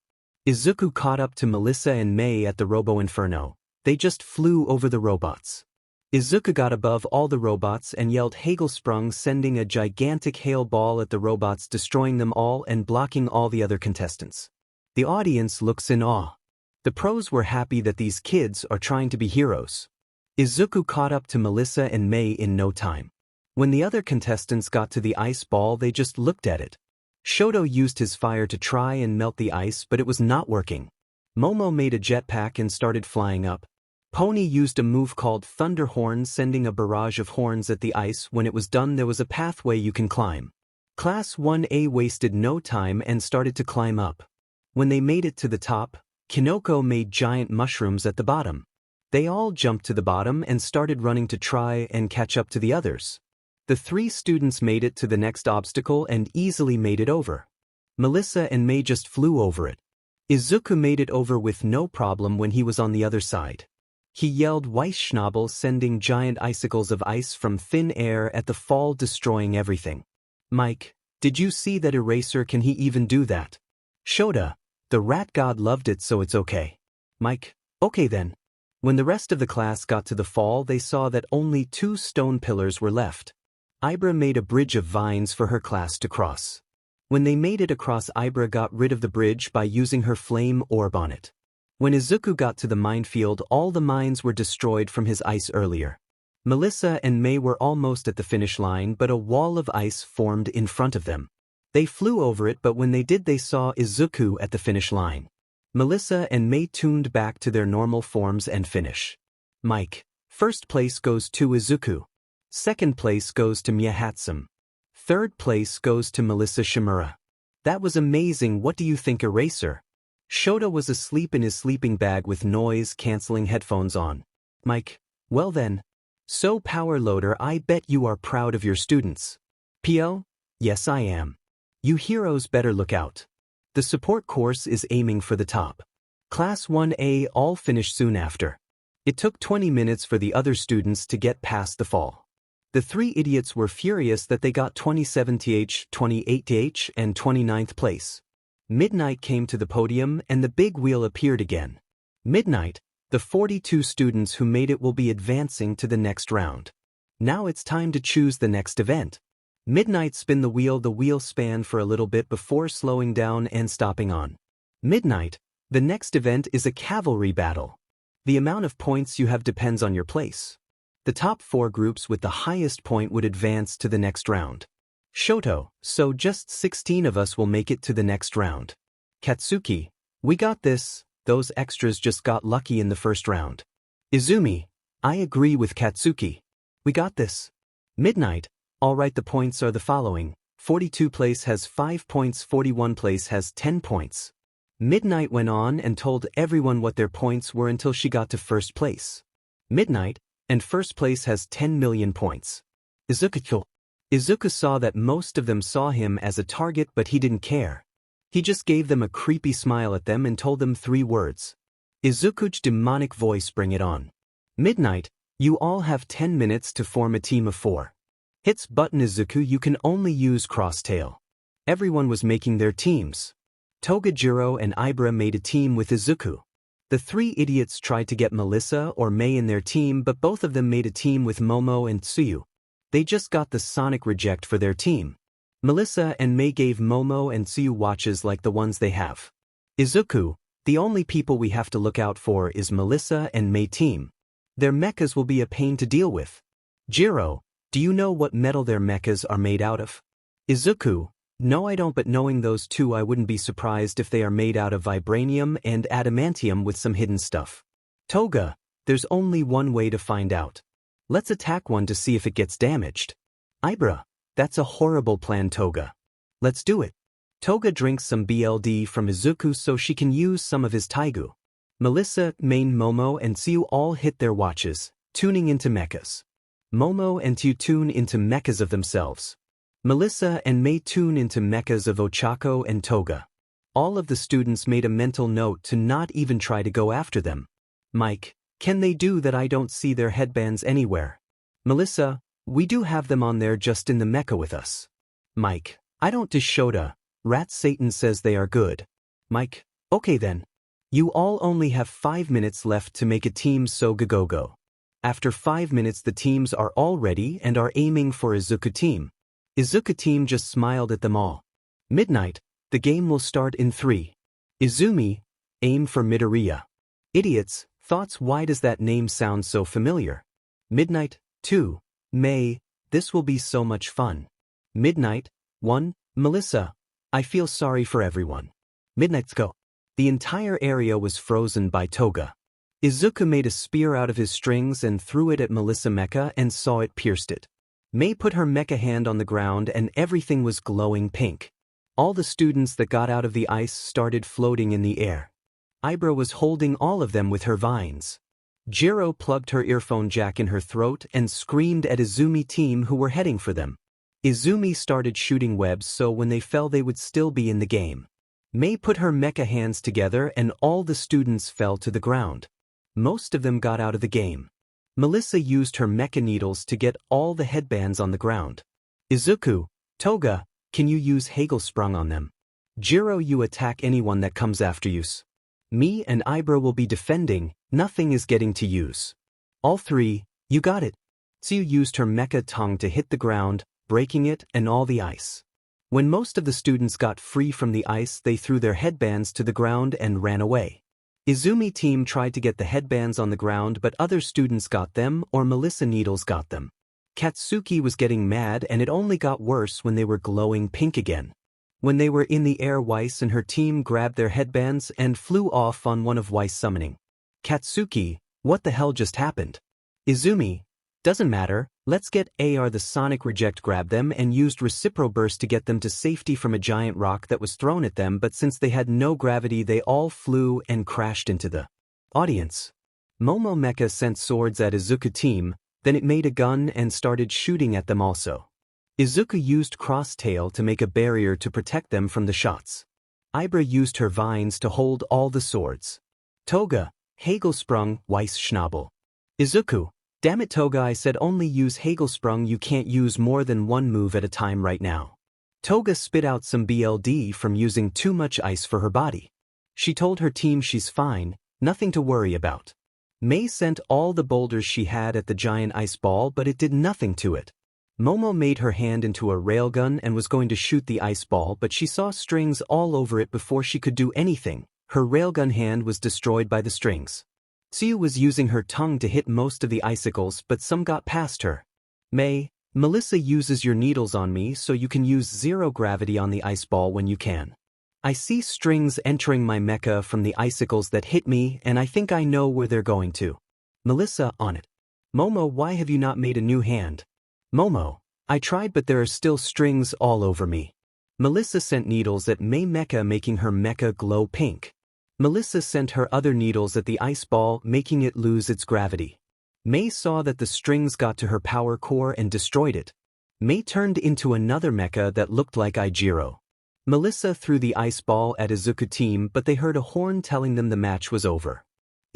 Izuku caught up to Melissa and May at the Robo Inferno. They just flew over the robots. Izuku got above all the robots and yelled 𝗧𝗵𝗃𝗀𝗁, sending a gigantic hail ball at the robots, destroying them all and blocking all the other contestants. The audience looks in awe. The pros were happy that these kids are trying to be heroes. Izuku caught up to Melissa and May in no time. When the other contestants got to the ice ball, they just looked at it. 𝗳𝗏 used his fire to try and melt the ice, but it was not working. Momo made a jetpack and started flying up. Pony used a move called Thunder Horn, sending a barrage of horns at the ice. When it was done, there was a pathway you can climb. Class 1A wasted no time and started to climb up. When they made it to the top, Kinoko made giant mushrooms at the bottom. They all jumped to the bottom and started running to try and catch up to the others. The 3 students made it to the next obstacle and easily made it over. Melissa and May just flew over it. Izuku made it over with no problem when he was on the other side. He yelled 𝗬𝗚𝗏𝗄𝗏, sending giant icicles of ice from thin air at the fall, destroying everything. Mike, did you see that eraser? Can he even do that? 𝗳𝗏, the rat god loved it, so it's okay. Mike, okay then. When the rest of the class got to the fall, they saw that only 2 stone pillars were left. 𝗂𝗏𝗏 made a bridge of vines for her class to cross. When they made it across, 𝗂𝗏𝗏 got rid of the bridge by using her flame orb on it. When Izuku got to the minefield, all the mines were destroyed from his ice earlier. Melissa and May were almost at the finish line, but a wall of ice formed in front of them. They flew over it, but when they did, they saw Izuku at the finish line. Melissa and May tuned back to their normal forms and finish. Mike, first place goes to Izuku. Second place goes to 𝗵𝗃𝗀𝗃. Third place goes to Melissa 𝗵𝗃𝗀𝗃. That was amazing. What do you think, Eraser? 𝗳𝗏 was asleep in his sleeping bag with noise-canceling headphones on. Mike, well then. So Powerloader, I bet you are proud of your students. P.O. Yes, I am. You heroes better look out. The support course is aiming for the top. Class 1A all finished soon after. It took 20 minutes for the other students to get past the fall. The 3 idiots were furious that they got 27th, 28th, and 29th place. Midnight came to the podium and the big wheel appeared again. Midnight, the 42 students who made it will be advancing to the next round. Now it's time to choose the next event. Midnight spin the wheel span for a little bit before slowing down and stopping on. Midnight, the next event is a cavalry battle. The amount of points you have depends on your place. The top 4 groups with the highest point would advance to the next round. 𝗳𝗏𝗏, so just 16 of us will make it to the next round. Katsuki, we got this, those extras just got lucky in the first round. Izumi, I agree with Katsuki. We got this. Midnight, alright, the points are the following. 42 place has 5 points, 41 place has 10 points. Midnight went on and told everyone what their points were until she got to first place. Midnight, and first place has 10 million points. Izuku saw that most of them saw him as a target, but he didn't care. He just gave them a creepy smile at them and told them 3 words. Izuku's demonic voice, bring it on. Midnight, you all have 10 minutes to form a team of 4. Hits button Izuku, you can only use crosstail. Everyone was making their teams. Togajiro and 𝗂𝗏𝗏 made a team with Izuku. The 3 idiots tried to get Melissa or May in their team, but both of them made a team with Momo and Tsuyu. They just got the sonic reject for their team. Melissa and May gave Momo and Tsuyu watches like the ones they have. Izuku, the only people we have to look out for is Melissa and May team. Their mechas will be a pain to deal with. Jiro, do you know what metal their mechas are made out of? Izuku, no I don't, but knowing those 2 I wouldn't be surprised if they are made out of vibranium and adamantium with some hidden stuff. Toga, there's only one way to find out. Let's attack one to see if it gets damaged. 𝗂𝗏𝗏, that's a horrible plan, Toga. Let's do it. Toga drinks some BLD from Izuku so she can use some of his Taigu. Melissa, Main, Momo, and Tsuyu all hit their watches, tuning into mechas. Momo and Tsuyu tune into mechas of themselves. Melissa and May tune into mechas of Ochako and Toga. All of the students made a mental note to not even try to go after them. Mike, can they do that? I don't see their headbands anywhere. Melissa, we do have them on there just in the mecha with us. Mike, I don't 𝗧𝗪𝗱. Rat Satan says they are good. Mike, okay then. You all only have 5 minutes left to make a team 𝗧𝗪𝗀𝗀𝗀. After 5 minutes the teams are all ready and are aiming for Izuku team. Izuku team just smiled at them all. Midnight, the game will start in 3. Izumi, aim for Midoriya. Idiots, thoughts why does that name sound so familiar? Midnight, 2. May, this will be so much fun. Midnight, 1. Melissa, I feel sorry for everyone. Midnight's go. The entire area was frozen by Toga. Izuku made a spear out of his strings and threw it at Melissa mecha and saw it pierced it. May put her mecha hand on the ground and everything was glowing pink. All the students that got out of the ice started floating in the air. 𝗵𝗲 was holding all of them with her vines. 𝗔𝗫𝗀 plugged her earphone jack in her throat and screamed at Izumi team who were heading for them. Izumi started shooting webs so when they fell they would still be in the game. May put her mecha hands together and all the students fell to the ground. Most of them got out of the game. Melissa used her mecha needles to get all the headbands on the ground. Izuku, Toga, can you use 𝗧𝗪𝗧𝗔𝗂𝗧𝗏 on them? 𝗔𝗫𝗀 you attack anyone that comes after you. Me and 𝗵𝗲 will be defending, nothing is getting to use. All 3, you got it. 𝗬𝗪 used her mecha tongue to hit the ground, breaking it and all the ice. When most of the students got free from the ice they threw their headbands to the ground and ran away. Izumi team tried to get the headbands on the ground but other students got them or Melissa needles got them. Katsuki was getting mad and it only got worse when they were glowing pink again. When they were in the air Weiss and her team grabbed their headbands and flew off on one of Weiss summoning. Katsuki, what the hell just happened? Izumi, doesn't matter, let's get 𝗧𝗪𝗏 the sonic reject grabbed them and used reciprocal burst to get them to safety from a giant rock that was thrown at them but since they had no gravity they all flew and crashed into the audience. Momo mecha sent swords at Izuku team, then it made a gun and started shooting at them also. Izuku used cross tail to make a barrier to protect them from the shots. 𝗵𝗲 used her vines to hold all the swords. Toga, 𝗧𝗪𝗧𝗏 Weiss Schnabel. Izuku, damn it Toga I said only use 𝗧𝗪𝗧𝗏 you can't use more than one move at a time right now. Toga spit out some BLD from using too much ice for her body. She told her team she's fine, nothing to worry about. May sent all the boulders she had at the giant ice ball but it did nothing to it. Momo made her hand into a railgun and was going to shoot the ice ball but she saw strings all over it before she could do anything. Her railgun hand was destroyed by the strings. 𝗬𝗪 was using her tongue to hit most of the icicles but some got past her. May, Melissa uses your needles on me so you can use 0 gravity on the ice ball when you can. I see strings entering my mecha from the icicles that hit me and I think I know where they're going to. Melissa, on it. Momo, why have you not made a new hand? Momo, I tried but there are still strings all over me. Melissa sent needles at May mecha making her mecha glow pink. Melissa sent her other needles at the ice ball making it lose its gravity. May saw that the strings got to her power core and destroyed it. May turned into another mecha that looked like 𝗳𝗪𝗀𝗀. Melissa threw the ice ball at Izuku team but they heard a horn telling them the match was over.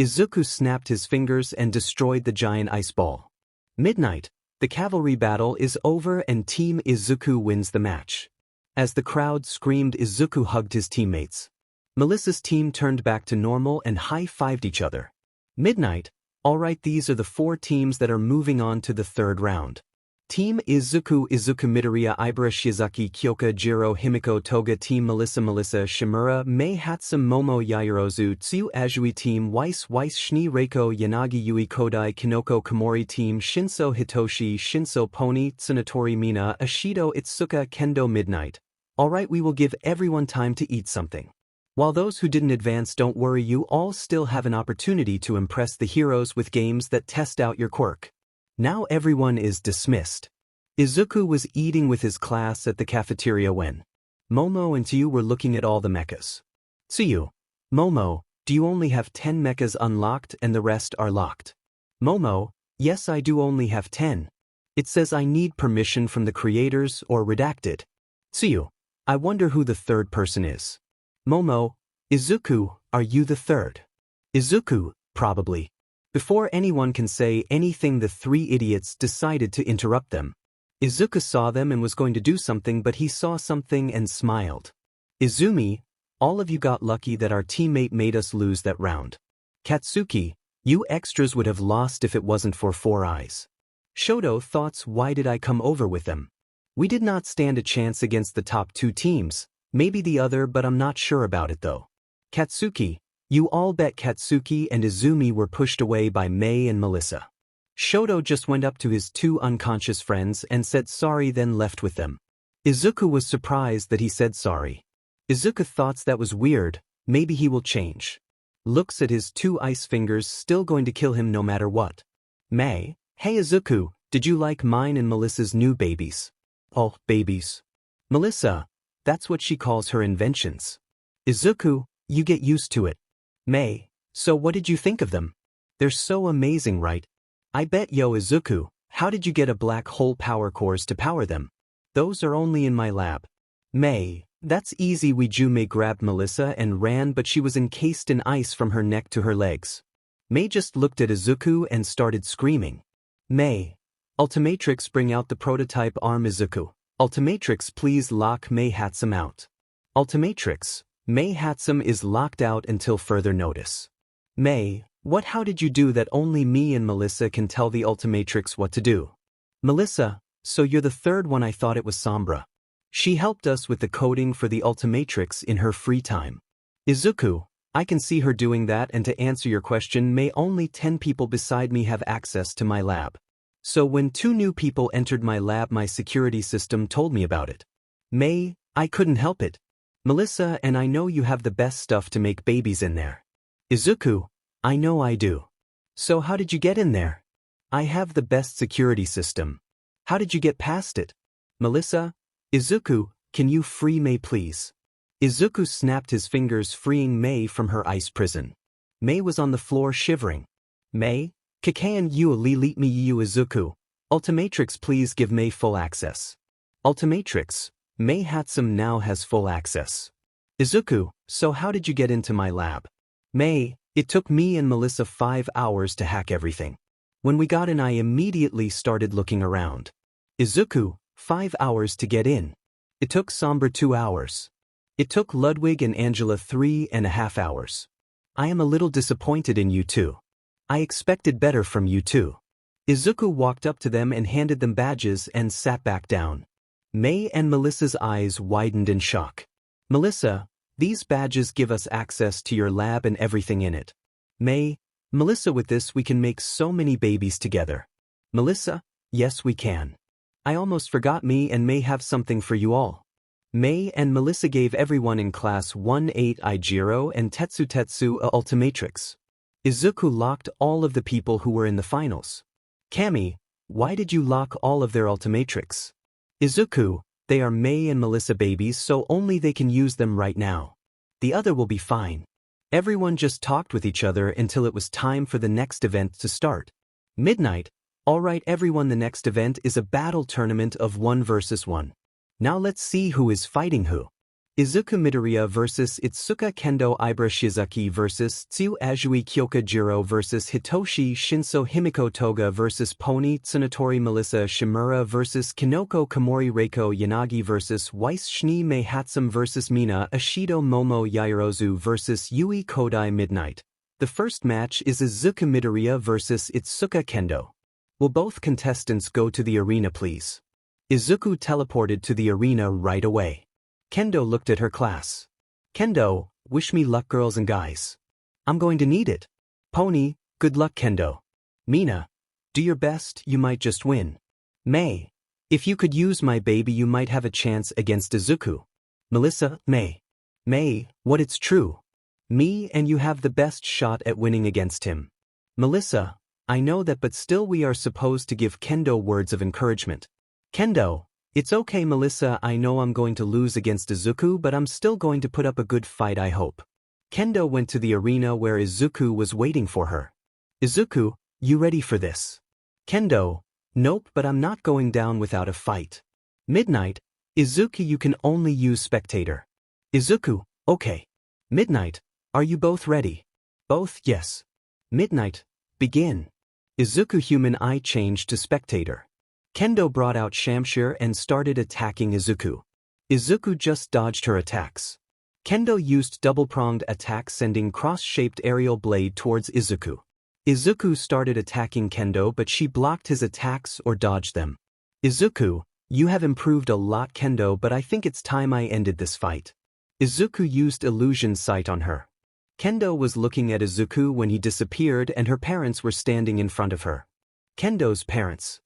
Izuku snapped his fingers and destroyed the giant ice ball. Midnight, the cavalry battle is over and Team Izuku wins the match. As the crowd screamed Izuku hugged his teammates. Melissa's team turned back to normal and high-fived each other. Midnight, alright these are the 4 teams that are moving on to the 3rd round. Team Izuku Midoriya 𝗵𝗲 Shizuki Kyoka Jiro Himiko Toga Team Melissa Shimura May Hatsum Momo Yaoyorozu 𝗬𝗪 Azui Team Weiss Schnee Reiko Yanagi Yui Kodai Kinoko Komori Team Shinso Hitoshi Shinso Pony Tsunatori Mina Ashido Itsuka Kendo Midnight. Alright we will give everyone time to eat something. While those who didn't advance don't worry you all still have an opportunity to impress the heroes with games that test out your quirk. Now everyone is dismissed. Izuku was eating with his class at the cafeteria when Momo and 𝗬𝗪 were looking at all the mechas. 𝗬𝗪, Momo, do you only have 10 mechas unlocked and the rest are locked? Momo, yes I do only have 10. It says I need permission from the creators or redacted. 𝗬𝗪, I wonder who the 3rd person is. Momo, Izuku, are you the 3rd? Izuku, probably. Before anyone can say anything, the three idiots decided to interrupt them. Izuku saw them and was going to do something, but he saw something and smiled. Izumi, all of you got lucky that our teammate made us lose that round. Katsuki, you extras would have lost if it wasn't for Four Eyes. Shoto thoughts, why did I come over with them? We did not stand a chance against the top two teams, maybe the other, but I'm not sure about it though. Katsuki, you all bet Katsuki and Izumi were pushed away by Mei and Melissa. Shoto just went up to his two unconscious friends and said sorry, then left with them. Izuku was surprised that he said sorry. Izuku thought that was weird, maybe he will change. Looks at his two ice fingers, still going to kill him no matter what. Mei, hey Izuku, did you like mine and Melissa's new babies? Oh, babies. Melissa, that's what she calls her inventions. Izuku, you get used to it. Mei, so what did you think of them? They're so amazing, right? I bet. Yo Izuku, how did you get a black hole power cores to power them? Those are only in my lab. Mei, that's easy. Mei grabbed Melissa and ran, but she was encased in ice from her neck to her legs. Mei just looked at Izuku and started screaming. Mei, 𝗲𝗵𝗃𝗁, bring out the prototype arm. Izuku, 𝗲𝗵𝗃𝗁, please lock 𝗵𝗃𝗁 out. 𝗲𝗵𝗃𝗁 is locked out until further notice. Mei, what? How did you do that? Only me and Melissa can tell the 𝗲𝗵𝗃𝗁 what to do. Melissa, so you're the third one. I thought it was 𝗵𝗲𝗏. She helped us with the coding for the 𝗲𝗵𝗃𝗁 in her free time. Izuku, I can see her doing that, and to answer your question, Mei, only 10 people beside me have access to my lab. So when 2 new people entered my lab, my security system told me about it. Mei, I couldn't help it. Melissa, and I know you have the best stuff to make babies in there. Izuku, I know I do. So how did you get in there? I have the best security system. How did you get past it? Melissa, Izuku, can you free Mei please? Izuku snapped his fingers, freeing Mei from her ice prison. Mei was on the floor shivering. Mei, Kakayan you elite me you Izuku, 𝗲𝗵𝗃𝗁, please give Mei full access. 𝗲𝗵𝗃𝗁, 𝗵𝗃𝗁 now has full access. Izuku, so how did you get into my lab? Mei, it took me and Melissa 5 hours to hack everything. When we got in, I immediately started looking around. Izuku, 5 hours to get in. It took 𝗵𝗲𝗏 2 hours. It took Ludwig and Angela 3.5 hours. I am a little disappointed in you two. I expected better from you two. Izuku walked up to them and handed them badges and sat back down. Mei and Melissa's eyes widened in shock. Melissa, these badges give us access to your lab and everything in it. Mei, Melissa, with this we can make so many babies together. Melissa, yes we can. I almost forgot, me and Mei have something for you all. Mei and Melissa gave everyone in class 1-8 𝗲𝗍 and 𝗧𝗏𝗧𝗍 a 𝗲𝗵𝗃𝗁. Izuku locked all of the people who were in the finals. Kami, why did you lock all of their 𝗲𝗵𝗃𝗁? Izuku, they are Mei and Melissa babies, so only they can use them right now. The other will be fine. Everyone just talked with each other until it was time for the next event to start. Midnight, alright everyone, the next event is a battle tournament of 1 versus 1. Now let's see who is fighting who. Izuku Midoriya versus Itsuka Kendo, Ibara Shizuki versus 𝗬𝗍𝗍𝗄𝗏 versus Hitoshi Shinso, Himiko Toga versus Pony Tsunatori, Melissa Shimura versus Kinoko Komori, Reiko Yanagi versus Weiss Schnee, 𝗵𝗃𝗁 versus Mina Ashido, Momo Yaoyorozu versus Yui Kodai. Midnight. The first match is Izuku Midoriya versus Itsuka Kendo. Will both contestants go to the arena please? Izuku teleported to the arena right away. Kendo looked at her class. Kendo, wish me luck girls and guys. I'm going to need it. Pony, good luck Kendo. Mina, do your best, you might just win. Mei, if you could use my baby you might have a chance against Izuku. Melissa, Mei, what, it's true. Me and you have the best shot at winning against him. Melissa, I know that, but still we are supposed to give Kendo words of encouragement. Kendo, it's okay Melissa, I know I'm going to lose against Izuku, but I'm still going to put up a good fight, I hope. Kendo went to the arena where Izuku was waiting for her. Izuku, you ready for this? Kendo, nope, but I'm not going down without a fight. Midnight, Izuku, you can only use spectator. Izuku, okay. Midnight, are you both ready? Both, yes. Midnight, begin. 𝗧𝗂𝗵𝗲 changed to spectator. Kendo brought out 𝗵𝗃𝗃 and started attacking Izuku. Izuku just dodged her attacks. Kendo used double-pronged attack sending cross-shaped aerial blade towards Izuku. Izuku started attacking Kendo but she blocked his attacks or dodged them. Izuku, you have improved a lot Kendo, but I think it's time I ended this fight. Izuku used illusion sight on her. Kendo was looking at Izuku when he disappeared and her parents were standing in front of her. Kendo's parents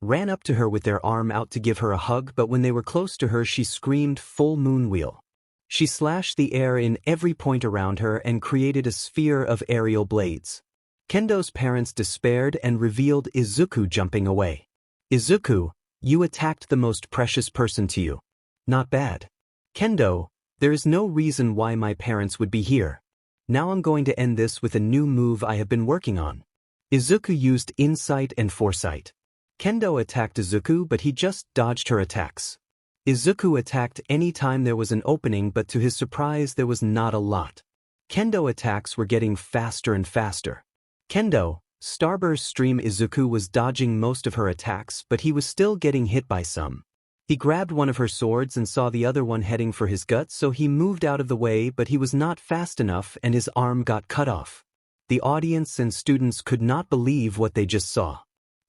ran up to her with their arm out to give her a hug, but when they were close to her she screamed full moon wheel. She slashed the air in every point around her and created a sphere of aerial blades. Kendo's parents despaired and revealed Izuku jumping away. Izuku, you attacked the most precious person to you. Not bad. Kendo, there is no reason why my parents would be here. Now I'm going to end this with a new move I have been working on. Izuku used insight and foresight. Kendo attacked Izuku but he just dodged her attacks. Izuku attacked any time there was an opening, but to his surprise there was not a lot. Kendo attacks were getting faster and faster. Kendo, Starburst Stream Izuku was dodging most of her attacks but he was still getting hit by some. He grabbed one of her swords and saw the other one heading for his gut, so he moved out of the way, but he was not fast enough and his arm got cut off. The audience and students could not believe what they just saw.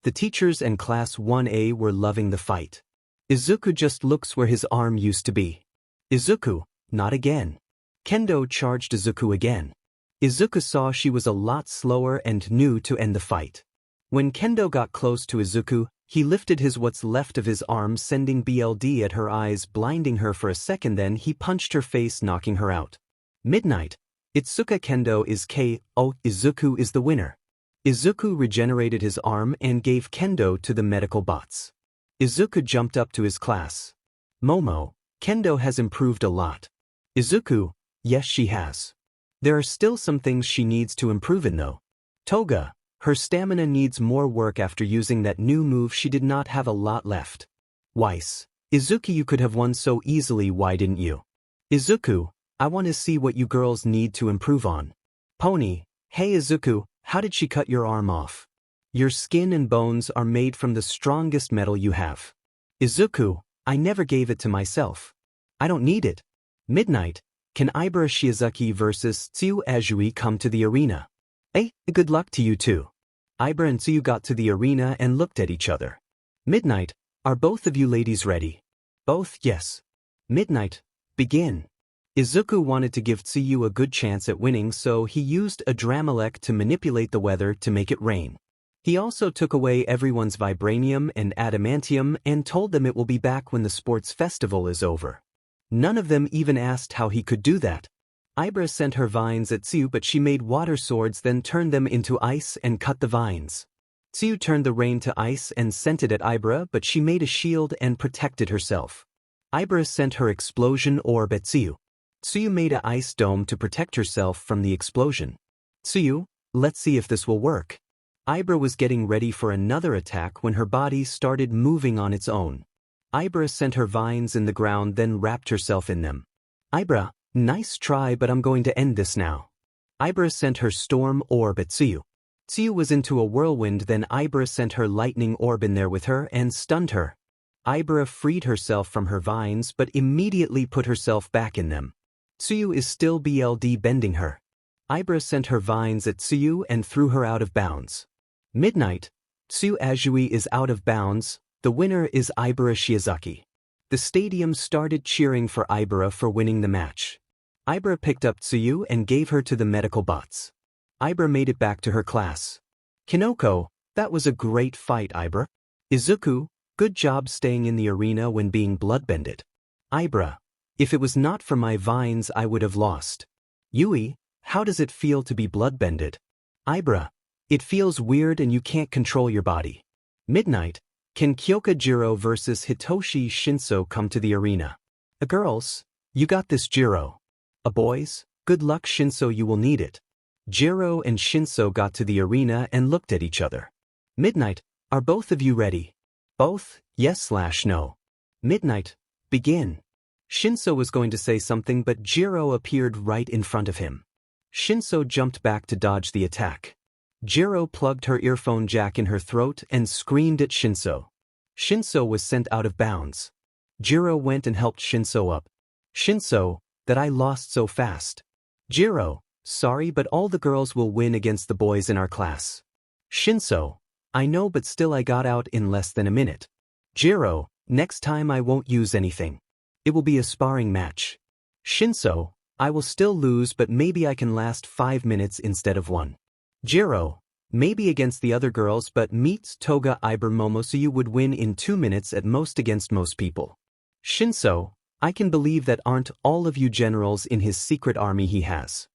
The teachers and Class 1A were loving the fight. Izuku just looks where his arm used to be. Izuku, not again. Kendo charged Izuku again. Izuku saw she was a lot slower and knew to end the fight. When Kendo got close to Izuku, he lifted his what's left of his arm, sending BLD at her eyes, blinding her for a second, then he punched her face, knocking her out. Midnight. Itsuka Kendo is KO. Izuku is the winner. Izuku regenerated his arm and gave Kendo to the medical bots. Izuku jumped up to his class. Momo, Kendo has improved a lot. Izuku, yes she has. There are still some things she needs to improve in though. Toga, her stamina needs more work after using that new move, she did not have a lot left. Weiss, Izuku, you could have won so easily, why didn't you? Izuku, I want to see what you girls need to improve on. Pony, hey Izuku, how did she cut your arm off? Your skin and bones are made from the strongest metal you have. Izuku, I never gave it to myself. I don't need it. Midnight, can 𝗵𝗃𝗃 versus 𝗧𝗂𝗧𝗔𝗄𝗃 come to the arena? Hey, good luck to you too. 𝗵𝗃 and 𝗧𝗂 got to the arena and looked at each other. Midnight, are both of you ladies ready? Both, yes. Midnight, begin. Izuku wanted to give 𝗧𝗂 a good chance at winning, so he used a 𝗓𝗄𝗃 to manipulate the weather to make it rain. He also took away everyone's vibranium and adamantium and told them it will be back when the sports festival is over. None of them even asked how he could do that. 𝗵𝗃 sent her vines at 𝗧𝗂, but she made water swords, then turned them into ice and cut the vines. 𝗧𝗂 turned the rain to ice and sent it at 𝗵𝗃, but she made a shield and protected herself. 𝗵𝗃 sent her explosion orb at 𝗧𝗂. 𝗧𝗂 made an ice dome to protect herself from the explosion. 𝗧𝗂, let's see if this will work. 𝗵𝗃 was getting ready for another attack when her body started moving on its own. 𝗵𝗃 sent her vines in the ground, then wrapped herself in them. 𝗵𝗃, nice try, but I'm going to end this now. 𝗵𝗃 sent her storm orb at 𝗧𝗂. 𝗧𝗂 was into a whirlwind, then 𝗵𝗃 sent her lightning orb in there with her and stunned her. 𝗵𝗃 freed herself from her vines but immediately put herself back in them. 𝗧𝗂 is still BLD bending her. 𝗵𝗃 sent her vines at 𝗧𝗂 and threw her out of bounds. Midnight. 𝗧𝗂𝗧𝗄𝗃 is out of bounds. The winner is 𝗵𝗃𝗃𝗃. The stadium started cheering for 𝗵𝗃 for winning the match. 𝗵𝗃 picked up 𝗧𝗂 and gave her to the medical bots. 𝗵𝗃 made it back to her class. Kinoko, that was a great fight, 𝗵𝗃. Izuku, good job staying in the arena when being bloodbended. 𝗵𝗃, if it was not for my vines I would have lost. Yui, how does it feel to be bloodbended? 𝗵𝗃, it feels weird and you can't control your body. Midnight, can 𝗃𝗃 versus Hitoshi Shinso come to the arena? Girls, you got this Jiro. Boys, good luck Shinso, you will need it. Jiro and Shinso got to the arena and looked at each other. Midnight, are both of you ready? Both, yes/no. Midnight, begin. Shinso was going to say something but Jiro appeared right in front of him. Shinso jumped back to dodge the attack. 𝗔𝗫𝗃 plugged her earphone jack in her throat and screamed at 𝗫𝗏. 𝗫𝗏 was sent out of bounds. 𝗔𝗫𝗃 went and helped 𝗫𝗏 up. 𝗫𝗏, that I lost so fast. 𝗔𝗃𝗃, sorry but all the girls will win against the boys in our class. 𝗫𝗏, I know but still I got out in less than a minute. 𝗔𝗃𝗃, next time I won't use anything. It will be a sparring match. 𝗫𝗏, I will still lose but maybe I can last 5 minutes instead of 1. 𝗔𝗃𝗃, maybe against the other girls but 𝗵𝘃𝗲 𝗵𝗃 would win in 2 minutes at most against most people. 𝗫𝗏, I can believe that aren't all of you generals in his secret army he has.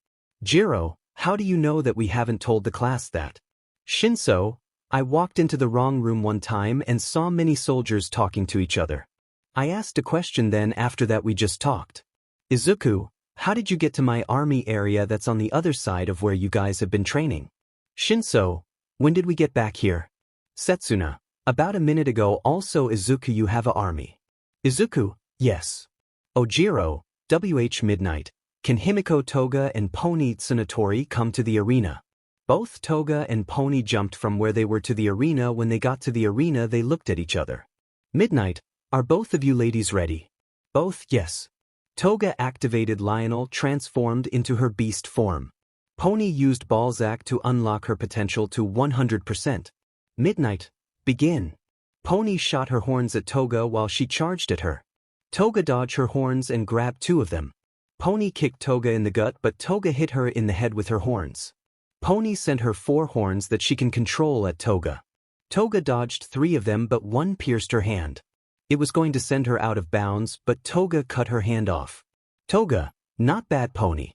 𝗔𝗃𝗃, how do you know that we haven't told the class that? 𝗫𝗏, I walked into the wrong room one time and saw many soldiers talking to each other. I asked a question then after that we just talked. Izuku, how did you get to my army area that's on the other side of where you guys have been training? 𝗫𝗏, when did we get back here? Setsuna, about a minute ago. Also Izuku, you have a army. Izuku, yes. 𝗳𝗏𝗃, 𝗬𝗏𝗵𝗃, can Himiko Toga and Pony Tsunatori come to the arena? Both Toga and Pony jumped from where they were to the arena. When they got to the arena they looked at each other. Midnight, are both of you ladies ready? Both, yes. Toga activated Lionel, transformed into her beast form. Pony used Balzac to unlock her potential to 100%. Midnight, begin. Pony shot her horns at Toga while she charged at her. Toga dodged her horns and grabbed 2 of them. Pony kicked Toga in the gut but Toga hit her in the head with her horns. Pony sent her 4 horns that she can control at Toga. Toga dodged 3 of them but 1 pierced her hand. It was going to send her out of bounds but Toga cut her hand off. Toga, not bad Pony.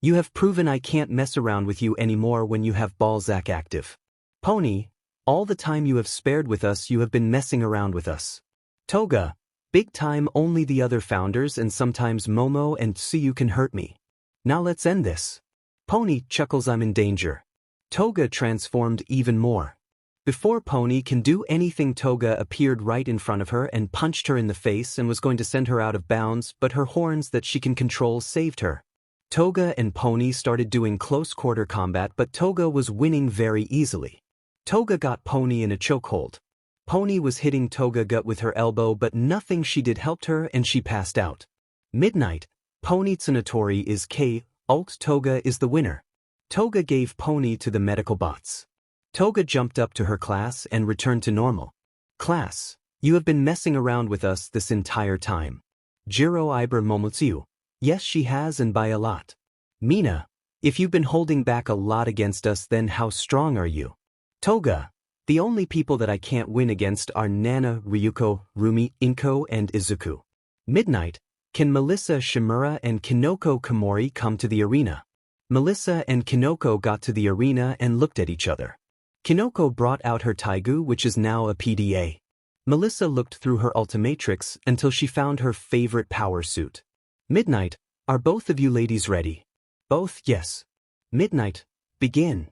You have proven I can't mess around with you anymore when you have Balzac active. Pony, all the time you have spared with us you have been messing around with us. Toga, big time. Only the other founders and sometimes Momo and Tsuyu can hurt me. Now let's end this. Pony chuckles, I'm in danger. Toga transformed even more. Before Pony can do anything Toga appeared right in front of her and punched her in the face and was going to send her out of bounds but her horns that she can control saved her. Toga and Pony started doing close quarter combat but Toga was winning very easily. Toga got Pony in a chokehold. Pony was hitting Toga gut with her elbow but nothing she did helped her and she passed out. Midnight, Pony Tsunatori is 𝗬𝗏𝗃, Toga is the winner. Toga gave Pony to the medical bots. Toga jumped up to her class and returned to normal. Class, you have been messing around with us this entire time. 𝗔𝗃𝗃, yes she has and by a lot. Mina, if you've been holding back a lot against us then how strong are you? Toga, the only people that I can't win against are Nana, Ryuko, Rumi, Inko and Izuku. Midnight, can Melissa Shimura and Kinoko Komori come to the arena? Melissa and Kinoko got to the arena and looked at each other. Kinoko brought out her Taigu, which is now a PDA. Melissa looked through her Ultimatrix until she found her favorite power suit. Midnight, are both of you ladies ready? Both, yes. Midnight, begin.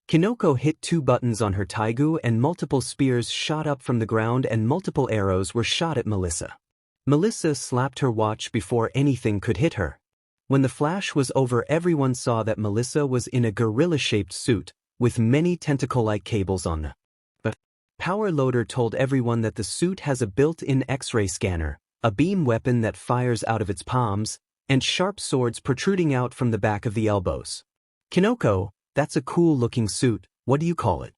Kinoko hit 2 buttons on her Taigu and multiple spears shot up from the ground and multiple arrows were shot at Melissa. Melissa slapped her watch before anything could hit her. When the flash was over everyone saw that Melissa was in a gorilla-shaped suit, with many tentacle-like cables on the power loader told everyone that the suit has a built-in X-ray scanner, a beam weapon that fires out of its palms, and sharp swords protruding out from the back of the elbows. Kinoko, that's a cool-looking suit, what do you call it?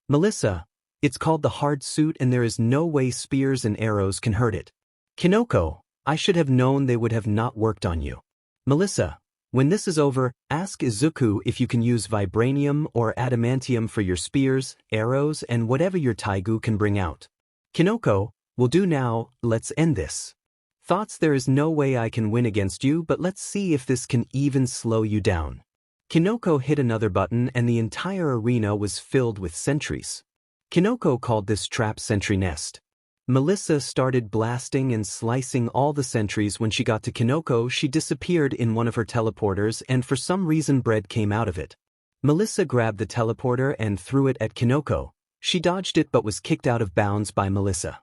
Melissa, it's called the hard suit and there is no way spears and arrows can hurt it. Kinoko, I should have known they would have not worked on you. Melissa, when this is over, ask Izuku if you can use vibranium or adamantium for your spears, arrows, and whatever your Taigu can bring out. Kinoko, will do now, let's end this. Thoughts, there is no way I can win against you but let's see if this can even slow you down. Kinoko hit another button and the entire arena was filled with sentries. Kinoko called this trap sentry nest. Melissa started blasting and slicing all the sentries. When she got to Kinoko, she disappeared in one of her teleporters and for some reason bread came out of it. Melissa grabbed the teleporter and threw it at Kinoko. She dodged it but was kicked out of bounds by Melissa.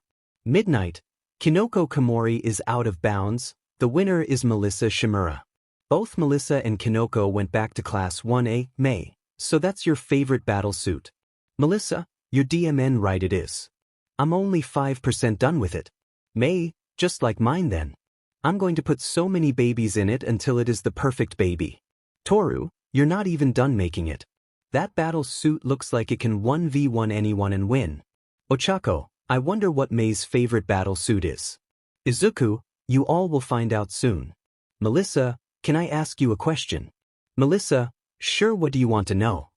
Midnight, Kinoko Komori is out of bounds. The winner is Melissa Shimura. Both Melissa and Kinoko went back to class 1A, May. So that's your favorite battle suit. Melissa, your DMN right it is. I'm only 5% done with it. May, just like mine then. I'm going to put so many babies in it until it is the perfect baby. Toru, you're not even done making it. That battle suit looks like it can 1v1 anyone and win. Ochako, I wonder what May's favorite battle suit is. Izuku, you all will find out soon. Melissa, can I ask you a question? Melissa, sure, what do you want to know?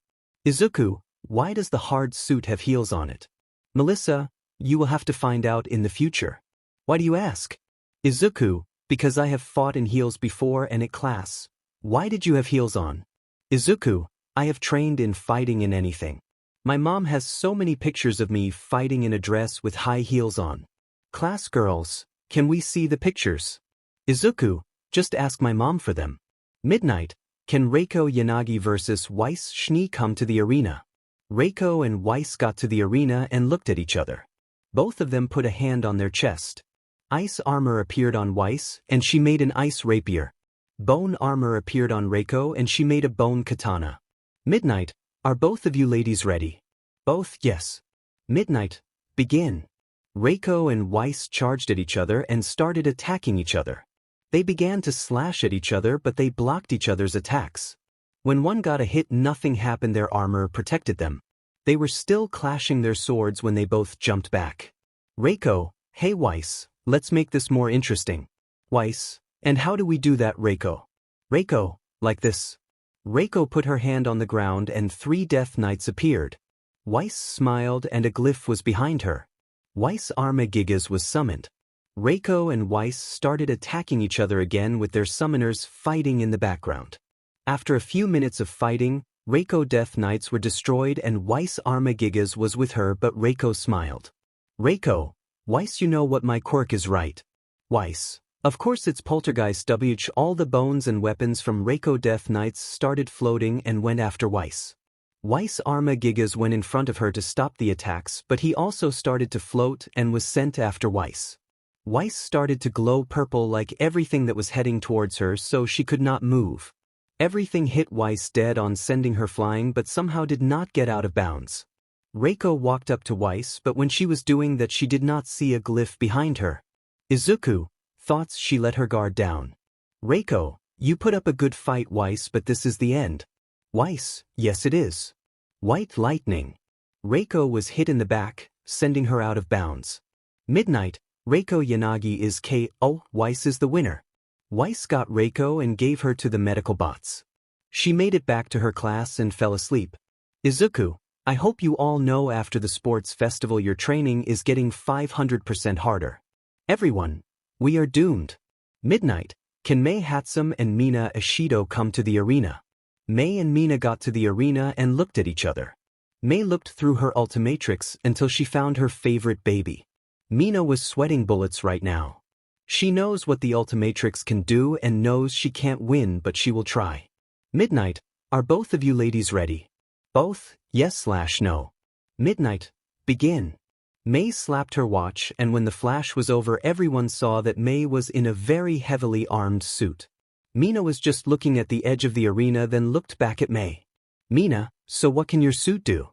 Izuku, why does the hard suit have heels on it? Melissa, you will have to find out in the future. Why do you ask? Izuku, because I have fought in heels before and at class. Why did you have heels on? Izuku, I have trained in fighting in anything. My mom has so many pictures of me fighting in a dress with high heels on. Class girls, can we see the pictures? Izuku, just ask my mom for them. Midnight, can Reiko Yanagi vs 𝗬𝗚 come to the arena? Reiko and 𝗬𝗚 got to the arena and looked at each other. Both of them put a hand on their chest. Ice armor appeared on 𝗬𝗚 and she made an ice rapier. Bone armor appeared on Reiko and she made a bone katana. Midnight, are both of you ladies ready? Both, yes. Midnight, begin. Reiko and 𝗬𝗚 charged at each other and started attacking each other. They began to slash at each other but they blocked each other's attacks. When one got a hit, nothing happened, their armor protected them. They were still clashing their swords when they both jumped back. Reiko, hey 𝗬𝗚, let's make this more interesting. 𝗬𝗚, and how do we do that, Reiko? Reiko, like this. Reiko put her hand on the ground and 3 Death Knights appeared. 𝗬𝗚 smiled and a glyph was behind her. 𝗬𝗚 was summoned. Reiko and 𝗬𝗚 started attacking each other again with their summoners fighting in the background. After a few minutes of fighting, Reiko Death Knights were destroyed and 𝗬𝗚 was with her, but Reiko smiled. Reiko, 𝗬𝗚, you know what my quirk is, right? 𝗬𝗚, of course it's Poltergeist 𝗬𝗚. All the bones and weapons from Reiko Death Knights started floating and went after 𝗬𝗚. 𝗬𝗚 went in front of her to stop the attacks, but he also started to float and was sent after 𝗬𝗚. 𝗬𝗚 started to glow purple like everything that was heading towards her, so she could not move. Everything hit 𝗬𝗚 dead on, sending her flying, but somehow did not get out of bounds. Reiko walked up to 𝗬𝗚, but when she was doing that she did not see a glyph behind her. Izuku, thoughts, she let her guard down. Reiko, you put up a good fight, 𝗬𝗚, but this is the end. 𝗬𝗚, yes it is. White lightning. Reiko was hit in the back, sending her out of bounds. Midnight, Reiko Yanagi is KO, 𝗬𝗚 is the winner. 𝗬𝗚 got Reiko and gave her to the medical bots. She made it back to her class and fell asleep. Izuku, I hope you all know after the sports festival your training is getting 500% harder. Everyone, we are doomed. Midnight, can 𝗵𝗃 and 𝗵𝗃 come to the arena? May and Mina got to the arena and looked at each other. May looked through her ultimatrix until she found her favorite baby. Mina was sweating bullets right now. She knows what the ultimatrix can do and knows she can't win, but she will try. Midnight, are both of you ladies ready? Both, yes/no. Midnight, begin. May slapped her watch, and when the flash was over, everyone saw that May was in a very heavily armed suit. Mina was just looking at the edge of the arena, then looked back at May. Mina, so what can your suit do?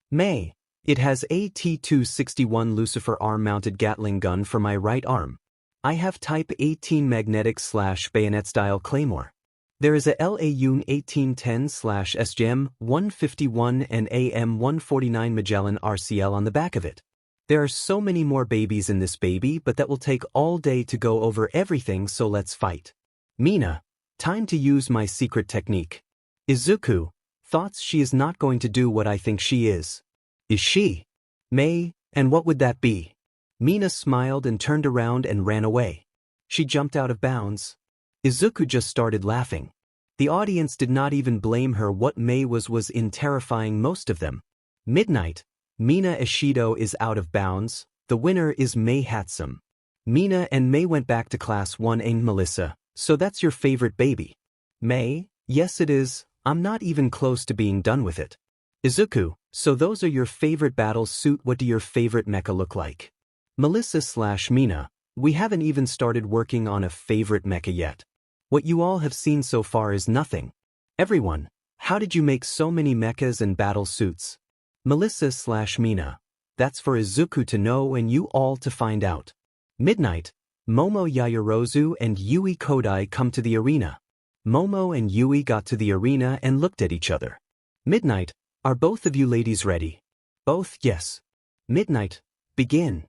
May, it has a T-261 Lucifer arm-mounted Gatling gun for my right arm. I have Type 18 magnetic/bayonet style claymore. There is a 𝗬𝗚 1810/𝗧𝗵𝗲151 and AM149 Magellan RCL on the back of it. There are so many more babies in this baby, but that will take all day to go over everything, so let's fight. Mina, time to use my secret technique. Izuku, thoughts, she is not going to do what I think she is. Is she? May, and what would that be? Mina smiled and turned around and ran away. She jumped out of bounds. Izuku just started laughing. The audience did not even blame her. What May was in terrifying most of them. Midnight, 𝗵𝗃 is out of bounds. The winner is 𝗵𝗃. Mina and May went back to class 1A. Melissa, so that's your favorite baby? May, yes it is. I'm not even close to being done with it. Izuku, so those are your favorite battle suit. What do your favorite mecha look like? Melissa/Mina, we haven't even started working on a favorite mecha yet. What you all have seen so far is nothing. Everyone, How did you make so many mechas and battle suits? Melissa/Mina. That's for Izuku to know and you all to find out. Midnight. Momo Yaoyorozu and Yui Kodai come to the arena. Momo and Yui got to the arena and looked at each other. Midnight. Are both of you ladies ready? Both, yes. Midnight. Begin.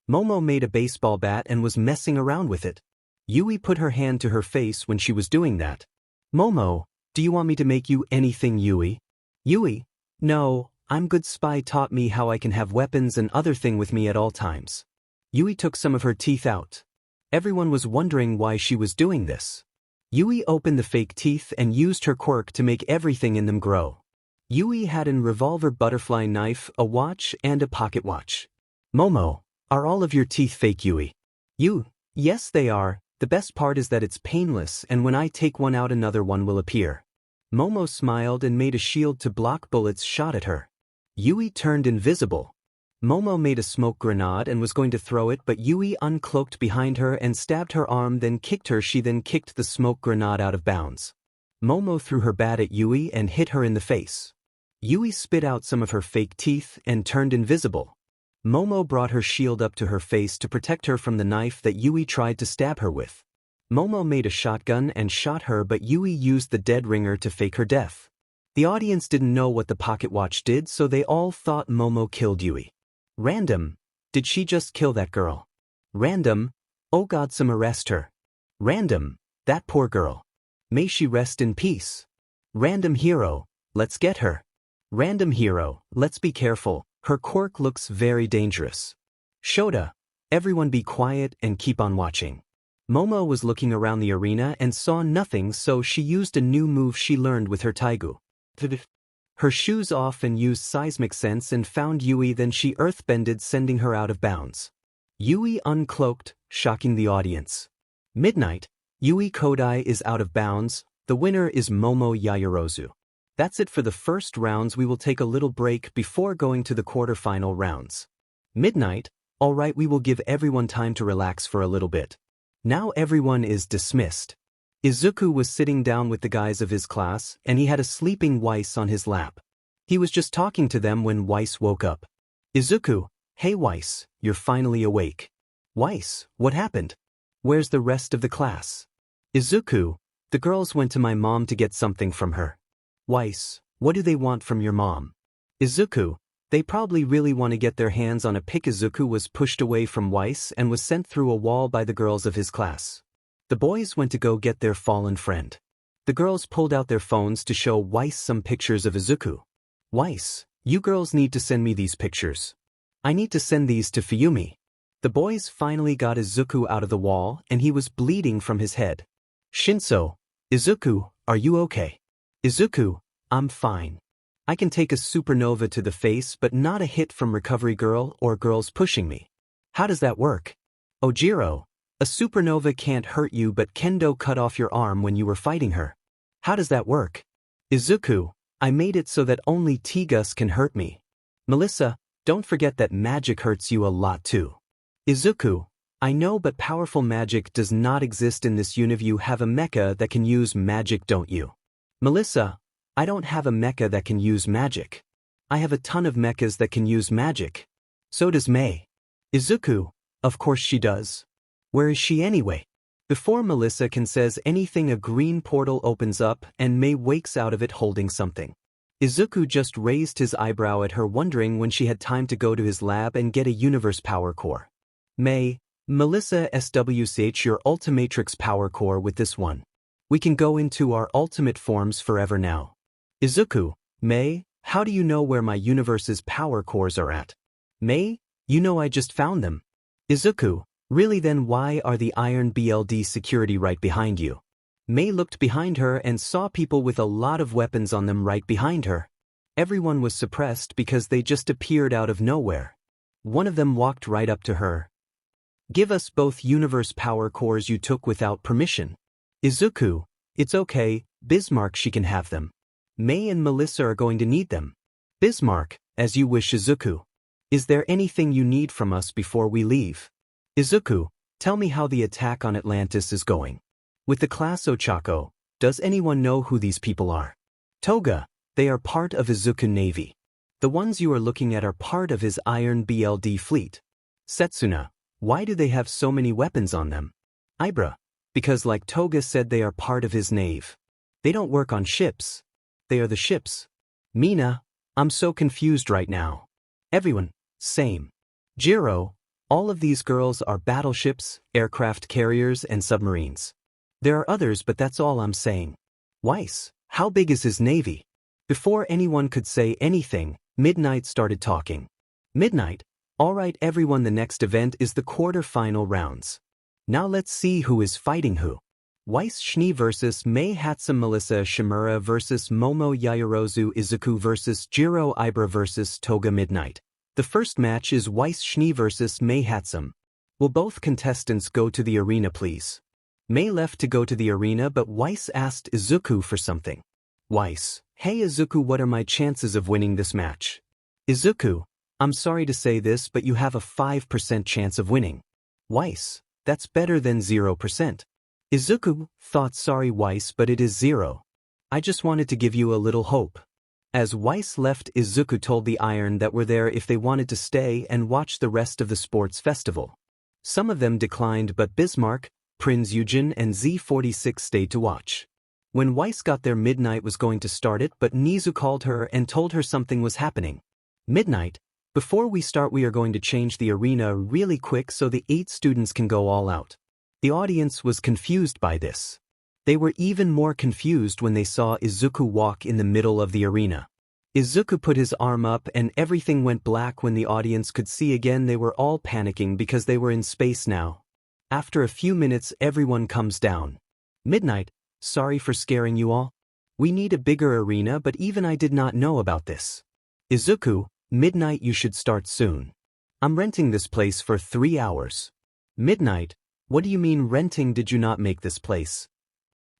Momo made a baseball bat and was messing around with it. Yui put her hand to her face when she was doing that. Momo, do you want me to make you anything, Yui? Yui, no, I'm good. Spy taught me how I can have weapons and other thing with me at all times. Yui took some of her teeth out. Everyone was wondering why she was doing this. Yui opened the fake teeth and used her quirk to make everything in them grow. Yui had a revolver, butterfly knife, a watch, and a pocket watch. Momo, are all of your teeth fake, Yui? Yes they are. The best part is that it's painless and when I take one out another one will appear. Momo smiled and made a shield to block bullets shot at her. Yui turned invisible. Momo made a smoke grenade and was going to throw it, but Yui uncloaked behind her and stabbed her arm, then kicked her. She then kicked the smoke grenade out of bounds. Momo threw her bat at Yui and hit her in the face. Yui spit out some of her fake teeth and turned invisible. Momo brought her shield up to her face to protect her from the knife that Yui tried to stab her with. Momo made a shotgun and shot her, but Yui used the dead ringer to fake her death. The audience didn't know what the pocket watch did, so they all thought Momo killed Yui. Random. Did she just kill that girl? Random. Oh God, some arrest her. Random. That poor girl. May she rest in peace. Random hero. Let's get her. Random hero. Let's be careful. Her quirk looks very dangerous. Shota. Everyone be quiet and keep on watching. Momo was looking around the arena and saw nothing, so she used a new move she learned with her Taigu. Her shoes off and used seismic sense and found Yui, then she earthbended, sending her out of bounds. Yui uncloaked, shocking the audience. Midnight. Yui Kodai is out of bounds. The winner is Momo Yaoyorozu. That's it for the first rounds. We will take a little break before going to the quarterfinal rounds. Midnight. Alright, we will give everyone time to relax for a little bit. Now everyone is dismissed. Izuku was sitting down with the guys of his class, and he had a sleeping 𝗬𝗧 on his lap. He was just talking to them when 𝗬𝗧 woke up. Izuku, hey 𝗬𝗧, you're finally awake. 𝗬𝗧, what happened? Where's the rest of the class? Izuku, the girls went to my mom to get something from her. 𝗬𝗧, what do they want from your mom? Izuku, they probably really want to get their hands on a pick. Izuku was pushed away from 𝗬𝗧 and was sent through a wall by the girls of his class. The boys went to go get their fallen friend. The girls pulled out their phones to show 𝗬𝗧 some pictures of Izuku. 𝗬𝗧, you girls need to send me these pictures. I need to send these to 𝗵𝗃. The boys finally got Izuku out of the wall and he was bleeding from his head. Shinso, Izuku, are you okay? Izuku, I'm fine. I can take a supernova to the face but not a hit from recovery girl or girls pushing me. How does that work? Ojiro, a supernova can't hurt you but Kendo cut off your arm when you were fighting her. How does that work? Izuku, I made it so that only T-Gus can hurt me. Melissa, don't forget that magic hurts you a lot too. Izuku, I know, but powerful magic does not exist in this universe. You have a mecha that can use magic, don't you? Melissa, I don't have a mecha that can use magic. I have a ton of mechas that can use magic. So does May. Izuku, of course she does. Where is she anyway? Before Melissa can says anything, a green portal opens up and May wakes out of it holding something. Izuku just raised his eyebrow at her, wondering when she had time to go to his lab and get a universe power core. May, Melissa 𝗬𝗪𝗧 your Ultimatrix power core with this one. We can go into our ultimate forms forever now. Izuku, May, how do you know where my universe's power cores are at? May, you know I just found them. Izuku, really? Then why are the iron BLD security right behind you? May looked behind her and saw people with a lot of weapons on them right behind her. Everyone was suppressed because they just appeared out of nowhere. One of them walked right up to her. Give us both universe power cores you took without permission. Izuku, it's okay, Bismarck, she can have them. May and Melissa are going to need them. Bismarck, as you wish. Izuku, is there anything you need from us before we leave? Izuku, tell me how the attack on Atlantis is going. With the class Ochako, does anyone know who these people are? Toga, They are part of Izuku Navy. The ones you are looking at are part of his Iron BLD fleet. Setsuna, why do they have so many weapons on them? Ibra, because like Toga said they are part of his nave. They don't work on ships. They are the ships. Mina, I'm so confused right now. Everyone, same. Jiro, all of these girls are battleships, aircraft carriers, and submarines. There are others, but that's all I'm saying. Weiss, how big is his navy? Before anyone could say anything, Midnight started talking. Midnight, alright everyone, the next event is the quarter-final rounds. Now let's see who is fighting who. 𝗧𝗵𝗲 versus 𝗵𝗃𝗲 𝗵𝗃𝗲 versus Momo Yaoyorozu Izuku versus Jiro Ibra versus Toga Midnight. The first match is 𝗧𝗵𝗲 versus 𝗵𝗃𝗲. Will both contestants go to the arena please? May left to go to the arena, but Weiss asked Izuku for something. Weiss, hey Izuku, what are my chances of winning this match? Izuku, I'm sorry to say this, but you have a 5% chance of winning. Weiss, that's better than 0%. Izuku, thought sorry Weiss, but it is 0. I just wanted to give you a little hope. As Weiss left, Izuku told the Iron that were there if they wanted to stay and watch the rest of the sports festival. Some of them declined, but Bismarck, Prince Eugen, and 𝗧𝗵𝗲 stayed to watch. When Weiss got there, Midnight was going to start it, but Nizu called her and told her something was happening. Midnight, before we start we are going to change the arena really quick so the 8 students can go all out. The audience was confused by this. They were even more confused when they saw Izuku walk in the middle of the arena. Izuku put his arm up and everything went black. When the audience could see again, they were all panicking because they were in space now. After a few minutes, everyone comes down. Midnight, sorry for scaring you all. We need a bigger arena, but even I did not know about this. Izuku, Midnight, you should start soon. I'm renting this place for 3 hours. Midnight, what do you mean renting? Did you not make this place?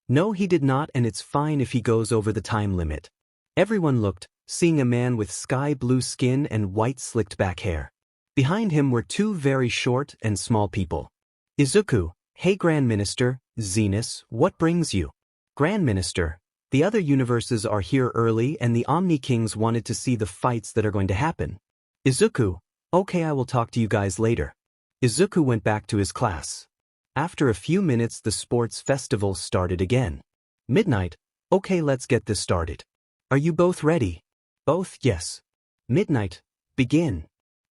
No, he did not, and it's fine if he goes over the time limit. Everyone looked, seeing a man with sky blue skin and white slicked back hair. Behind him were 2 very short and small people. Izuku, hey Grand Minister, Zenus, what brings you? Grand Minister, the other universes are here early and the Omni Kings wanted to see the fights that are going to happen. Izuku, okay, I will talk to you guys later. Izuku went back to his class. After a few minutes, the sports festival started again. Midnight, okay, let's get this started. Are you both ready? Both, yes. Midnight, begin.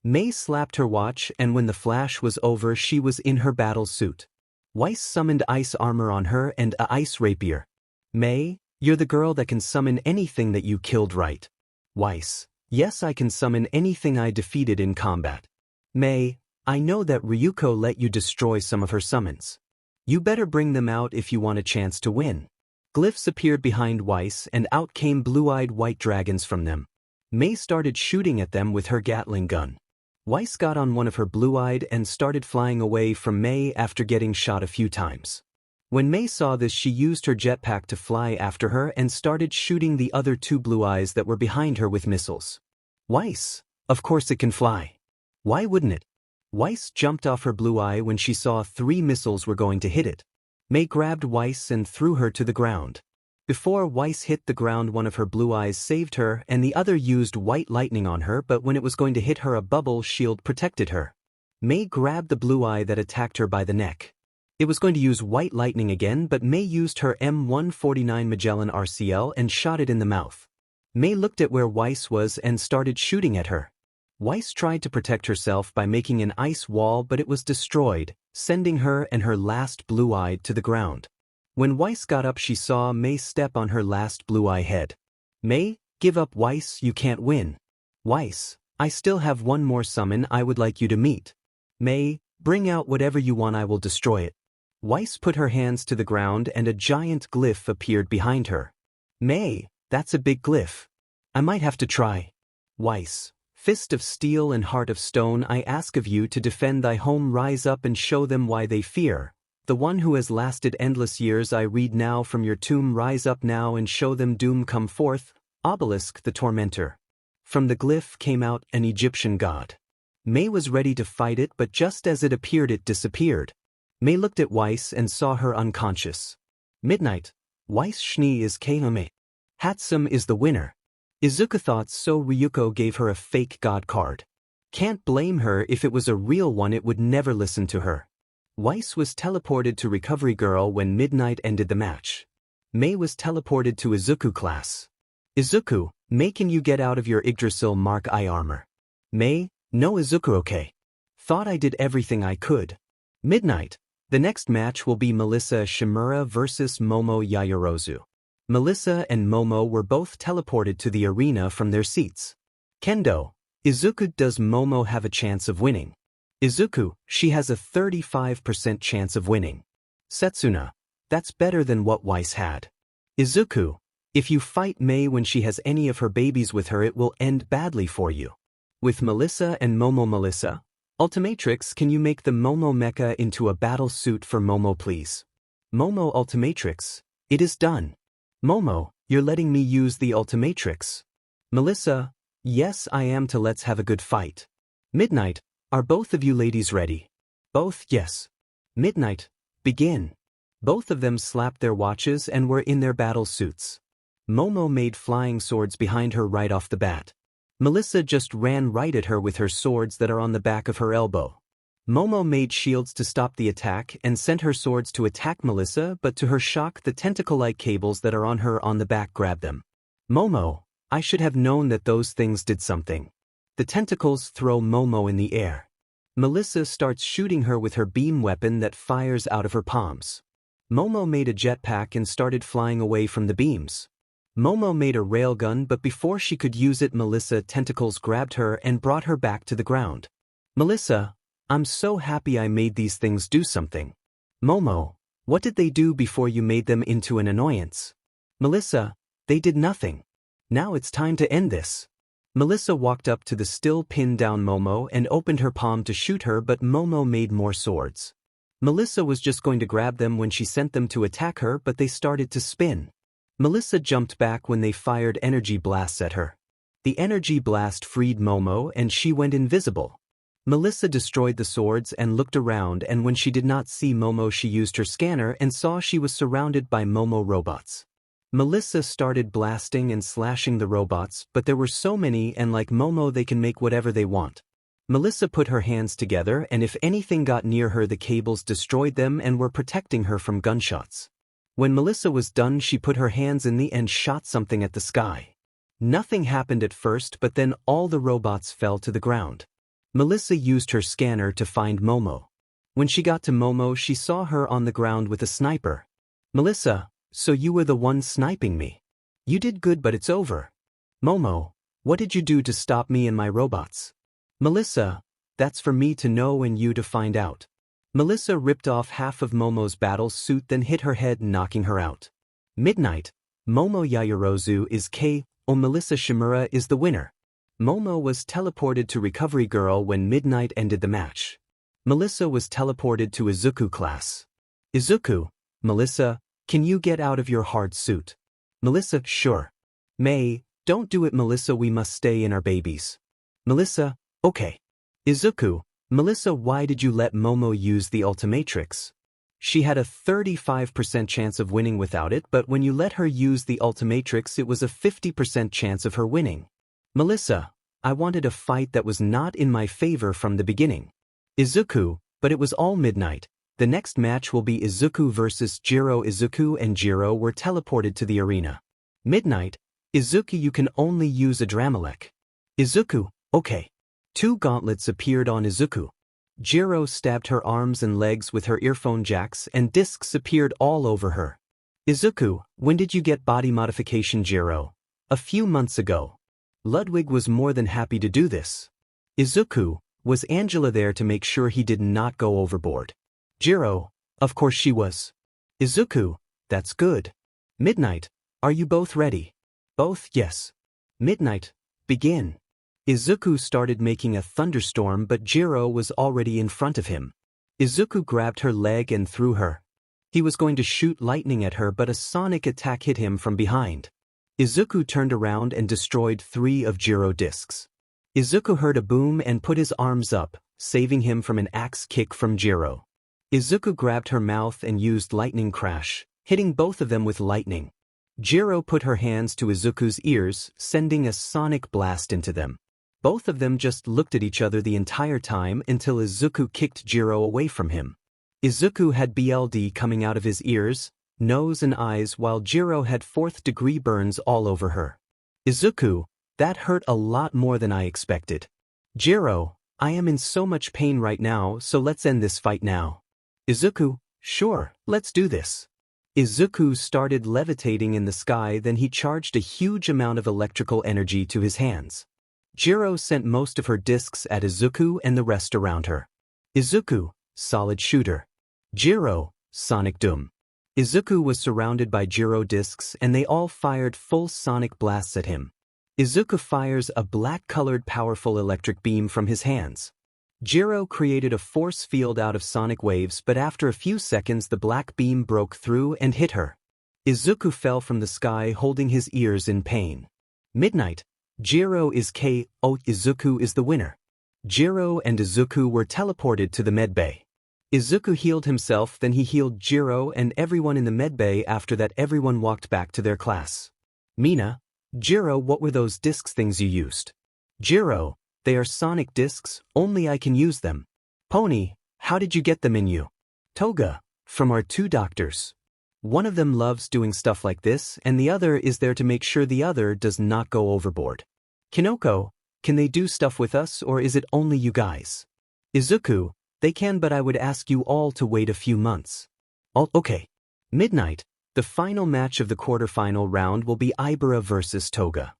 May slapped her watch, and when the flash was over, she was in her battle suit. Weiss summoned ice armor on her and a ice rapier. May, you're the girl that can summon anything that you killed, right? Weiss, yes, I can summon anything I defeated in combat. May, I know that Ryuko let you destroy some of her summons. You better bring them out if you want a chance to win. Glyphs appeared behind Weiss and out came blue-eyed white dragons from them. May started shooting at them with her Gatling gun. Weiss got on one of her blue-eyed and started flying away from May after getting shot a few times. When May saw this, she used her jetpack to fly after her and started shooting the other 2 blue eyes that were behind her with missiles. Weiss, of course it can fly. Why wouldn't it? Weiss jumped off her blue eye when she saw 3 missiles were going to hit it. May grabbed Weiss and threw her to the ground. Before Weiss hit the ground, one of her blue eyes saved her and the other used white lightning on her, but when it was going to hit her, a bubble shield protected her. May grabbed the blue eye that attacked her by the neck. It was going to use white lightning again, but May used her M149 Magellan RCL and shot it in the mouth. May looked at where Weiss was and started shooting at her. Weiss tried to protect herself by making an ice wall, but it was destroyed, sending her and her last blue eye to the ground. When Weiss got up, she saw May step on her last blue eye head. May, give up Weiss, you can't win. Weiss, I still have one more summon I would like you to meet. May, bring out whatever you want, I will destroy it. Weiss put her hands to the ground and a giant glyph appeared behind her. May, that's a big glyph. I might have to try. Weiss, Fist of Steel and Heart of Stone, I ask of you to defend thy home. Rise up and show them why they fear. The one who has lasted endless years, I read now from your tomb. Rise up now and show them doom. Come forth, Obelisk the Tormentor. From the glyph came out an Egyptian god. May was ready to fight it, but just as it appeared, it disappeared. May looked at Weiss and saw her unconscious. Midnight, 𝗧𝗵𝗲 is 𝗵𝗃𝗲 is the winner. 𝗧𝗵𝗃𝗀 gave her a fake god card. Can't blame her. If it was a real one it would never listen to her. Weiss was teleported to Recovery Girl when Midnight ended the match. Mei was teleported to Izuku class. 𝗧𝗵𝗃, can you get out of your 𝗧𝗵𝗃 armor? Mei, no Izuku okay. Thought I did everything I could. Midnight, the next match will be Melissa 𝗵𝗲 versus Momo Yaoyorozu. Melissa and Momo were both teleported to the arena from their seats. Kendo, Izuku, does Momo have a chance of winning? Izuku, she has a 35% chance of winning. Setsuna, that's better than what Weiss had. Izuku, if you fight Mei when she has any of her babies with her it will end badly for you. With Melissa and Momo. Melissa, Ultimatrix, can you make the Momo mecha into a battle suit for Momo please? Momo Ultimatrix, it is done. Momo, you're letting me use the Ultimatrix. Melissa, yes I am. Let's have a good fight. Midnight, are both of you ladies ready? Both, yes. Midnight, begin. Both of them slapped their watches and were in their battle suits. Momo made flying swords behind her right off the bat. Melissa just ran right at her with her swords that are on the back of her elbow. Momo made shields to stop the attack and sent her swords to attack Melissa, but to her shock the tentacle-like cables that are on her on the back grabbed them. Momo, I should have known that those things did something. The tentacles throw Momo in the air. Melissa starts shooting her with her beam weapon that fires out of her palms. Momo made a jetpack and started flying away from the beams. Momo made a railgun, but before she could use it Melissa tentacles grabbed her and brought her back to the ground. Melissa, I'm so happy I made these things do something. Momo, what did they do before you made them into an annoyance? Melissa, they did nothing. Now it's time to end this. Melissa walked up to the still pinned down Momo and opened her palm to shoot her, but Momo made more swords. Melissa was just going to grab them when she sent them to attack her, but they started to spin. Melissa jumped back when they fired energy blasts at her. The energy blast freed Momo and she went invisible. Melissa destroyed the swords and looked around, and when she did not see Momo she used her scanner and saw she was surrounded by Momo robots. Melissa started blasting and slashing the robots, but there were so many and like Momo they can make whatever they want. Melissa put her hands together and if anything got near her the cables destroyed them and were protecting her from gunshots. When Melissa was done she put her hands in the and shot something at the sky. Nothing happened at first, but then all the robots fell to the ground. Melissa used her scanner to find Momo. When she got to Momo she saw her on the ground with a sniper. Melissa, so you were the one sniping me. You did good, but it's over. Momo, what did you do to stop me and my robots? Melissa, that's for me to know and you to find out. Melissa ripped off half of Momo's battle suit then hit her head knocking her out. Midnight, Momo Yaoyorozu is KO. Melissa 𝗵𝗲 is the winner. Momo was teleported to Recovery Girl when Midnight ended the match. Melissa was teleported to Izuku class. Izuku, Melissa, can you get out of your hard suit? Melissa, sure. Mei, don't do it Melissa, we must stay in our babies. Melissa, okay. Izuku, Melissa, why did you let Momo use the Ultimatrix? She had a 35% chance of winning without it, but when you let her use the Ultimatrix it was a 50% chance of her winning. Melissa, I wanted a fight that was not in my favor from the beginning. Izuku, but it was all Midnight. The next match will be Izuku versus 𝗔𝗨𝗧𝗟. Izuku and 𝗔𝗨𝗧𝗟 were teleported to the arena. Midnight, Izuku, you can only use 𝗓𝗏𝗏𝗃. Izuku, okay. 2 gauntlets appeared on Izuku. 𝗔𝗨𝗧𝗟 stabbed her arms and legs with her earphone jacks and discs appeared all over her. Izuku, when did you get body modification 𝗔𝗨𝗧𝗟? A few months ago. Ludwig was more than happy to do this. Izuku, was Angela there to make sure he did not go overboard? 𝗔𝗨𝗧𝗟, of course she was. Izuku, that's good. Midnight, are you both ready? Both, yes. Midnight, begin. Izuku started making a thunderstorm, but 𝗔𝗨𝗧𝗟 was already in front of him. Izuku grabbed her leg and threw her. He was going to shoot lightning at her, but a sonic attack hit him from behind. Izuku turned around and destroyed 3 of 𝗔𝗨𝗧𝗟's discs. Izuku heard a boom and put his arms up, saving him from an axe kick from 𝗔𝗨𝗧𝗏. Izuku grabbed her mouth and used lightning crash, hitting both of them with lightning. 𝗔𝗀𝗧 put her hands to Izuku's ears, sending a sonic blast into them. Both of them just looked at each other the entire time until Izuku kicked 𝗔𝗀𝗧 away from him. Izuku had BLD coming out of his ears, nose and eyes while 𝗔𝗀𝗧 had 4th-degree burns all over her. Izuku, that hurt a lot more than I expected. 𝗔𝗀𝗧, I am in so much pain right now, so let's end this fight now. Izuku, sure, let's do this. Izuku started levitating in the sky, then he charged a huge amount of electrical energy to his hands. 𝗔𝗀𝗧 sent most of her discs at Izuku and the rest around her. Izuku, solid shooter. 𝗔𝗀𝗧, sonic doom. Izuku was surrounded by 𝗔𝗀𝗧 discs and they all fired full sonic blasts at him. Izuku fires a black-colored powerful electric beam from his hands. 𝗔𝗀𝗧 created a force field out of sonic waves, but after a few seconds the black beam broke through and hit her. Izuku fell from the sky holding his ears in pain. Midnight. 𝗔𝗀𝗧 is KO. Izuku is the winner. 𝗔𝗀𝗧 and Izuku were teleported to the medbay. Izuku healed himself, then he healed 𝗔𝗀𝗧 and everyone in the medbay. After that everyone walked back to their class. Mina, 𝗔𝗀𝗧, what were those discs things you used? 𝗔𝗀𝗧, they are sonic discs, only I can use them. Pony, how did you get them in you? Toga, from our 2 doctors. One of them loves doing stuff like this and the other is there to make sure the other does not go overboard. Kinoko, can they do stuff with us or is it only you guys? Izuku, they can, but I would ask you all to wait a few months. Okay. Midnight, the final match of the quarterfinal round will be 𝗵𝗲𝗏 versus Toga.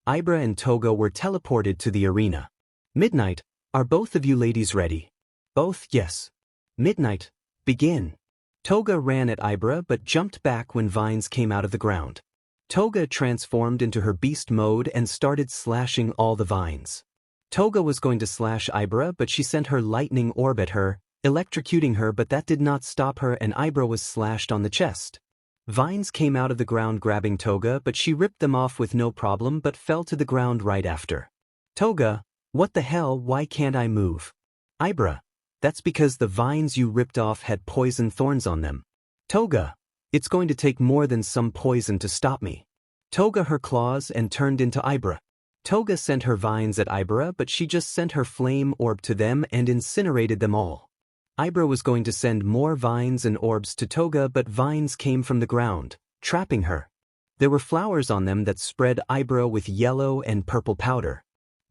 𝗵𝗲𝗏 and Toga were teleported to the arena. Midnight, are both of you ladies ready? Both, yes. Midnight, begin. Toga ran at 𝗵𝗲𝗏 but jumped back when vines came out of the ground. Toga transformed into her beast mode and started slashing all the vines. Toga was going to slash 𝗵𝗲𝗏 but she sent her lightning orb at her, electrocuting her, but that did not stop her and 𝗵𝗲𝗏 was slashed on the chest. Vines came out of the ground grabbing Toga but she ripped them off with no problem but fell to the ground right after. Toga, what the hell, why can't I move? 𝗵𝗲𝗏, that's because the vines you ripped off had poison thorns on them. Toga, it's going to take more than some poison to stop me. Toga her claws and turned into 𝗵𝗲𝗏. Toga sent her vines at 𝗵𝗲𝗏 but she just sent her flame orb to them and incinerated them all. 𝗵𝗲𝗏 was going to send more vines and orbs to Toga but vines came from the ground, trapping her. There were flowers on them that spread 𝗵𝗲𝗏 with yellow and purple powder.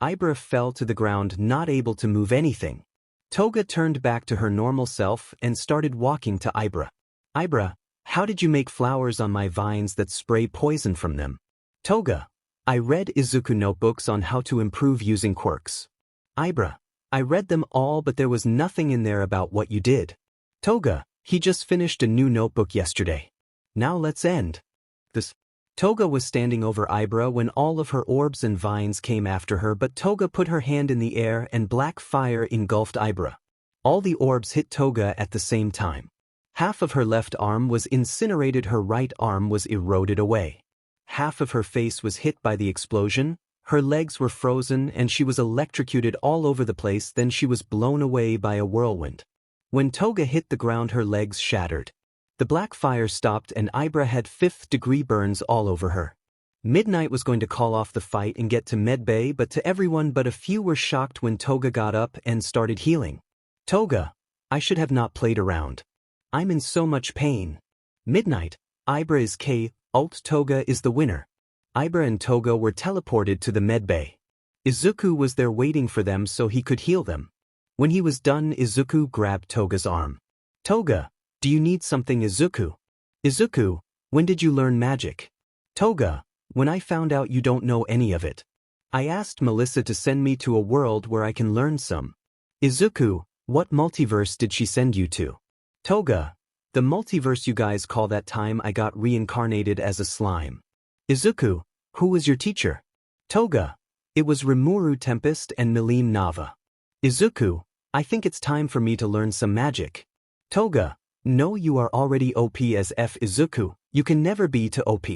𝗵𝗲𝗏 fell to the ground not able to move anything. Toga turned back to her normal self and started walking to 𝗵𝗲𝗏. 𝗵𝗲𝗏, how did you make flowers on my vines that spray poison from them? Toga, I read Izuku notebooks on how to improve using quirks. 𝗵𝗲𝗏, I read them all but there was nothing in there about what you did. Toga, he just finished a new notebook yesterday. Now let's end this. Toga was standing over 𝗵𝗲𝗏 when all of her orbs and vines came after her, but Toga put her hand in the air and black fire engulfed 𝗵𝗲𝗏. All the orbs hit Toga at the same time. Half of her left arm was incinerated, her right arm was eroded away. Half of her face was hit by the explosion, her legs were frozen and she was electrocuted all over the place, then she was blown away by a whirlwind. When Toga hit the ground her legs shattered. The black fire stopped and 𝗵𝗲𝗏 had 5th-degree burns all over her. Midnight was going to call off the fight and get to medbay but to everyone but a few were shocked when Toga got up and started healing. Toga, I should have not played around. I'm in so much pain. Midnight, 𝗵𝗲𝗏 is KO. Toga is the winner. 𝗵𝗲𝗏 and Toga were teleported to the medbay. Izuku was there waiting for them so he could heal them. When he was done, Izuku grabbed Toga's arm. Toga, do you need something? Izuku. Izuku, when did you learn magic? Toga, when I found out you don't know any of it. I asked Melissa to send me to a world where I can learn some. Izuku, what multiverse did she send you to? Toga, the multiverse you guys call that time I got reincarnated as a slime. Izuku, who was your teacher? Toga, it was Rimuru Tempest and 𝗵𝗃𝗏. Izuku, I think it's time for me to learn some magic. Toga, no, you are already OP as F. Izuku, you can never be to OP.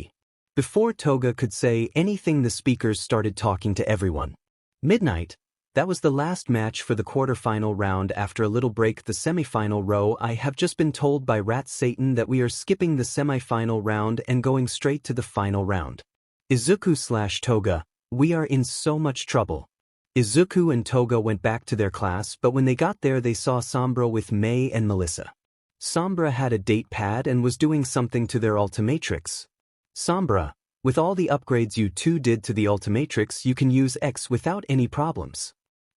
Before Toga could say anything the speakers started talking to everyone. Midnight, That was the last match for the quarterfinal round. After a little break, the semifinal row. I have just been told by Rat Satan that we are skipping the semifinal round and going straight to the final round. Izuku/Toga, we are in so much trouble. Izuku and Toga went back to their class, but when they got there they saw 𝗵𝗲 with May and Melissa. 𝗵𝗲 had a date pad and was doing something to their 𝗪𝗼𝗏𝗧. 𝗵𝗲, with all the upgrades you two did to the 𝗪𝗏𝗏𝗧, you can use X without any problems.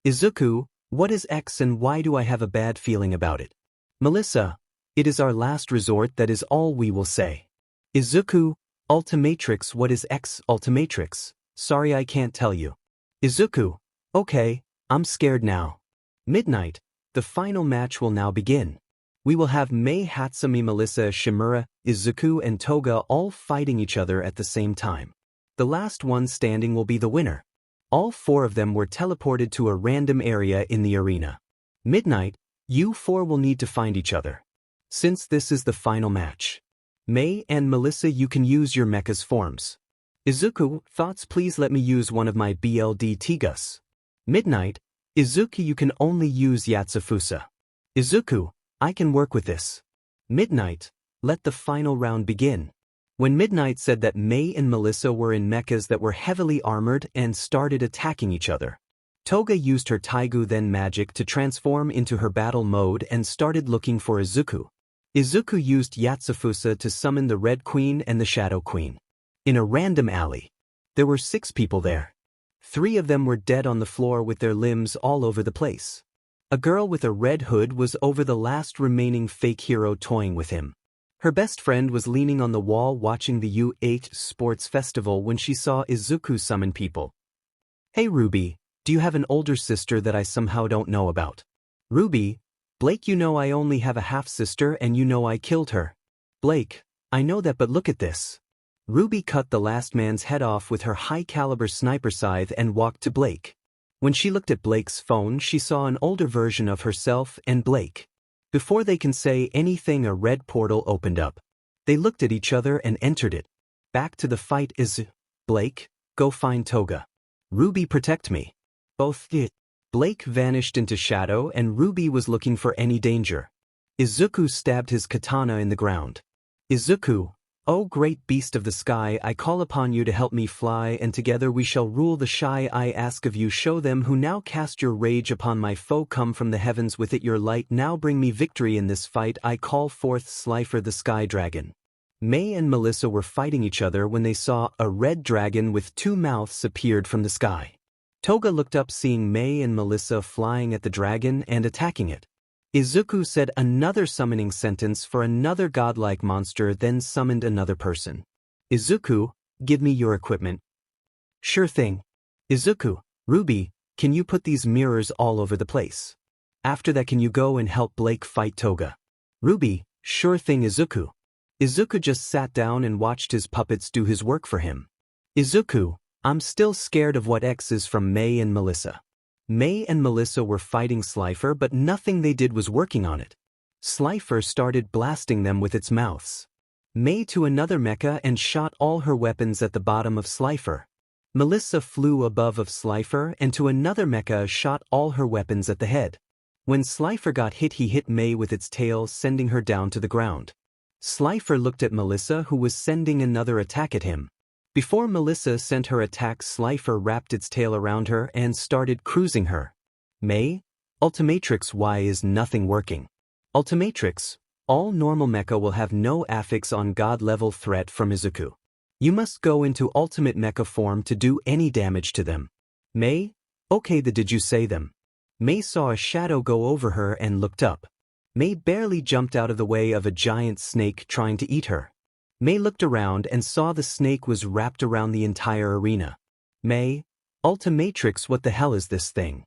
Izuku, what is X and why do I have a bad feeling about it? Melissa, it is our last resort, that is all we will say. Izuku, 𝗪𝗏𝗏𝗧, what is X 𝗪𝗏𝗏𝗧? Sorry, I can't tell you. Izuku, okay, I'm scared now. Midnight, the final match will now begin. We will have May, Hatsumi, Melissa, Shimura, Izuku and Toga all fighting each other at the same time. The last one standing will be the winner. All four of them were teleported to a random area in the arena. Midnight, you four will need to find each other. Since this is the final match. May and Melissa, you can use your mecha's forms. Izuku, thoughts, please let me use one of my 𝗵𝗃𝗍𝗂𝗧. Midnight, Izuku, you can only use 𝗧𝗵𝗧𝗟. Izuku, I can work with this. Midnight, let the final round begin. When Midnight said that May and Melissa were in mechas that were heavily armored and started attacking each other, Toga used her Taigu then magic to transform into her battle mode and started looking for Izuku. Izuku used 𝗧𝗵𝗧𝗟 to summon the Red Queen and the Shadow Queen. In a random alley. There were 6 people there. 3 of them were dead on the floor with their limbs all over the place. A girl with a red hood was over the last remaining fake hero toying with him. Her best friend was leaning on the wall watching the U8 sports festival when she saw Izuku summon people. Hey Ruby, do you have an older sister that I somehow don't know about? Ruby, Blake, you know I only have a half-sister and you know I killed her. Blake, I know that, but look at this. Ruby cut the last man's head off with her high-caliber sniper scythe and walked to Blake. When she looked at Blake's phone, she saw an older version of herself and Blake. Before they can say anything, a red portal opened up. They looked at each other and entered it. Back to the fight. Blake, go find Toga. Ruby, protect me. Both did. Blake vanished into shadow and Ruby was looking for any danger. Izuku stabbed his katana in the ground. Izuku, O great beast of the sky, I call upon you to help me fly, and together we shall rule the shy. I ask of you, show them who now cast your rage upon my foe. Come from the heavens, with it your light, now bring me victory in this fight. I call forth 𝗧𝗪𝗲 the sky dragon. May and Melissa were fighting each other when they saw a red dragon with 2 mouths appeared from the sky. Toga looked up, seeing May and Melissa flying at the dragon and attacking it. Izuku said another summoning sentence for another godlike monster, then summoned another person. Izuku, give me your equipment. Sure thing. Izuku, Ruby, can you put these mirrors all over the place? After that, can you go and help Blake fight Toga? Ruby, sure thing. Izuku. Izuku just sat down and watched his puppets do his work for him. Izuku, I'm still scared of what X is from May and Melissa. May and Melissa were fighting 𝗧𝗪𝗲, but nothing they did was working on it. 𝗧𝗪𝗲 started blasting them with its mouths. May to another mecha and shot all her weapons at the bottom of 𝗧𝗪𝗲. Melissa flew above of 𝗧𝗪𝗲 and to another mecha shot all her weapons at the head. When 𝗧𝗪𝗲 got hit, he hit May with its tail, sending her down to the ground. 𝗧𝗪𝗲 looked at Melissa, who was sending another attack at him. Before Melissa sent her attack, 𝗧𝗪𝗲 wrapped its tail around her and started cruising her. May, 𝗪𝗏𝗏𝗧𝗏, why is nothing working? 𝗪𝗏𝗏𝗧𝗏, all normal mecha will have no affix on god level threat from Izuku. You must go into ultimate mecha form to do any damage to them. May, okay, did you say them? May saw a shadow go over her and looked up. May barely jumped out of the way of a giant snake trying to eat her. May looked around and saw the snake was wrapped around the entire arena. May, 𝗪𝗏𝗏𝗧𝗏, what the hell is this thing?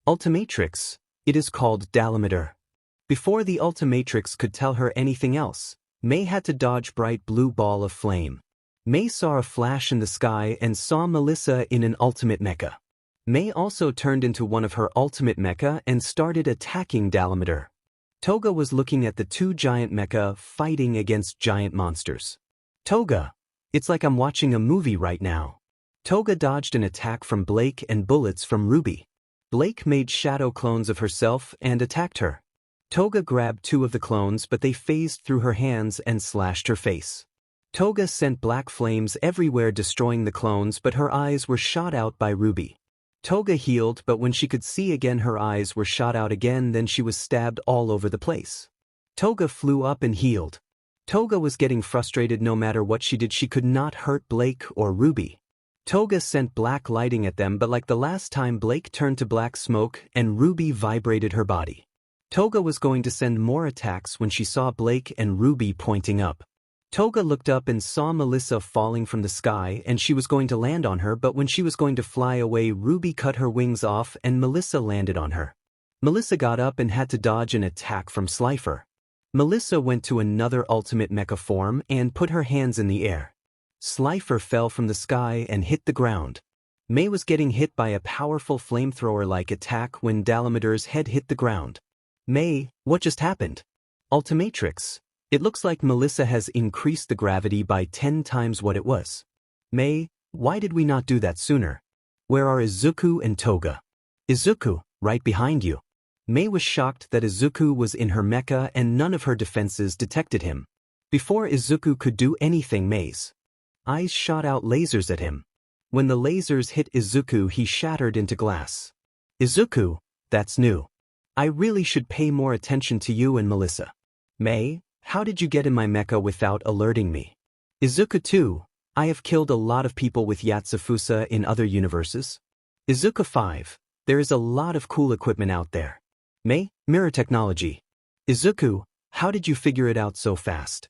𝗪𝗏𝗏𝗏𝗧𝗏, it is called 𝗪𝗏𝗏𝗏. Before the 𝗪𝗏𝗏𝗏𝗏 could tell her anything else, May had to dodge bright blue ball of flame. May saw a flash in the sky and saw Melissa in an ultimate mecha. May also turned into one of her ultimate mecha and started attacking 𝗪𝗏𝗏𝗏. Toga was looking at the 2 giant mecha fighting against giant monsters. Toga, it's like I'm watching a movie right now. Toga dodged an attack from Blake and bullets from Ruby. Blake made shadow clones of herself and attacked her. 𝗃𝗃 grabbed 2 of the clones but they phased through her hands and slashed her face. 𝗃𝗃 sent black flames everywhere destroying the clones but her eyes were shot out by Ruby. 𝗃𝗃 healed but when she could see again her eyes were shot out again, then she was stabbed all over the place. 𝗃𝗃 flew up and healed. 𝗃𝗃 was getting frustrated. No matter what she did she could not hurt Blake or Ruby. 𝗃𝗃 sent black lighting at them but like the last time Blake turned to black smoke and Ruby vibrated her body. 𝗃𝗃 was going to send more attacks when she saw Blake and Ruby pointing up. 𝗃𝗃 looked up and saw Melissa falling from the sky and she was going to land on her, but when she was going to fly away Ruby cut her wings off and Melissa landed on her. Melissa got up and had to dodge an attack from 𝗧𝗪𝗏. Melissa went to another ultimate mecha form and put her hands in the air. 𝗧𝗪𝗏 fell from the sky and hit the ground. 𝗵𝗃 was getting hit by a powerful flamethrower-like attack when 𝗤𝗏𝗍𝗄𝗏's head hit the ground. 𝗵𝗃, what just happened? 𝗪𝗏𝗍𝗪𝗏. It looks like Melissa has increased the gravity by 10 times what it was. 𝗵𝗃, why did we not do that sooner? Where are Izuku and 𝗃𝗃? Izuku, right behind you. 𝗵𝗃 was shocked that Izuku was in her mecha and none of her defenses detected him. Before Izuku could do anything, 𝗵𝗃's eyes shot out lasers at him. When the lasers hit Izuku he shattered into glass. Izuku, that's new. I really should pay more attention to you and Melissa. 𝗵𝗃, how did you get in my mecha without alerting me? Izuku too, I have killed a lot of people with 𝗧𝗵𝗲 in other universes. Izuku 5, there is a lot of cool equipment out there. 𝗵𝗃, mirror technology. Izuku, how did you figure it out so fast?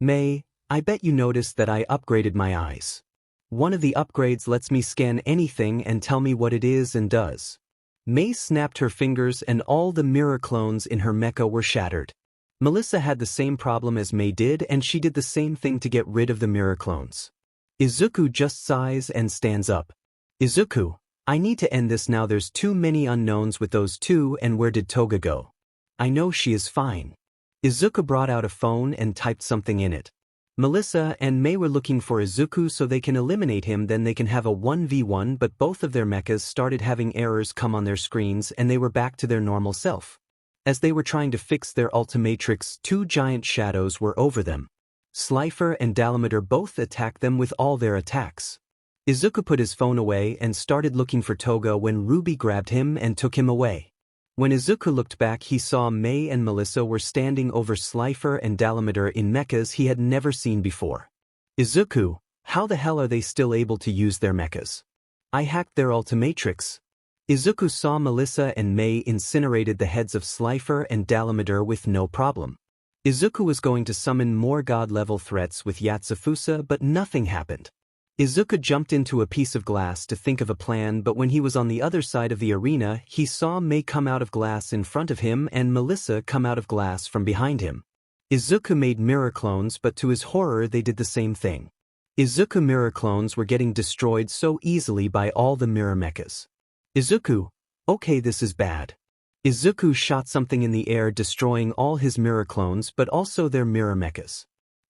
𝗵𝗃, I bet you noticed that I upgraded my eyes. One of the upgrades lets me scan anything and tell me what it is and does. 𝗵𝗃 snapped her fingers and all the mirror clones in her mecha were shattered. Melissa had the same problem as 𝗵𝗃 did and she did the same thing to get rid of the mirror clones. Izuku just sighs and stands up. Izuku, I need to end this now, there's too many unknowns with those two, and where did 𝗃𝗃 go? I know she is fine. Izuku brought out a phone and typed something in it. Melissa and 𝗵𝗃 were looking for Izuku so they can eliminate him, then they can have a 1v1, but both of their mechas started having errors come on their screens and they were back to their normal self. As they were trying to fix their 𝗪𝗏𝗃, 2 giant shadows were over them. 𝗧𝗪𝗏 and 𝗤𝗏𝗍𝗏 both attacked them with all their attacks. Izuku put his phone away and started looking for 𝗃𝗃 when Ruby grabbed him and took him away. When Izuku looked back he saw 𝗵𝗃 and Melissa were standing over 𝗧𝗪𝗏 and 𝗤𝗏𝗍𝗏 in mechas he had never seen before. Izuku, how the hell are they still able to use their mechas? I hacked their 𝗪𝗏𝗍𝗏. Izuku saw Melissa and 𝗵𝗃 incinerated the heads of 𝗧𝗪𝗏 and 𝗤𝗏𝗍𝗏 with no problem. Izuku was going to summon more god-level threats with 𝗧𝗵𝗲𝗧 but nothing happened. Izuku jumped into a piece of glass to think of a plan, but when he was on the other side of the arena he saw 𝗵𝗃 come out of glass in front of him and Melissa come out of glass from behind him. Izuku made mirror clones but to his horror they did the same thing. Izuku mirror clones were getting destroyed so easily by all the mirror mechas. Izuku, okay, this is bad. Izuku shot something in the air destroying all his mirror clones but also their mirror mechas.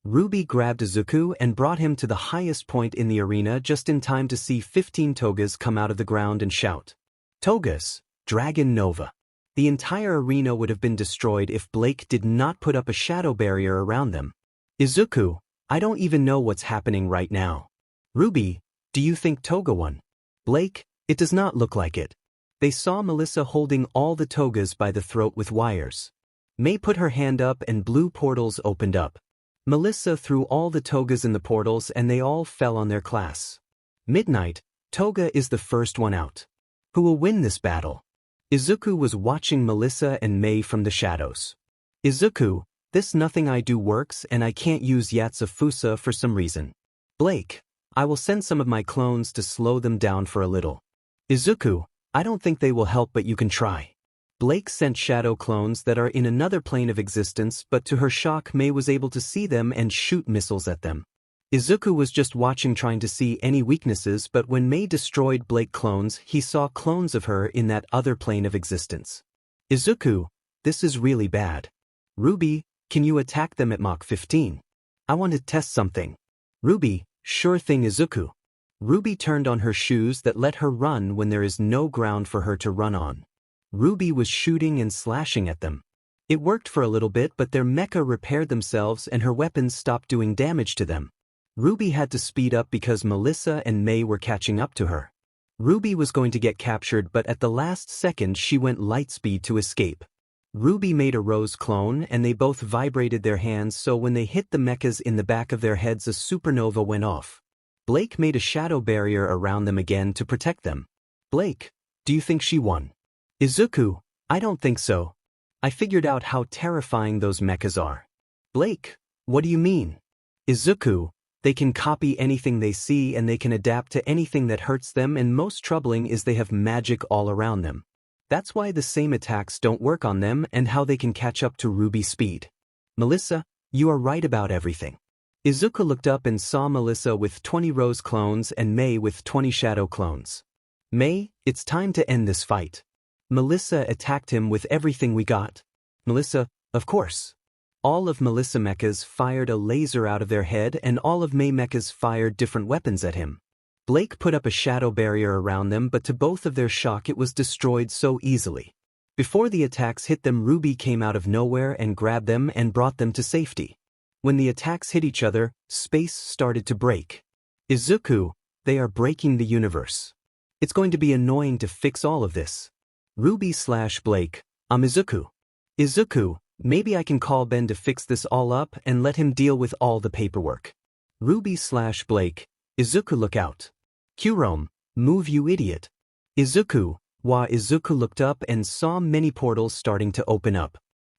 Ruby grabbed Izuku and brought him to the highest point in the arena just in time to see 15 𝗃𝗃s come out of the ground and shout, 𝗃𝗃s, Dragon Nova. The entire arena would have been destroyed if Blake did not put up a shadow barrier around them. Izuku, I don't even know what's happening right now. Ruby, do you think 𝗃𝗃 won? Blake, it does not look like it. They saw Melissa holding all the 𝗃𝗃s by the throat with wires. 𝗵𝗃 put her hand up and blue portals opened up. Melissa threw all the 𝗃𝗃s in the portals and they all fell on their class. Midnight, 𝗃𝗃 is the first one out. Who will win this battle? Izuku was watching Melissa and 𝗵𝗃 from the shadows. Izuku, this nothing I do works and I can't use 𝗧𝗵𝗲𝗧 for some reason. Blake, I will send some of my clones to slow them down for a little. Izuku, I don't think they will help but you can try. Blake sent shadow clones that are in another plane of existence, but to her shock 𝗵𝗃 was able to see them and shoot missiles at them. Izuku was just watching trying to see any weaknesses, but when 𝗵𝗃 destroyed Blake clones he saw clones of her in that other plane of existence. Izuku, this is really bad. Ruby, can you attack them at Mach 15? I want to test something. Ruby, sure thing Izuku. Ruby turned on her shoes that let her run when there is no ground for her to run on. Ruby was shooting and slashing at them. It worked for a little bit, but their mecha repaired themselves and her weapons stopped doing damage to them. Ruby had to speed up because Melissa and May were catching up to her. Ruby was going to get captured, but at the last second she went lightspeed to escape. Ruby made a Rose clone and they both vibrated their hands, so when they hit the mechas in the back of their heads a supernova went off. Blake made a shadow barrier around them again to protect them. Blake, do you think she won? Izuku, I don't think so. I figured out how terrifying those mechas are. Blake, what do you mean? Izuku, they can copy anything they see and they can adapt to anything that hurts them, and most troubling is they have magic all around them. That's why the same attacks don't work on them and how they can catch up to Ruby speed. Melissa, you are right about everything. Izuku looked up and saw Melissa with 20 Rose clones and May with 20 Shadow clones. May, it's time to end this fight. Melissa attacked him with everything we got. Melissa, of course. All of Melissa mechas fired a laser out of their head and all of May mechas fired different weapons at him. Blake put up a shadow barrier around them, but to both of their shock it was destroyed so easily. Before the attacks hit them, Ruby came out of nowhere and grabbed them and brought them to safety. When the attacks hit each other, space started to break. Izuku, they are breaking the universe. It's going to be annoying to fix all of this. Ruby/Blake, I'm Izuku. Izuku, maybe I can call Ben to fix this all up and let him deal with all the paperwork. Ruby/Blake, Izuku, look out. 𝗬𝗏, move you idiot. Izuku, Izuku looked up and saw many portals starting to open up.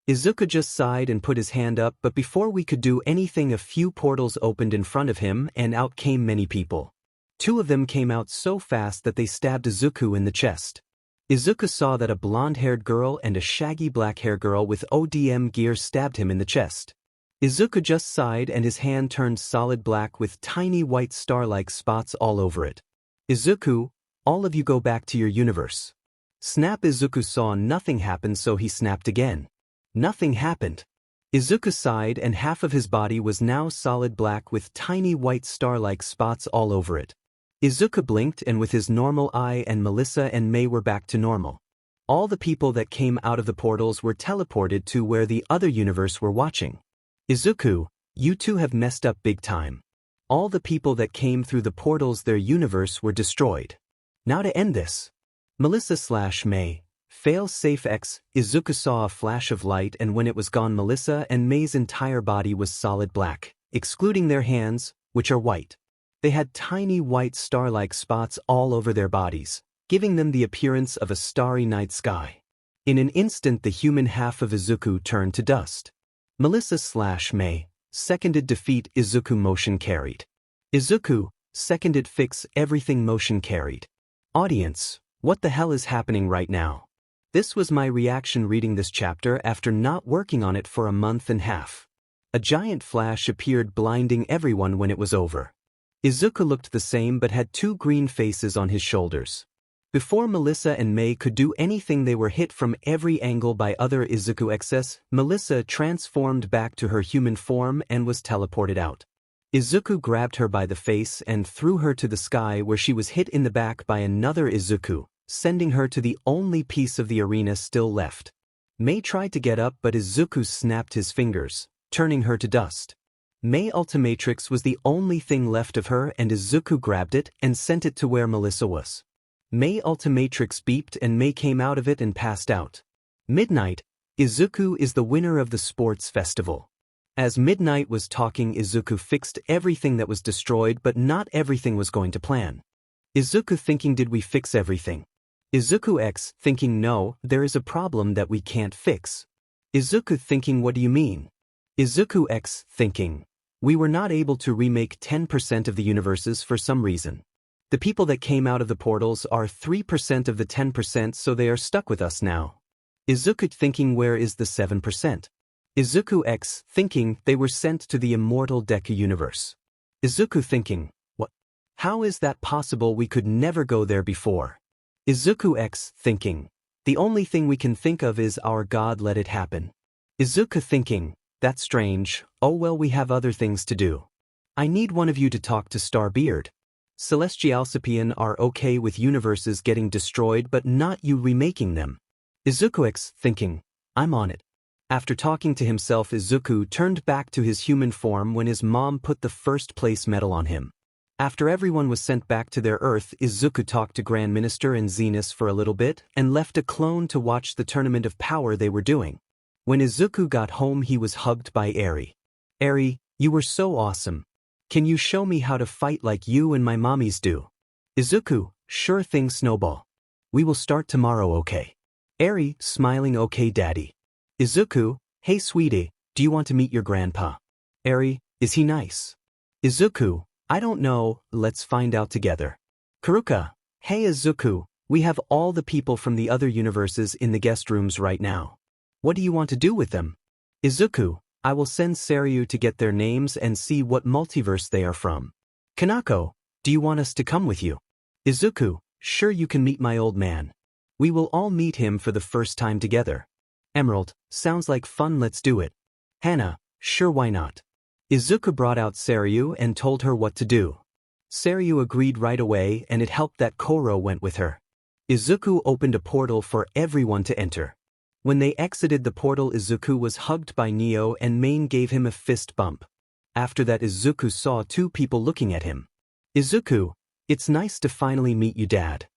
Izuku just sighed and put his hand up, but before we could do anything a few portals opened in front of him and out came many people. Two of them came out so fast that they stabbed Izuku in the chest. Izuku saw that a blonde-haired girl and a shaggy black-haired girl with ODM gear stabbed him in the chest. Izuku just sighed and his hand turned solid black with tiny white star-like spots all over it. Izuku, all of you go back to your universe. Snap. Izuku saw nothing happen, so he snapped again. Nothing happened. Izuku sighed and half of his body was now solid black with tiny white star-like spots all over it. Izuku blinked and with his normal eye and Melissa and May were back to normal. All the people that came out of the portals were teleported to where the other universe were watching. Izuku, you two have messed up big time. All the people that came through the portals, their universe were destroyed. Now to end this. Melissa/May, fail safe X. Izuku saw a flash of light and when it was gone Melissa and May's entire body was solid black, excluding their hands, which are white. They had tiny white star-like spots all over their bodies, giving them the appearance of a starry night sky. In an instant the human half of Izuku turned to dust. Melissa/May, seconded defeat Izuku motion carried. Izuku, seconded fix everything motion carried. Audience, what the hell is happening right now? This was my reaction reading this chapter after not working on it for a month and a half. A giant flash appeared blinding everyone when it was over. Izuku looked the same but had two green faces on his shoulders. Before Melissa and May could do anything they were hit from every angle by other Izuku excess. Melissa transformed back to her human form and was teleported out. Izuku grabbed her by the face and threw her to the sky where she was hit in the back by another Izuku, sending her to the only piece of the arena still left. May tried to get up but Izuku snapped his fingers, turning her to dust. May Ultimatrix was the only thing left of her and Izuku grabbed it and sent it to where Melissa was. May Ultimatrix beeped and May came out of it and passed out. Midnight, Izuku is the winner of the sports festival. As Midnight was talking, Izuku fixed everything that was destroyed, but not everything was going to plan. Izuku thinking, did we fix everything? Izuku X thinking, no, there is a problem that we can't fix. Izuku thinking, what do you mean? Izuku X thinking, we were not able to remake 10% of the universes for some reason. The people that came out of the portals are 3% of the 10%, so they are stuck with us now. Izuku thinking, where is the 7%? Izuku X thinking, they were sent to the immortal Deku universe. Izuku thinking, what? How is that possible? We could never go there before. Izuku X thinking, the only thing we can think of is our God let it happen. Izuku thinking, that's strange, oh well, we have other things to do. I need one of you to talk to Starbeard. 𝗧𝗵𝗲 are okay with universes getting destroyed but not you remaking them. Izuku thinking, I'm on it. After talking to himself, Izuku turned back to his human form when his mom put the first place medal on him. After everyone was sent back to their Earth, Izuku talked to Grand Minister and Zenith for a little bit and left a clone to watch the tournament of power they were doing. When Izuku got home, he was hugged by Eri. Eri, you were so awesome. Can you show me how to fight like you and my mommies do? Izuku, sure thing Snowball. We will start tomorrow, okay? Eri, smiling, okay daddy. Izuku, hey sweetie, do you want to meet your grandpa? Eri, is he nice? Izuku, I don't know, let's find out together. Karuka, hey Izuku, we have all the people from the other universes in the guest rooms right now. What do you want to do with them? Izuku, I will send Seiryu to get their names and see what multiverse they are from. Kanako, do you want us to come with you? Izuku, sure, you can meet my old man. We will all meet him for the first time together. Emerald, sounds like fun, let's do it. Hana, sure, why not? Izuku brought out Seiryu and told her what to do. Seiryu agreed right away, and it helped that Koro went with her. Izuku opened a portal for everyone to enter. When they exited the portal, Izuku was hugged by Neo and Main gave him a fist bump. After that, Izuku saw two people looking at him. Izuku, it's nice to finally meet you, Dad.